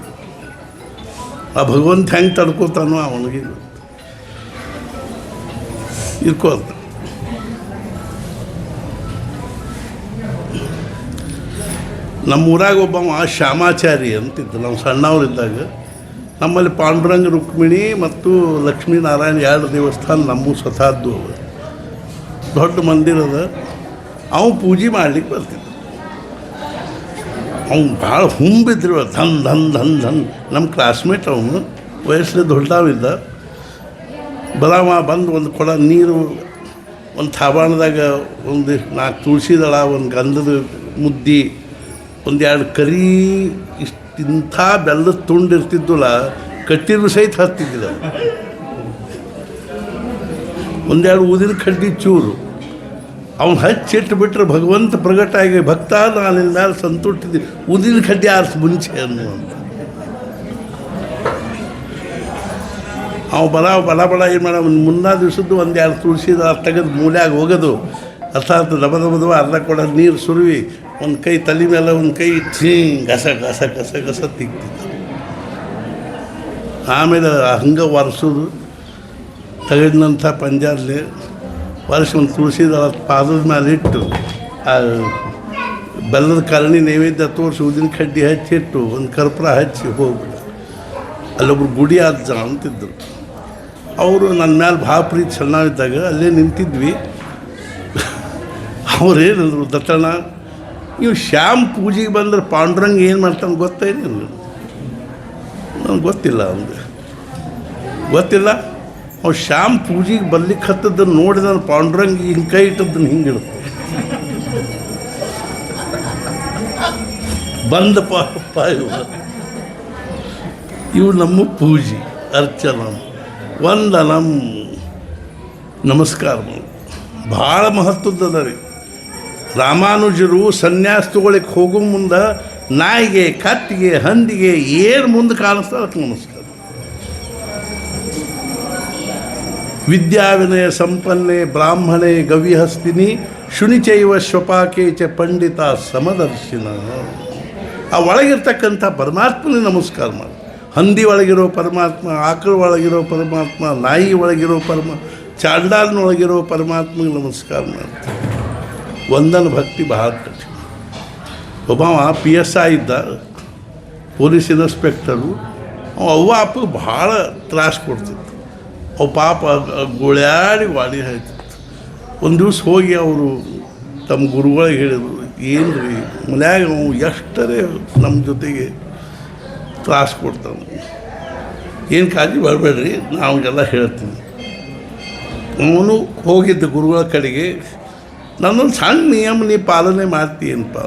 ಆ ಭಗವಂತ ಹೆಂಗೆ ತಡ್ಕೋತಾನೋ ಅವನಿಗೆ ಇರ್ಕೋತ. ನಮ್ಮೂರಾಗ ಒಬ್ಬ ಶ್ಯಾಮಾಚಾರಿ ಅಂತಿದ್ದು. ನಾವು ಸಣ್ಣವರಿದ್ದಾಗ ನಮ್ಮಲ್ಲಿ ಪಾಂಡುರಂಗ ರುಕ್ಮಿಣಿ ಮತ್ತು ಲಕ್ಷ್ಮೀನಾರಾಯಣ 2 ದೇವಸ್ಥಾನ ನಮ್ಮ ಸ್ವತಃದ್ದು. ದೊಡ್ಡ ಮಂದಿರದ ಅವನು ಪೂಜೆ ಮಾಡ್ಲಿಕ್ಕೆ ಬರ್ತಿದ್ದ. ಅವ್ನು ಭಾಳ ಹುಂಬಿದ್ರು. ಧನ್ ಧನ್ ಧನ್ ಧನ್. ನಮ್ಮ ಕ್ಲಾಸ್ಮೇಟ್ ಅವನು ವಯಸ್ಸಲ್ಲಿ ದೊಡ್ಡವಿದ್ದ. ಬರಾಮ ಬಂದು ಒಂದು ಕೊಡ ನೀರು, ಒಂದು ಥಾಬಾಣದಾಗ ಒಂದು 4 ತುಳಸಿ ದಳ, ಒಂದು ಗಂಧದ ಮುದ್ದೆ, 1-2 ಕರಿ ಇಂಥ ಬೆಲ್ಲದ ತುಂಡು ಇರ್ತಿದ್ದಲ್ಲ, ಕಟ್ಟಿದ್ರು ಸಹಿತ ಹತ್ತಿದ್ದಿಲ್ಲ. 1-2 ಊದಿನ ಕಡ್ಡಿ ಚೂರು ಅವ್ನು ಹಚ್ಚಿಟ್ಟು ಬಿಟ್ಟರೆ ಭಗವಂತ ಪ್ರಗಟ ಆಗಿ ಭಕ್ತ ನಾನು ಮೇಲೆ ಸಂತುಟ್ಟಿದ್ದೆ. ಊದಿನ ಕಡ್ಡಿ ಆರಿಸಿ ಮುಂಚೆ ಅನ್ನುವಂಥ ಅವು ಬಡ ಬಡ ಏನು ಮಾಡ ಮುನ್ನಾ ದಿವಸದ್ದು 1-2 ತುಳಸಿ ತೆಗೆದು ಮೂಲ್ಯಾಗ ಹೋಗೋದು. ಅರ್ಥಾತ್ ದಬದಬದವ ಅರ್ಧ ಕೊಡ ನೀರು ಸುರುವಿ ಒಂದು ಕೈ ತಲೆ ಮೇಲೆ ಒಂದು ಕೈ ಗಸ ಗಸ ಗಸ ಗಸ ತಿಕ್ತಿತ್ತು. ಆಮೇಲೆ ಹಂಗೆ ಒರೆಸೋದು. ತೆಗೆದಂಥ ಪಂಜಾರ್ಲಿ ವರ್ಷ ಒಂದು ತುಳಸಿ ದಳ ಪಾದದ ಮೇಲೆ ಇಟ್ಟು ಆ ಬೆಲ್ಲದ ಕರಣಿ ನೈವೇದ್ಯ ತೋರಿಸಿ ಊದಿನ ಕಡ್ಡಿ ಹಚ್ಚಿಟ್ಟು ಒಂದು ಕರ್ಪೂರ ಹಚ್ಚಿ ಹೋಗ್ಬಿಟ್ಟು ಅಲ್ಲೊಬ್ರು ಗುಡಿ ಅಜ್ಜ ಅಂತಿದ್ದರು. ಅವರು ನನ್ನ ಮೇಲೆ ಭಾಳ ಪ್ರೀತಿ ಸಣ್ಣವಿದ್ದಾಗ ಅಲ್ಲೇ ನಿಂತಿದ್ವಿ. ಅವ್ರೇನಂದ್ರು, ದತ್ತಣ್ಣ ನೀವು ಶ್ಯಾಮ್ ಪೂಜೆಗೆ ಬಂದ್ರೆ ಪಾಂಡುರಂಗ ಏನು ಮಾಡ್ತಾನೆ ಗೊತ್ತೇನಿಲ್ಲ? ನನಗೆ ಗೊತ್ತಿಲ್ಲ ಅಂದೆ. ಗೊತ್ತಿಲ್ಲ. ಅವ್ನು ಶ್ಯಾಮ್ ಪೂಜೆಗೆ ಬರ್ಲಿಕ್ಕೆ ಹತ್ತದನ್ನು ನೋಡಿದ ಪಾಂಡುರಂಗ ಹಿಂಗೆ ಕೈ ಇಟ್ಟದ್ದನ್ನು ಹಿಂಗೆ ಇಡ್ತು. ಬಂದಪ್ಪ ಇವು ನಮ್ಮ ಪೂಜೆ ಅರ್ಚನಂ ವಂದನಂ ನಮಸ್ಕಾರ ಭಾಳ ಮಹತ್ವದ ರೀ. ರಾಮಾನುಜರು ಸನ್ಯಾಸ ತಗೊಳ್ಳಿಕ್ಕೆ ಹೋಗೋ ಮುಂದೆ ನಾಯಿಗೆ, ಕತ್ತಿಗೆ, ಹಂದಿಗೆ ಏನು ಮುಂದೆ ಕಾಣಿಸ್ತಾ ಅದಕ್ಕೆ ನಮಸ್ಕಾರ. ವಿದ್ಯಾವಿನಯ ಸಂಪನ್ನೆ ಬ್ರಾಹ್ಮಣೆ ಗವಿಹಸ್ತಿನಿ ಶುನಿಚೈವ ಶ್ವಪಾಕೆ ಚ ಪಂಡಿತ ಸಮದರ್ಶಿನ. ಆ ಒಳಗಿರ್ತಕ್ಕಂಥ ಪರಮಾತ್ಮನೇ ನಮಸ್ಕಾರ ಮಾಡಿ. ಹಂದಿ ಒಳಗಿರೋ ಪರಮಾತ್ಮ, ಆಕಳ ಒಳಗಿರೋ ಪರಮಾತ್ಮ, ನಾಯಿ ಒಳಗಿರೋ ಚಾಂಡಾಲನೊಳಗಿರೋ ಪರಮಾತ್ಮಗೆ ನಮಸ್ಕಾರ ಮಾಡ್ತೀವಿ. ವಂದನ ಭಕ್ತಿ ಬಹಳ ಕಠಿಣ. ಒಬ್ಬ PSI ಇದ್ದ, ಪೊಲೀಸ್ ಇನ್ಸ್ಪೆಕ್ಟರು. ಅವ್ವ ಅಪ್ಪಗೆ ಭಾಳ ತ್ರಾಸ ಕೊಡ್ತಿತ್ತು. ಅವು ಪಾಪ ಗೋಳ್ಯಾಡಿ ವಾಡಿ ಹೇಳ್ತಿತ್ತು. ಒಂದು ದಿವ್ಸ ಹೋಗಿ ಅವರು ತಮ್ಮ ಗುರುಗಳಿಗೆ ಹೇಳಿದರು, ಏನು ರೀ ಮನ್ಯಾಗ ಅವು ಎಷ್ಟರೇ ನಮ್ಮ ಜೊತೆಗೆ ತ್ರಾಸ ಕೊಡ್ತಾನೆ, ಏನು ಕಾಳಜಿ ಬರಬೇಡ್ರಿ, ನಾವೆಲ್ಲ ಹೇಳ್ತೀನಿ. ಅವನು ಹೋಗಿದ್ದ ಗುರುಗಳ ಕಡೆಗೆ, ನನ್ನೊಂದು ಸಣ್ಣ ನಿಯಮ ನೀ ಪಾಲನೆ ಮಾಡ್ತೀಯನಪ್ಪ.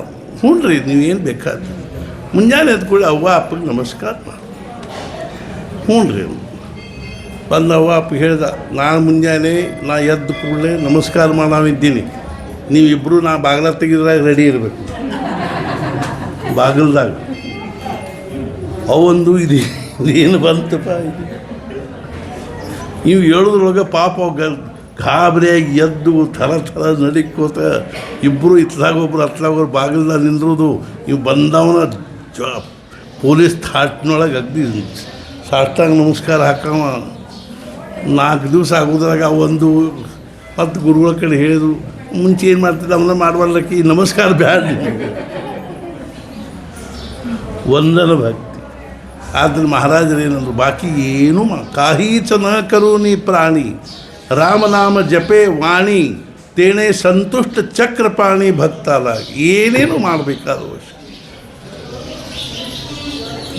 ಹ್ಞೂ ರೀ, ನೀವೇನು ಬೇಕಾದ್ರೆ ಮುಂಜಾನೆ ಎದ್ಕೊಳ್ಳಿ ಅವ್ವ ಅಪ್ಪಗೆ ನಮಸ್ಕಾರ ಮಾಡಿ. ಹ್ಞೂ ರೀ ಬಂದು ಅವ್ವ ಅಪ್ಪ ಹೇಳ್ದ, ನಾನು ಮುಂಜಾನೆ ನಾ ಎದ್ದು ಕೂಡಲೇ ನಮಸ್ಕಾರ ಮಾಡಾವಿದ್ದೀನಿ, ನೀವಿಬ್ಬರು ನಾ ಬಾಗಿಲ ತೆಗೆದ್ರಾಗ ರೆಡಿ ಇರಬೇಕು ಬಾಗಿಲ್ದಾಗ. ಅವಂದು ಇದೇನು ಬಂತಪ್ಪ ಇದು. ನೀವು ಹೇಳೋದ್ರೊಳಗೆ ಪಾಪ ಗಾಬರಿಯಾಗಿ ಎದ್ದು ಥರ ನಡಿಕೋತ ಇಬ್ಬರು ಇತ್ಲಾಗೊಬ್ರು ಅತ್ಲಾಗೊಬ್ರು ಬಾಗಿಲ್ದಾಗ ನಿಂದ್ರೋದು. ಇವು ಬಂದವನ ಪೊಲೀಸ್ ಥಾಟ್ನೊಳಗೆ ಅಗ್ದಿ ಸಾಷ್ಟಾಂಗ ನಮಸ್ಕಾರ ಹಾಕವ. 4 ದಿವಸ ಆಗೋದ್ರಾಗ ಒಂದು ಮತ್ತು ಗುರುಗಳ ಕಡೆ ಹೇಳಿದರು, ಮುಂಚೆ ಏನು ಮಾಡ್ತಿದ್ದೆ ಅವನ್ನ ಮಾಡಬಾರ್ದಕ್ಕೆ, ಈ ನಮಸ್ಕಾರ ಬ್ಯಾಡ, ವಂದನ ಭಕ್ತಿ. ಆದರೆ ಮಹಾರಾಜರು ಏನಂದ್ರು, ಬಾಕಿ ಏನೂ ಕಾಹೀಚ ನ ಕರು ನೀ ಪ್ರಾಣಿ, ರಾಮನಾಮ ಜಪೆ ವಾಣಿ, ತೇಣೆ ಸಂತುಷ್ಟ ಚಕ್ರಪಾಣಿ ಭಕ್ತಾಲ. ಏನೇನು ಮಾಡಬೇಕಾದ ಅವಶ್ಯ,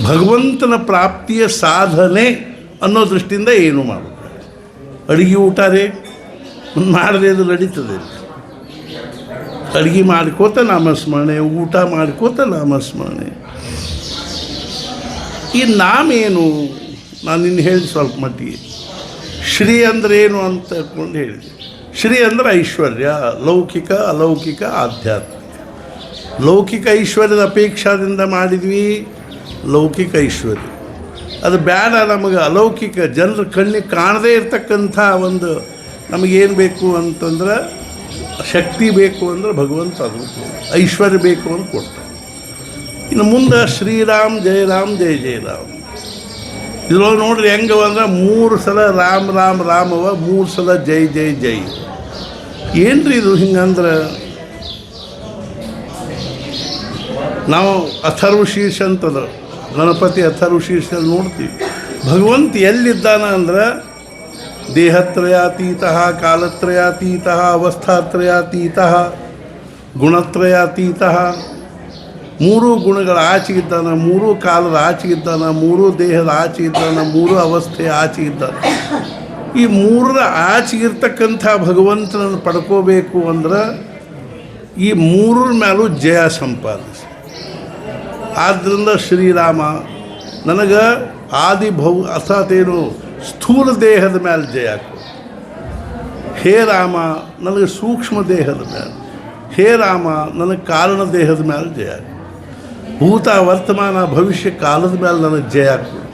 ಭಗವಂತನ ಪ್ರಾಪ್ತಿಯ ಸಾಧನೆ ಅನ್ನೋ ದೃಷ್ಟಿಯಿಂದ ಏನು ಮಾಡಬೇಕು. ಅಡುಗೆ ಊಟ ರೇ ಮಾಡದೆ ಅದು ನಡೀತದೆ. ಅಡುಗೆ ಮಾಡ್ಕೋತ ನಾಮಸ್ಮರಣೆ, ಊಟ ಮಾಡ್ಕೋತ ನಾಮಸ್ಮರಣೆ. ಈ ನಾಮೇನು ನಾನು ಇನ್ನು ಹೇಳಿ ಸ್ವಲ್ಪ ಮಟ್ಟಿಗೆ. ಶ್ರೀ ಅಂದರೆ ಏನು ಅಂತ ಕೊಂಡು ಹೇಳಿದೆ. ಶ್ರೀ ಅಂದರೆ ಐಶ್ವರ್ಯ, ಲೌಕಿಕ ಅಲೌಕಿಕ ಆಧ್ಯಾತ್ಮಿಕ. ಲೌಕಿಕ ಐಶ್ವರ್ಯದ ಅಪೇಕ್ಷಾದಿಂದ ಮಾಡಿದ್ವಿ ಲೌಕಿಕ ಐಶ್ವರ್ಯ, ಅದು ಬೇಡ ನಮಗೆ. ಅಲೌಕಿಕ ಜನರ ಕಣ್ಣಿಗೆ ಕಾಣದೇ ಇರ್ತಕ್ಕಂಥ ಒಂದು ನಮಗೇನು ಬೇಕು ಅಂತಂದ್ರೆ, ಶಕ್ತಿ ಬೇಕು ಅಂದ್ರೆ ಭಗವಂತ ಅದು, ಐಶ್ವರ್ಯ ಬೇಕು ಅಂತ ಕೊಡ್ತಾನೆ. ಇನ್ನು ಮುಂದೆ ಶ್ರೀರಾಮ್ ಜಯ ರಾಮ್ ಜಯ ಜಯ ರಾಮ್. ಇದ್ರೊಳಗೆ ನೋಡ್ರಿ ಹೆಂಗವ ಅಂದ್ರೆ 3 ಸಲ ರಾಮ್ ರಾಮ್ ರಾಮವ, 3 ಸಲ ಜೈ ಜೈ ಜೈ. ಏನ್ರಿ ಇದು ಹಿಂಗಂದ್ರೆ, ನಾವು ಅಥರ್ವ ಶೀರ್ಷ ಅಂತದ ಗಣಪತಿ ಅಥರ್ವ ಶೀರ್ಷ ನೋಡ್ತೀವಿ. ಭಗವಂತ ಎಲ್ಲಿದ್ದಾನ ಅಂದ್ರೆ ದೇಹತ್ರಯಾತೀತ, ಕಾಲತ್ರಯಾತೀತ, ಅವಸ್ಥಾತ್ರಯಾತೀತ, ಗುಣತ್ರಯಾತೀತ. 3 ಗುಣಗಳ ಆಚೆಗಿದ್ದಾನ, 3 ಕಾಲದ ಆಚೆಗಿದ್ದಾನ, 3 ದೇಹದ ಆಚೆಗಿದ್ದಾನ, 3 ಅವಸ್ಥೆಯ ಆಚೆಗಿದ್ದಾನ. ಈ 3ರ ಆಚೆಗಿರ್ತಕ್ಕಂಥ ಭಗವಂತನನ್ನು ಪಡ್ಕೋಬೇಕು ಅಂದ್ರೆ ಈ 3ರ ಮೇಲೂ ಜಯ ಸಂಪಾದಿಸಿ. ಆದ್ದರಿಂದ ಶ್ರೀರಾಮ ನನಗೆ ಅರ್ಥಾತ್ ಸ್ಥೂಲ ದೇಹದ ಮೇಲೆ ಜಯ ಕೊಡು. ಹೇ ರಾಮ ನನಗೆ ಸೂಕ್ಷ್ಮ ದೇಹದ ಮೇಲೆ, ಹೇ ರಾಮ ನನಗೆ ಕಾರಣ ದೇಹದ ಮೇಲೆ ಜಯ ಕೊಡು. ಭೂತ ವರ್ತಮಾನ ಭವಿಷ್ಯ ಕಾಲದ ಮೇಲೆ ನನಗೆ ಜಯ ಕೊಡು.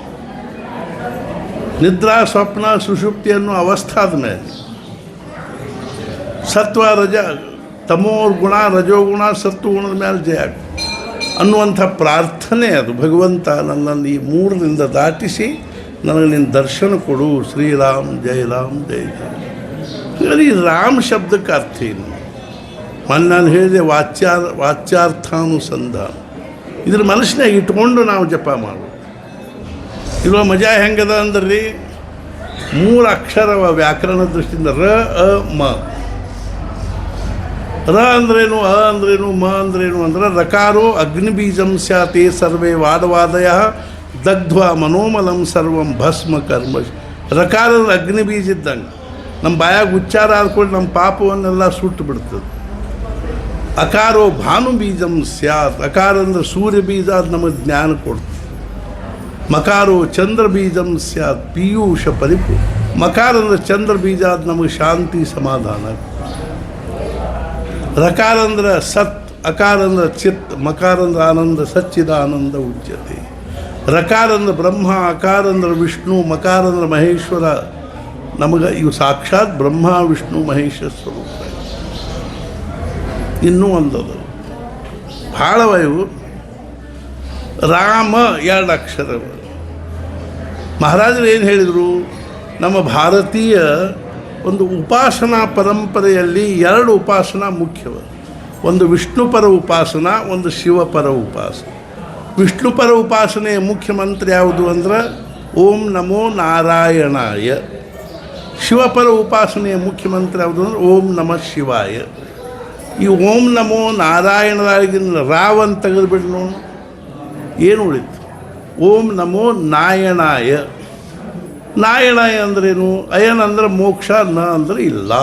ನಿದ್ರಾ ಸ್ವಪ್ನ ಸುಷುಪ್ತಿ ಅನ್ನೋ ಅವಸ್ಥಾದ ಮೇಲೆ, ಸತ್ವ ರಜ ತಮೋ ಗುಣ ರಜೋಗುಣ ಸತ್ವಗುಣದ ಮೇಲೆ ಜಯ ಕೊಡು ಅನ್ನುವಂಥ ಪ್ರಾರ್ಥನೆ ಅದು. ಭಗವಂತ ನನ್ನನ್ನು ಈ 3ರಿಂದ ದಾಟಿಸಿ ನನಗೆ ನಿನ್ನ ದರ್ಶನ ಕೊಡು. ಶ್ರೀರಾಮ್ ಜಯ ರಾಮ್ ಜಯ ಜಯ. ಈ ರಾಮ್ ಶಬ್ದಕ್ಕೆ ಅರ್ಥ ಏನು? ಮೊನ್ನೆ ನಾನು ಹೇಳಿದೆ ವಾಚ್ಯಾರ್ಥಾನುಸಂಧಾನ. ಇದ್ರ ಮನಸ್ಸಿನಾಗ ಇಟ್ಕೊಂಡು ನಾವು ಜಪ ಮಾಡೋದು. ಇರುವ ಮಜಾ ಹೆಂಗದ ಅಂದ್ರೆ 3 ಅಕ್ಷರವ ವ್ಯಾಕರಣ ದೃಷ್ಟಿಯಿಂದ ರ ಅ ಮ. ರ ಅಂದ್ರೇನು, ಅ ಅಂದ್ರೇನು, ಮ ಅಂದ್ರೇನು ಅಂದ್ರೆ ರಕಾರೋ ಅಗ್ನಿಬೀಜಂ ಸ್ಯಾತೆ ಸರ್ವೇ ವಾದವಾದಯ ದಗ್ಧ್ವಾ ಮನೋಮಲಂ ಸರ್ವಂ ಭಸ್ಮ ಕರ್ಮ. ರಕಾರದ ಅಗ್ನಿಬೀಜ ಇದ್ದಂಗೆ ನಮ್ಮ ಬಾಯಾಗ ಉಚ್ಚಾರ ಆದ್ಕೊಂಡು ನಮ್ಮ ಪಾಪವನ್ನೆಲ್ಲ ಸುಟ್ಟು ಬಿಡ್ತದೆ. ಅಕಾರೋ ಭಾನು ಬೀಜಂ ಸ್ಯಾತ್, ಅಕಾರ ಅಂದ್ರೆ ಸೂರ್ಯ ಬೀಜ, ಅದು ನಮಗೆ ಜ್ಞಾನ ಕೊಡ್ತದೆ. ಮಕಾರೋ ಚಂದ್ರ ಬೀಜಂ ಸ್ಯಾತ್ ಪೀಯೂಷ ಪರಿಪು. ಮಕಾರ ಅಂದ್ರೆ ಚಂದ್ರ ಬೀಜ, ಅದು ನಮಗೆ ಶಾಂತಿ ಸಮಾಧಾನ. ರಕಾರ ಅಂದ್ರೆ ಸತ್, ಅಕಾರ ಅಂದ್ರೆ ಚಿತ್, ಮಕಾರ ಅಂದ್ರೆ ಆನಂದ, ಸಚ್ಚಿದಾನಂದ ಉಚ್ಯತೆ. ರಕಾರ ಅಂದ್ರೆ ಬ್ರಹ್ಮ, ಅಕಾರ ಅಂದ್ರೆ ವಿಷ್ಣು, ಮಕಾರ ಅಂದ್ರೆ ಮಹೇಶ್ವರ. ನಮಗೆ ಇವು ಸಾಕ್ಷಾತ್ ಬ್ರಹ್ಮ ವಿಷ್ಣು ಮಹೇಶ್ವರ ಸ್ವರೂಪ. ಇನ್ನೂ ಒಂದದು ಭಾಳವ ಇವು. ರಾಮ 2 ಅಕ್ಷರವ. ಮಹಾರಾಜರು ಏನು ಹೇಳಿದರು, ನಮ್ಮ ಭಾರತೀಯ ಒಂದು ಉಪಾಸನಾ ಪರಂಪರೆಯಲ್ಲಿ 2 ಉಪಾಸನಾ ಮುಖ್ಯವ. ಒಂದು ವಿಷ್ಣುಪರ ಉಪಾಸನಾ, ಒಂದು ಶಿವಪರ ಉಪಾಸನೆ. ವಿಷ್ಣುಪರ ಉಪಾಸನೆಯ ಮುಖ್ಯ ಮಂತ್ರ ಯಾವುದು ಅಂದ್ರೆ ಓಂ ನಮೋ ನಾರಾಯಣಾಯ. ಶಿವಪರ ಉಪಾಸನೆಯ ಮುಖ್ಯಮಂತ್ರ ಯಾವುದು ಅಂದರೆ ಓಂ ನಮಃ ಶಿವಾಯ. ಈ ಓಂ ನಮೋ ನಾರಾಯಣರಾಗಿನ ರಾವನ್ನು ತೆಗೆದುಬಿಟ್ಟು ನೋಡು ಏನು ಉಳಿತು? ಓಂ ನಮೋ ನಾಯಣಾಯ. ನಾಯಣಾಯ ಅಂದ್ರೇನು? ಅಯನ ಅಂದ್ರೆ ಮೋಕ್ಷ, ನ ಅಂದರೆ ಇಲ್ಲ.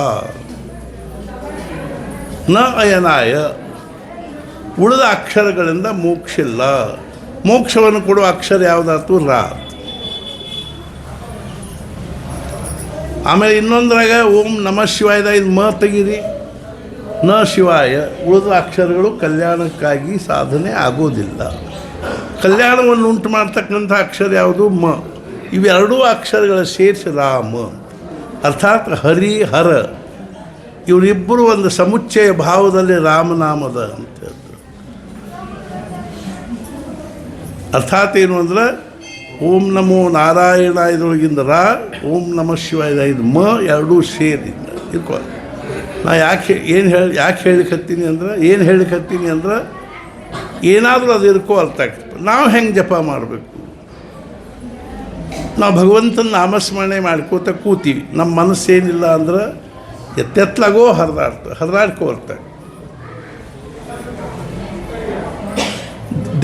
ನ ಅಯನಾಯ, ಉಳಿದ ಅಕ್ಷರಗಳಿಂದ ಮೋಕ್ಷ ಇಲ್ಲ. ಮೋಕ್ಷವನ್ನು ಕೊಡುವ ಅಕ್ಷರ ಯಾವುದಾಯ್ತು? ರಾ. ಆಮೇಲೆ ಇನ್ನೊಂದ್ರಾಗ ಓಂ ನಮಃ ಶಿವಾಯದ ಇದು ಮ ತೆಗೀರಿ, ನ ಶಿವಾಯ. ಉಳಿದ ಅಕ್ಷರಗಳು ಕಲ್ಯಾಣಕ್ಕಾಗಿ ಸಾಧನೆ ಆಗೋದಿಲ್ಲ. ಕಲ್ಯಾಣವನ್ನು ಉಂಟು ಮಾಡ್ತಕ್ಕಂಥ ಅಕ್ಷರ ಯಾವುದು? ಮ. ಇವೆರಡೂ ಅಕ್ಷರಗಳ ಸೇರಿಸಿ ರಾಮ, ಅರ್ಥಾತ್ ಹರಿ ಹರ, ಇವರಿಬ್ಬರು ಒಂದು ಸಮುಚ್ಚಯ ಭಾವದಲ್ಲಿ ರಾಮನಾಮದ ಅಂತ ಹೇಳ್ತಾರೆ. ಅರ್ಥಾತ್ ಏನು ಅಂದ್ರೆ ಓಂ ನಮೋ ನಾರಾಯಣ ಇದರೊಳಗಿಂದ ರಾ, ಓಂ ನಮಃ ಶಿವಾಯ ಇದು ಮ, ಎರಡೂ ಸೇರಿ ಇರ್ಕೊ. ನಾ ಯಾಕೆ ಹೇಳಿಕತ್ತೀನಿ ಅಂದ್ರೆ ಏನು ಹೇಳಿಕತ್ತೀನಿ ಅಂದ್ರೆ ಏನಾದರೂ ಅದು ಇರ್ಕೋ ಅರ್ಥ ಆಗ್ತದೆ. ನಾವು ಹೆಂಗೆ ಜಪ ಮಾಡಬೇಕು? ನಾವು ಭಗವಂತನ ನಾಮಸ್ಮರಣೆ ಮಾಡ್ಕೋತ ಕೂತೀವಿ, ನಮ್ಮ ಮನಸ್ಸೇನಿಲ್ಲ ಅಂದ್ರೆ ಎತ್ತೆತ್ಲಾಗೋ ಹರಿದಾಡ್ಕೋರ್ತ.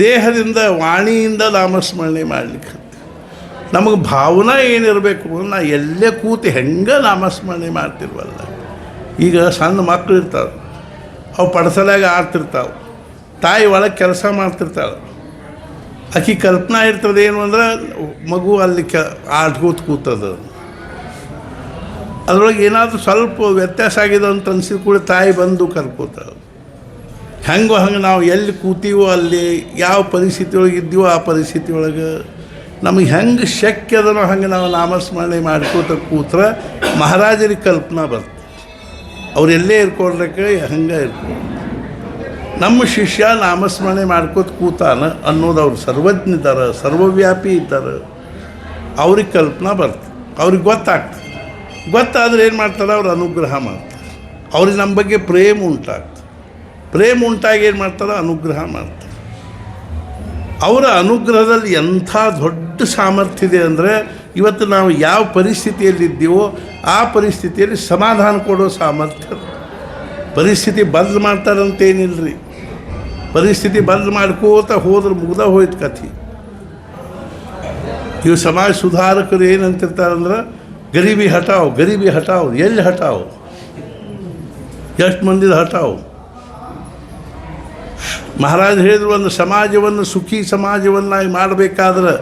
ದೇಹದಿಂದ ವಾಣಿಯಿಂದ ನಾಮಸ್ಮರಣೆ ಮಾಡಲಿಕ್ಕೆ ನಮಗೆ ಭಾವನಾ ಏನಿರಬೇಕು? ನಾ ಎಲ್ಲೇ ಕೂತು ಹೆಂಗೆ ನಾಮಸ್ಮರಣೆ ಮಾಡ್ತಿರ್ವಲ್ಲ. ಈಗ ಸಣ್ಣ ಮಕ್ಕಳು ಇರ್ತಾವೆ, ಅವು ಪಡಸಲಾಗ ಆಡ್ತಿರ್ತಾವೆ, ತಾಯಿ ಒಳಗೆ ಕೆಲಸ ಮಾಡ್ತಿರ್ತಾಳೆ. ಆಕೆ ಕಲ್ಪನಾ ಇರ್ತದೆ ಏನು ಅಂದ್ರೆ ಮಗು ಅಲ್ಲಿ ಆಡ್ಕೋತ ಕೂತದ. ಅದರೊಳಗೆ ಏನಾದರೂ ಸ್ವಲ್ಪ ವ್ಯತ್ಯಾಸ ಆಗಿದೆ ಅಂತ ಅನ್ಸಿದ ಕೂಡ ತಾಯಿ ಬಂದು ಕರ್ಕೋತಾಳೆ. ಹಂಗೆ ನಾವು ಎಲ್ಲಿ ಕೂತೀವೋ ಅಲ್ಲಿ ಯಾವ ಪರಿಸ್ಥಿತಿ ಒಳಗೆ ಇದ್ದೀವೋ ಆ ಪರಿಸ್ಥಿತಿ ಒಳಗೆ ನಮಗೆ ಹೆಂಗೆ ಶಕ್ಯ ಅದನೋ ಹಂಗೆ ನಾವು ನಾಮಸ್ಮರಣೆ ಮಾಡ್ಕೋತ ಕೂತ್ರೆ ಮಹಾರಾಜರಿಗೆ ಕಲ್ಪನಾ ಬರ್ತದೆ. ಅವರೆಲ್ಲೇ ಇರ್ಕೊಳ್ರಕ್ಕೆ ಹಂಗೆ ಇರ್ಕೊಂಡು ನಮ್ಮ ಶಿಷ್ಯ ನಾಮಸ್ಮರಣೆ ಮಾಡ್ಕೋತ ಕೂತಾನ ಅನ್ನೋದು ಅವ್ರು ಸರ್ವಜ್ಞಿದ್ದಾರೆ, ಸರ್ವವ್ಯಾಪಿ ಇದ್ದಾರೆ. ಅವ್ರಿಗೆ ಕಲ್ಪನಾ ಬರ್ತದೆ, ಅವ್ರಿಗೆ ಗೊತ್ತಾಗ್ತದೆ. ಗೊತ್ತಾದ್ರೆ ಏನು ಮಾಡ್ತಾರೆ? ಅವ್ರು ಅನುಗ್ರಹ ಮಾಡ್ತಾರೆ. ಅವ್ರಿಗೆ ನಮ್ಮ ಬಗ್ಗೆ ಪ್ರೇಮ ಉಂಟಾಗ್ತದೆ. ಪ್ರೇಮ ಉಂಟಾಗಿ ಏನು ಮಾಡ್ತಾರೆ? ಅನುಗ್ರಹ ಮಾಡ್ತಾರೆ. ಅವರ ಅನುಗ್ರಹದಲ್ಲಿ ಎಂಥ ದೊಡ್ಡ ಸಾಮರ್ಥ್ಯ ಇದೆ ಅಂದರೆ ಇವತ್ತು ನಾವು ಯಾವ ಪರಿಸ್ಥಿತಿಯಲ್ಲಿದ್ದೀವೋ ಆ ಪರಿಸ್ಥಿತಿಯಲ್ಲಿ ಸಮಾಧಾನ ಕೊಡೋ ಸಾಮರ್ಥ್ಯ. ಪರಿಸ್ಥಿತಿ ಬದಲು ಮಾಡ್ತಾರಂತೇನಿಲ್ಲ. ಪರಿಸ್ಥಿತಿ ಬದಲು ಮಾಡ್ಕೋತ ಹೋದ್ರೆ ಮುಗ್ದ ಹೋಯ್ತು ಕಥೆ. ಇವು ಸಮಾಜ ಸುಧಾರಕರು ಏನಂತಿರ್ತಾರಂದ್ರೆ ಗರೀಬಿ ಹಟಾವ್, ಗರೀಬಿ ಹಟಾವ್. ಎಲ್ಲಿ ಹಟಾವ್? ಎಷ್ಟು ಮಂದಿದ ಹಟಾವ್? ಮಹಾರಾಜ ಹೇಳಿದ್ರು, ಒಂದು ಸಮಾಜವನ್ನು ಸುಖಿ ಸಮಾಜವನ್ನಾಗಿ ಮಾಡಬೇಕಾದ್ರೆ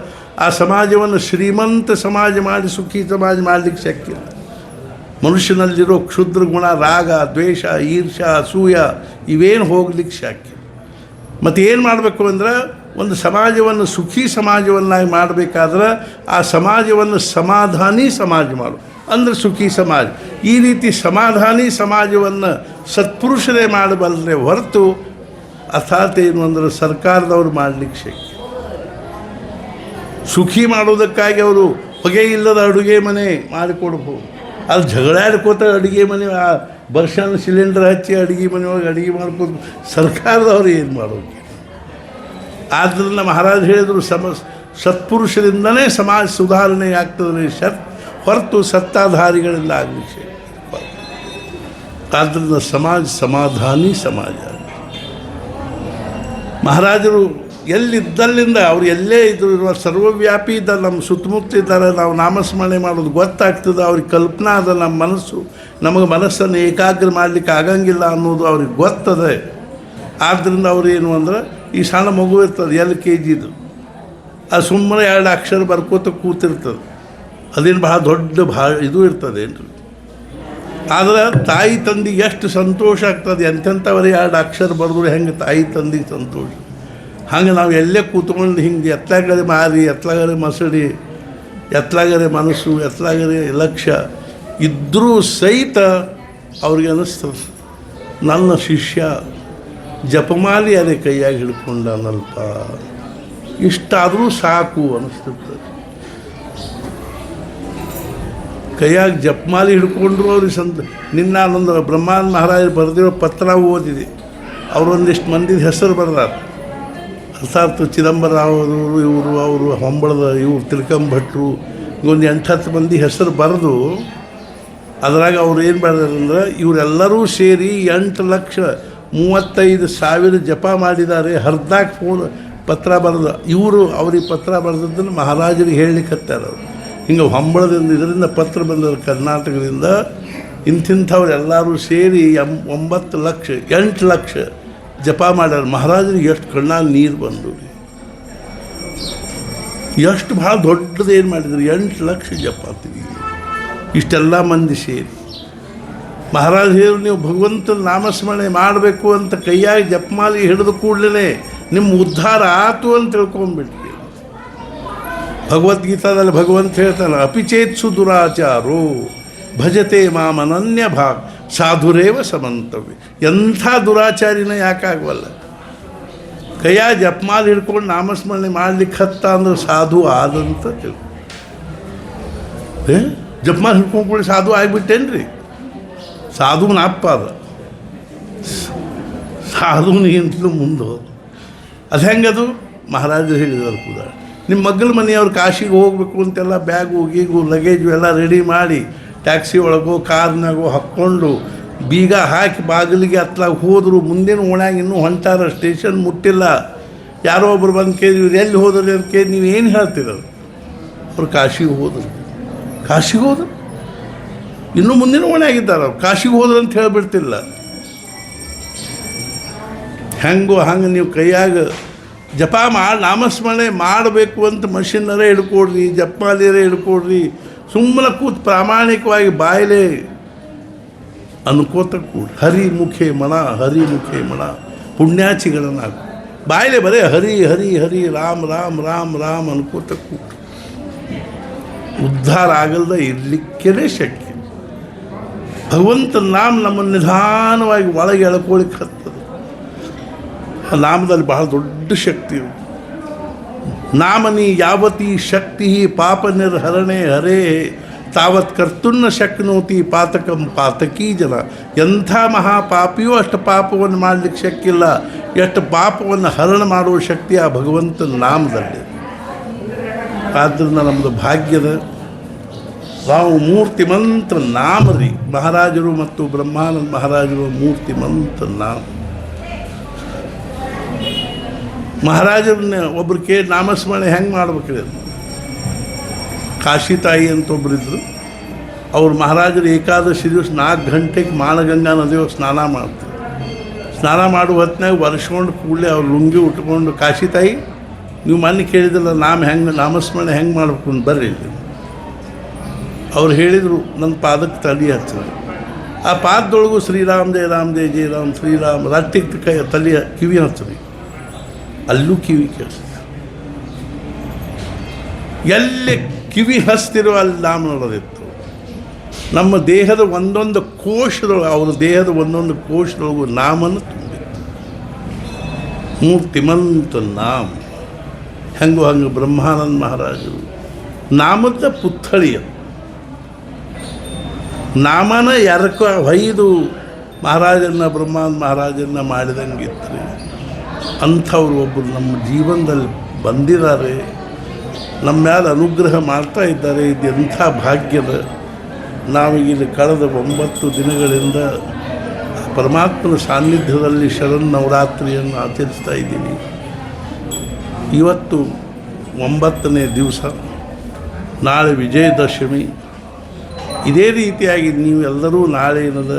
ಆ ಸಮಾಜವನ್ನು ಶ್ರೀಮಂತ ಸಮಾಜ ಮಾಡಿ ಸುಖಿ ಸಮಾಜ ಮಾಡಲಿಕ್ಕೆ ಶಕ್ಯ ಇಲ್ಲ. ಮನುಷ್ಯನಲ್ಲಿರೋ ಕ್ಷುದ್ರ ಗುಣ, ರಾಗ, ದ್ವೇಷ, ಈರ್ಷ, ಅಸೂಯ ಇವೇನು ಹೋಗ್ಲಿಕ್ಕೆ ಶಕ್ಯ. ಮತ್ತು ಏನು ಮಾಡಬೇಕು ಅಂದ್ರೆ ಒಂದು ಸಮಾಜವನ್ನು ಸುಖಿ ಸಮಾಜವನ್ನಾಗಿ ಮಾಡಬೇಕಾದ್ರೆ ಆ ಸಮಾಜವನ್ನು ಸಮಾಧಾನಿ ಸಮಾಜ ಮಾಡು ಅಂದರೆ ಸುಖಿ ಸಮಾಜ. ಈ ರೀತಿ ಸಮಾಧಾನಿ ಸಮಾಜವನ್ನು ಸತ್ಪುರುಷರೇ ಮಾಡಬಲ್ಲರೆ ಹೊರತು ಅರ್ಥಾತ್ ಏನು ಅಂದರೆ ಸರ್ಕಾರದವ್ರು ಮಾಡಲಿಕ್ಕೆ ಶಕ್ಯ. ಸುಖಿ ಮಾಡೋದಕ್ಕಾಗಿ ಅವರು ಹೊಗೆ ಇಲ್ಲದ ಅಡುಗೆ ಮನೆ ಮಾಡಿಕೊಡ್ಬೋದು. ಅದು ಜಗಳಾಡ್ಕೋತ ಅಡುಗೆ ಮನೆ ಬರ್ಷನ್ ಸಿಲಿಂಡರ್ ಹಚ್ಚಿ ಅಡುಗೆ ಮನೆಯೊಳಗೆ ಅಡುಗೆ ಮಾಡ್ಬೋದು. ಸರ್ಕಾರದವ್ರು ಏನು ಮಾಡೋದು? ಆದ್ದರಿಂದ ಮಹಾರಾಜ ಹೇಳಿದರು, ಸತ್ಪುರುಷರಿಂದನೇ ಸಮಾಜ ಸುಧಾರಣೆ ಆಗ್ತದೆ ಹೊರತು ಸತ್ತಾಧಾರಿಗಳಿಂದ ಆಗಲಿಕ್ಕೆ. ಆದ್ದರಿಂದ ಸಮಾಜ ಸಮಾಧಾನಿ ಸಮಾಜ. ಮಹಾರಾಜರು ಎಲ್ಲಿದ್ದಲ್ಲಿಂದ ಅವ್ರು ಎಲ್ಲೇ ಇದ್ರು ಸರ್ವವ್ಯಾಪಿ ಇದ್ದಾರೆ, ನಮ್ಮ ಸುತ್ತಮುತ್ತ ಇದ್ದಾರೆ. ನಾವು ನಾಮಸ್ಮರಣೆ ಮಾಡೋದು ಗೊತ್ತಾಗ್ತದೆ. ಅವ್ರಿಗೆ ಕಲ್ಪನಾ ಅದ. ನಮ್ಮ ಮನಸ್ಸು ನಮಗೆ ಮನಸ್ಸನ್ನು ಏಕಾಗ್ರ ಮಾಡಲಿಕ್ಕೆ ಆಗಂಗಿಲ್ಲ ಅನ್ನೋದು ಅವ್ರಿಗೆ ಗೊತ್ತದೆ. ಆದ್ದರಿಂದ ಅವ್ರು ಏನು ಅಂದ್ರೆ ಈ ಸಣ್ಣ ಮಗು ಇರ್ತದೆ LKG ಅದು ಸುಮ್ಮನೆ 2 ಅಕ್ಷರ ಬರ್ಕೋತ ಕೂತಿರ್ತದೆ. ಅದೇನು ಬಹಳ ದೊಡ್ಡ ಇದು ಇರ್ತದೆ ಏನು. ಆದರೆ ತಾಯಿ ತಂದೆಗೆ ಎಷ್ಟು ಸಂತೋಷ ಆಗ್ತದೆ. ಎಂಥವರೇ 2 ಅಕ್ಷರ ಬರೆದ್ರು ಹೆಂಗೆ ತಾಯಿ ತಂದೆಗೆ ಸಂತೋಷ. ಹಂಗೆ ನಾವು ಎಲ್ಲೇ ಕೂತ್ಕೊಂಡು ಹಿಂಗೆ ಎತ್ತಲಾಗರೆ ಮಾರಿ, ಎತ್ತಲಾಗರೆ ಮಸಡಿ, ಎತ್ತಲಾಗರೆ ಮನಸ್ಸು, ಎತ್ತಲಾಗರೆ ಲಕ್ಷ್ಯ ಇದ್ದರೂ ಸಹಿತ ಅವ್ರಿಗೆ ಅನ್ನಿಸ್ತದೆ, ನನ್ನ ಶಿಷ್ಯ ಜಪಮಾಲಿ ಅದೇ ಕೈಯಾಗಿ ಹಿಡ್ಕೊಂಡನಲ್ಪ, ಇಷ್ಟಾದರೂ ಸಾಕು ಅನ್ನಿಸ್ತದೆ. ಕೈಯಾಗಿ ಜಪಮಾಲಿ ಹಿಡ್ಕೊಂಡ್ರು ಅವ್ರಿಗೆ ನಿನ್ನ ನಾನೊಂದು ಬ್ರಹ್ಮಾನಂದ ಮಹಾರಾಜರು ಬರೆದಿರೋ ಪತ್ರ ಓದಿದೆ. ಅವರೊಂದಿಷ್ಟು ಮಂದಿದ ಹೆಸರು ಬರೆದಾರ. ಅರ್ಥಾತ್ ಚಿದಂಬರರಾವರು ಅವರು ಹೊಂಬಳದ ಇವರು ತಿಳ್ಕೊಂಭಟ್ರು ಒಂದು 8-10 ಮಂದಿ ಹೆಸರು ಬರೆದು ಅದ್ರಾಗ ಅವ್ರು ಏನು ಮಾಡಿದಾರಂದ್ರೆ ಇವರೆಲ್ಲರೂ ಸೇರಿ 8,35,000 ಜಪ ಮಾಡಿದ್ದಾರೆ. ಹರ್ದಾಕ್ ಪತ್ರ ಬರೆದ ಇವರು ಅವ್ರಿಗೆ ಪತ್ರ ಬರೆದದ್ದನ್ನು ಮಹಾರಾಜರಿಗೆ ಹೇಳಲಿಕ್ಕತ್ತಾರ. ಹಿಂಗೆ ಹೊಂಬಳದಿಂದ ಇದರಿಂದ ಪತ್ರ ಬಂದ ಕರ್ನಾಟಕದಿಂದ ಇಂಥವ್ರು ಎಲ್ಲರೂ ಸೇರಿ 9 ಲಕ್ಷ 8 ಲಕ್ಷ ಜಪ ಮಾಡ್ಯಾರ. ಮಹಾರಾಜರಿಗೆ ಎಷ್ಟು ಕಣ್ಣಾಗ ನೀರು ಬಂದು ಎಷ್ಟು ಭಾಳ ದೊಡ್ಡದು ಏನು ಮಾಡಿದ್ರು. 8 ಲಕ್ಷ ಜಪ ಅಂತೀವಿ ಇಷ್ಟೆಲ್ಲ ಮಂದಿ ಸೇರಿ. ಮಹಾರಾಜ ಹೇಳಿ ನೀವು ಭಗವಂತನ ನಾಮಸ್ಮರಣೆ ಮಾಡಬೇಕು ಅಂತ ಕೈಯಾಗಿ ಜಪಮಾಲಿ ಹಿಡಿದು ಕೂಡಲೇ ನಿಮ್ಮ ಉದ್ಧಾರ ಆತು ಅಂತ ತಿಳ್ಕೊಂಡ್ಬಿಟ್ರಿ. ಭಗವದ್ಗೀತಾದಲ್ಲಿ ಭಗವಂತ ಹೇಳ್ತಾನೆ, ಅಪಿಚೇತ್ಸು ದುರಾಚಾರೋ ಭಜತೆ ಮಾಮನನ್ಯ ಭಾಗ್ ಸಾಧುರೇವ ಸಮಂತವ್ಯ. ಎಂಥ ದುರಾಚಾರಿನ ಯಾಕಾಗವಲ್ಲ. ಕೈಯಾಗ ಜಪಮಾಲಿ ಹಿಡ್ಕೊಂಡು ನಾಮಸ್ಮರಣೆ ಮಾಡ್ಲಿಕ್ಕೆ ಹತ್ತ ಅಂದ್ರೆ ಸಾಧು ಆದಂತ ತಿಳ್ಕೊ. ಜಪಮಾಲಿ ಹಿಡ್ಕೊಂಡು ಸಾಧು ಆಗಿಬಿಟ್ಟೇನ್ರಿ. ಸಾಧುವನ ಅಪ್ಪ ಅದ, ಸಾಧುವನಿಗಿಂತಲೂ ಮುಂದೆ ಹೋದ. ಅದು ಹೆಂಗದು ಮಹಾರಾಜರು ಹೇಳಿದರು ಕೂಡ. ನಿಮ್ಮ ಮಗ್ಗಲ ಮನೆಯವ್ರು ಕಾಶಿಗೆ ಹೋಗಬೇಕು ಅಂತೆಲ್ಲ ಬ್ಯಾಗು ಗೀಗು ಲಗೇಜು ಎಲ್ಲ ರೆಡಿ ಮಾಡಿ ಟ್ಯಾಕ್ಸಿ ಒಳಗೋ ಕಾರ್ನಾಗೋ ಹಾಕ್ಕೊಂಡು ಬೀಗ ಹಾಕಿ ಬಾಗಿಲಿಗೆ ಹತ್ಲಾಗ ಹೋದರು. ಮುಂದಿನ ಓಣ್ಯಾಗ ಇನ್ನೂ ಹೊಂಟಾರ, ಸ್ಟೇಷನ್ ಮುಟ್ಟಿಲ್ಲ. ಯಾರೋ ಒಬ್ರು ಬಂದು ಕೇಳಿ ಇವ್ರು ಎಲ್ಲಿ ಹೋದ್ರಿ ಅಂತ ಕೇಳಿ ನೀವು ಏನು ಹೇಳ್ತೀರದು? ಅವ್ರು ಕಾಶಿಗೆ ಹೋದರು. ಕಾಶಿಗೆ ಹೋದರು, ಇನ್ನೂ ಮುಂದಿನ ಓಣ್ಯಾಗಿದ್ದಾರೆ. ಅವ್ರು ಕಾಶಿಗೆ ಹೋದ್ರು ಅಂತ ಹೇಳಿಬಿಡ್ತಿಲ್ಲ. ಹೆಂಗೋ ಹಂಗೆ ನೀವು ಕೈಯಾಗ ಜಪ ಮಾಡಿ ನಾಮಸ್ಮರಣೆ ಮಾಡಬೇಕು ಅಂತ ಮಷಿನ್ನರೇ ಹಿಡ್ಕೊಡ್ರಿ, ಜಪಮಾಲಿಯರೇ ಹಿಡ್ಕೊಡ್ರಿ. ಸುಮ್ಮನೆ ಕೂತು ಪ್ರಾಮಾಣಿಕವಾಗಿ ಬಾಯಲೇ ಅನ್ಕೋತ ಕೂಡಿ ಹರಿ ಮುಖೇ ಮಣ ಹರಿ ಮುಖೇ ಮಣ ಪುಣ್ಯಾಚಿಗಳನ್ನಾಗು. ಬಾಯಲೆ ಬರೇ ಹರಿ ಹರಿ ಹರಿ ರಾಮ್ ರಾಮ್ ರಾಮ್ ರಾಮ್ ಅನ್ಕೋತ ಕೂಡಿ ಉದ್ಧಾರ ಆಗಲ್ದ ಇರಲಿಕ್ಕೇ ಶಕ್ಯ. ಭಗವಂತನ ನಾಮ ನಮ್ಮನ್ನು ನಿಧಾನವಾಗಿ ಒಳಗೆ ಎಳ್ಕೊಳ್ಳಿಕ್ಕೆ ಹತ್ತದ. ಆ ನಾಮದಲ್ಲಿ ಬಹಳ ದೊಡ್ಡ ಶಕ್ತಿ ಇದೆ. ನಾಮನಿ ಯಾವತಿ ಶಕ್ತಿ ಪಾಪ ನಿರ್ಹರಣೆ ಹರೇ ತಾವತ್ ಕರ್ತುನ್ನ ಶಕ್ನೋತಿ ಪಾತಕಂ ಪಾತಕೀ ಜನ. ಎಂಥ ಮಹಾಪಾಪಿಯೂ ಅಷ್ಟು ಪಾಪವನ್ನು ಮಾಡಲಿಕ್ಕೆ ಶಕ್ತಿ ಇಲ್ಲ. ಎಷ್ಟು ಪಾಪವನ್ನು ಹರಣ ಮಾಡುವ ಶಕ್ತಿ ಆ ಭಗವಂತನ ನಾಮದಲ್ಲಿ. ಆದ್ದರಿಂದ ನಮ್ಮದು ಭಾಗ್ಯದ ನಾವು ಮೂರ್ತಿ ಮಂತ್ರ ನಾಮ ರೀ. ಮಹಾರಾಜರು ಮತ್ತು ಬ್ರಹ್ಮಾನಂದ ಮಹಾರಾಜರು ಮೂರ್ತಿ ಮಂತ್ರ ನಾಮ. ಮಹಾರಾಜರನ್ನ ಒಬ್ರು ಕೇಳಿ ನಾಮಸ್ಮರಣೆ ಹೆಂಗೆ ಮಾಡ್ಬೇಕ್ರಿ ಅದು. ಕಾಶಿ ತಾಯಿ ಅಂತ ಒಬ್ಬರಿದ್ದರು. ಅವ್ರು ಮಹಾರಾಜರು ಏಕಾದಶಿ ದಿವಸ 4 ಗಂಟೆಗೆ ಮಾನಗಂಗಾ ನದಿಯೊಳಗೆ ಸ್ನಾನ ಮಾಡ್ತಾರೆ. ಸ್ನಾನ ಮಾಡುವ ಹೊತ್ತಿನಾಗ ವರ್ಷಕೊಂಡು ಕೂಡಲೇ ಅವ್ರು ಲುಂಗಿ ಉಟ್ಕೊಂಡು, ಕಾಶಿ ತಾಯಿ ನೀವು ಮೊನ್ನೆ ಕೇಳಿದ್ರಲ್ಲ ನಾಮಸ್ಮರಣೆ ಹೆಂಗೆ ಮಾಡ್ಬೇಕು ಅಂತ ಬರ್ರಿ. ಅವ್ರು ಹೇಳಿದರು, ನನ್ನ ಪಾದಕ್ಕೆ ತಲೆ ಹಚ್ಚಿದ್ರು. ಆ ಪಾದದೊಳಗೂ ಶ್ರೀರಾಮ್ ಜಯ ರಾಮ್ ಜಯ ಜಯ ರಾಮ್ ಶ್ರೀರಾಮ್ ರಟ್ಟಿಗೆ ಕೈ ತಲೆಯ ಕಿವಿ ಹಚ್ಚಿರಿ. ಅಲ್ಲೂ ಕಿವಿ ಕೇಳಿಸ್ತದೆ. ಎಲ್ಲಿ ಕಿವಿ ಹಚ್ತಿರೋ ಅಲ್ಲಿ ನಾಮ ನೋಡೋದಿತ್ತು. ನಮ್ಮ ದೇಹದ ಒಂದೊಂದು ಕೋಶದೊಳಗೆ, ಅವ್ರ ದೇಹದ ಒಂದೊಂದು ಕೋಶದೊಳಗೂ ನಾಮನ್ನು ತುಂಬಿತ್ತು. ಮೂರ್ತಿಮಂತ ನಾಮ. ಹೆಂಗೋ ಹಂಗೆ ಬ್ರಹ್ಮಾನಂದ ಮಹಾರಾಜರು ನಾಮದ ಪುತ್ಥಳಿಯ ನಾಮನ ಎರಕ ಹೊಯ್ದು ಮಹಾರಾಜನ್ನ ಬ್ರಹ್ಮಾನಂದ ಮಹಾರಾಜನ್ನ ಮಾಡಿದಂಗಿತ್ತು. ಅಂಥವ್ರು ಒಬ್ಬರು ನಮ್ಮ ಜೀವನದಲ್ಲಿ ಬಂದಿದ್ದಾರೆ, ನಮ್ಮ ಮೇಲೆ ಅನುಗ್ರಹ ಮಾಡ್ತಾ ಇದ್ದಾರೆ. ಇದೆಂಥ ಭಾಗ್ಯದ. ನಾವೀಗ ಕಳೆದ 9 ದಿನಗಳಿಂದ ಪರಮಾತ್ಮನ ಸಾನ್ನಿಧ್ಯದಲ್ಲಿ ಶರನ್ನವರಾತ್ರಿಯನ್ನು ಆಚರಿಸ್ತಾ ಇದ್ದೀನಿ. ಇವತ್ತು 9ನೇ ದಿವಸ, ನಾಳೆ ವಿಜಯದಶಮಿ. ಇದೇ ರೀತಿಯಾಗಿ ನೀವೆಲ್ಲರೂ ನಾಳೆ ಏನದ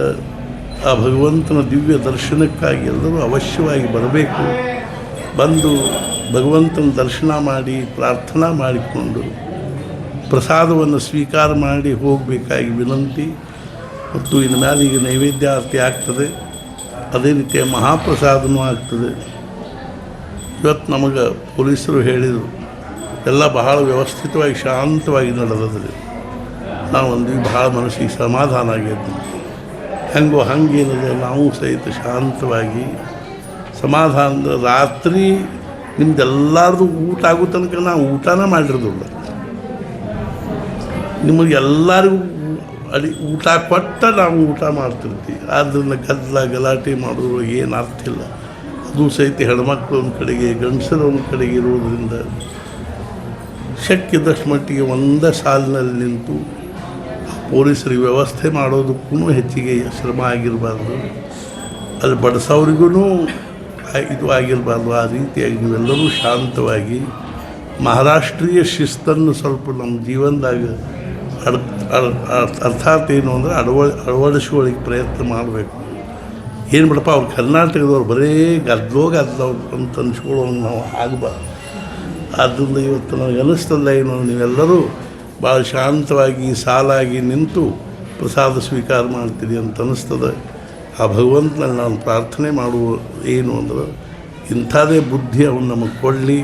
ಆ ಭಗವಂತನ ದಿವ್ಯ ದರ್ಶನಕ್ಕಾಗಿ ಎಲ್ಲರೂ ಅವಶ್ಯವಾಗಿ ಬರಬೇಕು. ಬಂದು ಭಗವಂತನ ದರ್ಶನ ಮಾಡಿ ಪ್ರಾರ್ಥನಾ ಮಾಡಿಕೊಂಡು ಪ್ರಸಾದವನ್ನು ಸ್ವೀಕಾರ ಮಾಡಿ ಹೋಗಬೇಕಾಗಿ ವಿನಂತಿ. ಮತ್ತು ಇನ್ನು ಮೇಲೆ ಈಗ ನೈವೇದ್ಯ ಆರತಿ ಆಗ್ತದೆ, ಅದೇ ರೀತಿಯ ಮಹಾಪ್ರಸಾದನೂ ಆಗ್ತದೆ. ಇವತ್ತು ನಮಗೆ ಪೊಲೀಸರು ಹೇಳಿದರು ಎಲ್ಲ ಬಹಳ ವ್ಯವಸ್ಥಿತವಾಗಿ ಶಾಂತವಾಗಿ ನಡೆದದ್ರಿ. ನಾವೊಂದು ಬಹಳ ಮನಸ್ಸಿಗೆ ಸಮಾಧಾನ ಆಗಿದ್ದು. ಹೆಂಗೋ ಹಂಗೇನಿದೆ ನಾವು ಸಹಿತ ಶಾಂತವಾಗಿ ಸಮಾಧಾನದ ರಾತ್ರಿ ನಿಮ್ದೆಲ್ಲರದು ಊಟ ಆಗೋ ತನಕ ನಾವು ಊಟನ ಮಾಡಿರೋದಿಲ್ಲ. ನಿಮಗೆಲ್ಲರಿಗೂ ಊಟ ಕೊಟ್ಟ ನಾವು ಊಟ ಮಾಡ್ತಿರ್ತೀವಿ. ಆದ್ದರಿಂದ ಗದ್ದಲ ಗಲಾಟೆ ಮಾಡೋದ್ರೊಳಗೆ ಏನು ಅರ್ಥ ಇಲ್ಲ. ಅದು ಸಹಿತ ಹೆಣ್ಮಕ್ಳು ಒಂದು ಕಡೆಗೆ ಗಂಡಸರು ಒಂದು ಕಡೆಗೆ ಇರುವುದರಿಂದ ಶಕ್ಯದಷ್ಟು ಮಟ್ಟಿಗೆ ಒಂದೇ ಸಾಲಿನಲ್ಲಿ ನಿಂತು ಪೊಲೀಸರಿಗೆ ವ್ಯವಸ್ಥೆ ಮಾಡೋದಕ್ಕೂ ಹೆಚ್ಚಿಗೆ ಶ್ರಮ ಆಗಿರಬಾರ್ದು, ಅಲ್ಲಿ ಬಡಿಸೋರಿಗೂ ಇದು ಆಗಿರಬಾರ್ದು. ಆ ರೀತಿಯಾಗಿ ನೀವೆಲ್ಲರೂ ಶಾಂತವಾಗಿ ಮಹಾರಾಷ್ಟ್ರೀಯ ಶಿಸ್ತನ್ನು ಸ್ವಲ್ಪ ನಮ್ಮ ಜೀವನದಾಗ ಅರ್ಥಾತ್ ಏನು ಅಂದರೆ ಅಳವಡಿಸ್ಕೊಳ್ಳಿಕ್ಕೆ ಪ್ರಯತ್ನ ಮಾಡಬೇಕು. ಏನು ಬಿಡಪ್ಪ ಅವ್ರು ಕರ್ನಾಟಕದವ್ರು ಬರೀ ಗದ್ದಲವ್ರು ಅಂತ ಅನ್ಸ್ಕೊಳ್ಳೋಂಗೆ ನಾವು ಆಗಬಾರ್ದು. ಆದ್ದರಿಂದ ಇವತ್ತು ನನಗೆ ಅನ್ನಿಸ್ತಲ್ಲ ಏನು ನೀವೆಲ್ಲರೂ ಭಾಳ ಶಾಂತವಾಗಿ ಸಾಲಾಗಿ ನಿಂತು ಪ್ರಸಾದ ಸ್ವೀಕಾರ ಮಾಡ್ತೀರಿ ಅಂತ ಅನ್ನಿಸ್ತದೆ. ಆ ಭಗವಂತನಲ್ಲಿ ನಾನು ಪ್ರಾರ್ಥನೆ ಮಾಡುವ ಏನು ಅಂದ್ರೆ ಇಂಥದೇ ಬುದ್ಧಿ ಅವನು ನಮಗೆ ಕೊಡಲಿ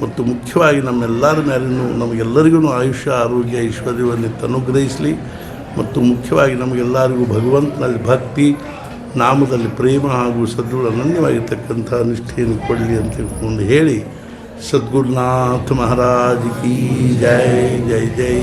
ಮತ್ತು ಮುಖ್ಯವಾಗಿ ನಮ್ಮೆಲ್ಲರ ಮೇಲೂ ನಮಗೆಲ್ಲರಿಗೂ ಆಯುಷ್ಯ ಆರೋಗ್ಯ ಐಶ್ವರ್ಯವನ್ನು ಅನುಗ್ರಹಿಸಲಿ ಮತ್ತು ಮುಖ್ಯವಾಗಿ ನಮಗೆಲ್ಲರಿಗೂ ಭಗವಂತನಲ್ಲಿ ಭಕ್ತಿ ನಾಮದಲ್ಲಿ ಪ್ರೇಮ ಹಾಗೂ ಸದ್ಗುಣ ಅನನ್ಯವಾಗಿರ್ತಕ್ಕಂಥ ನಿಷ್ಠೆಯನ್ನು ಕೊಡಲಿ ಅಂತ ತಿಳ್ಕೊಂಡು ಹೇಳಿ ಸದ್ಗುರುನಾಥ ಮಹಾರಾಜ್ ಕಿ ಜೈ ಜೈ ಜೈ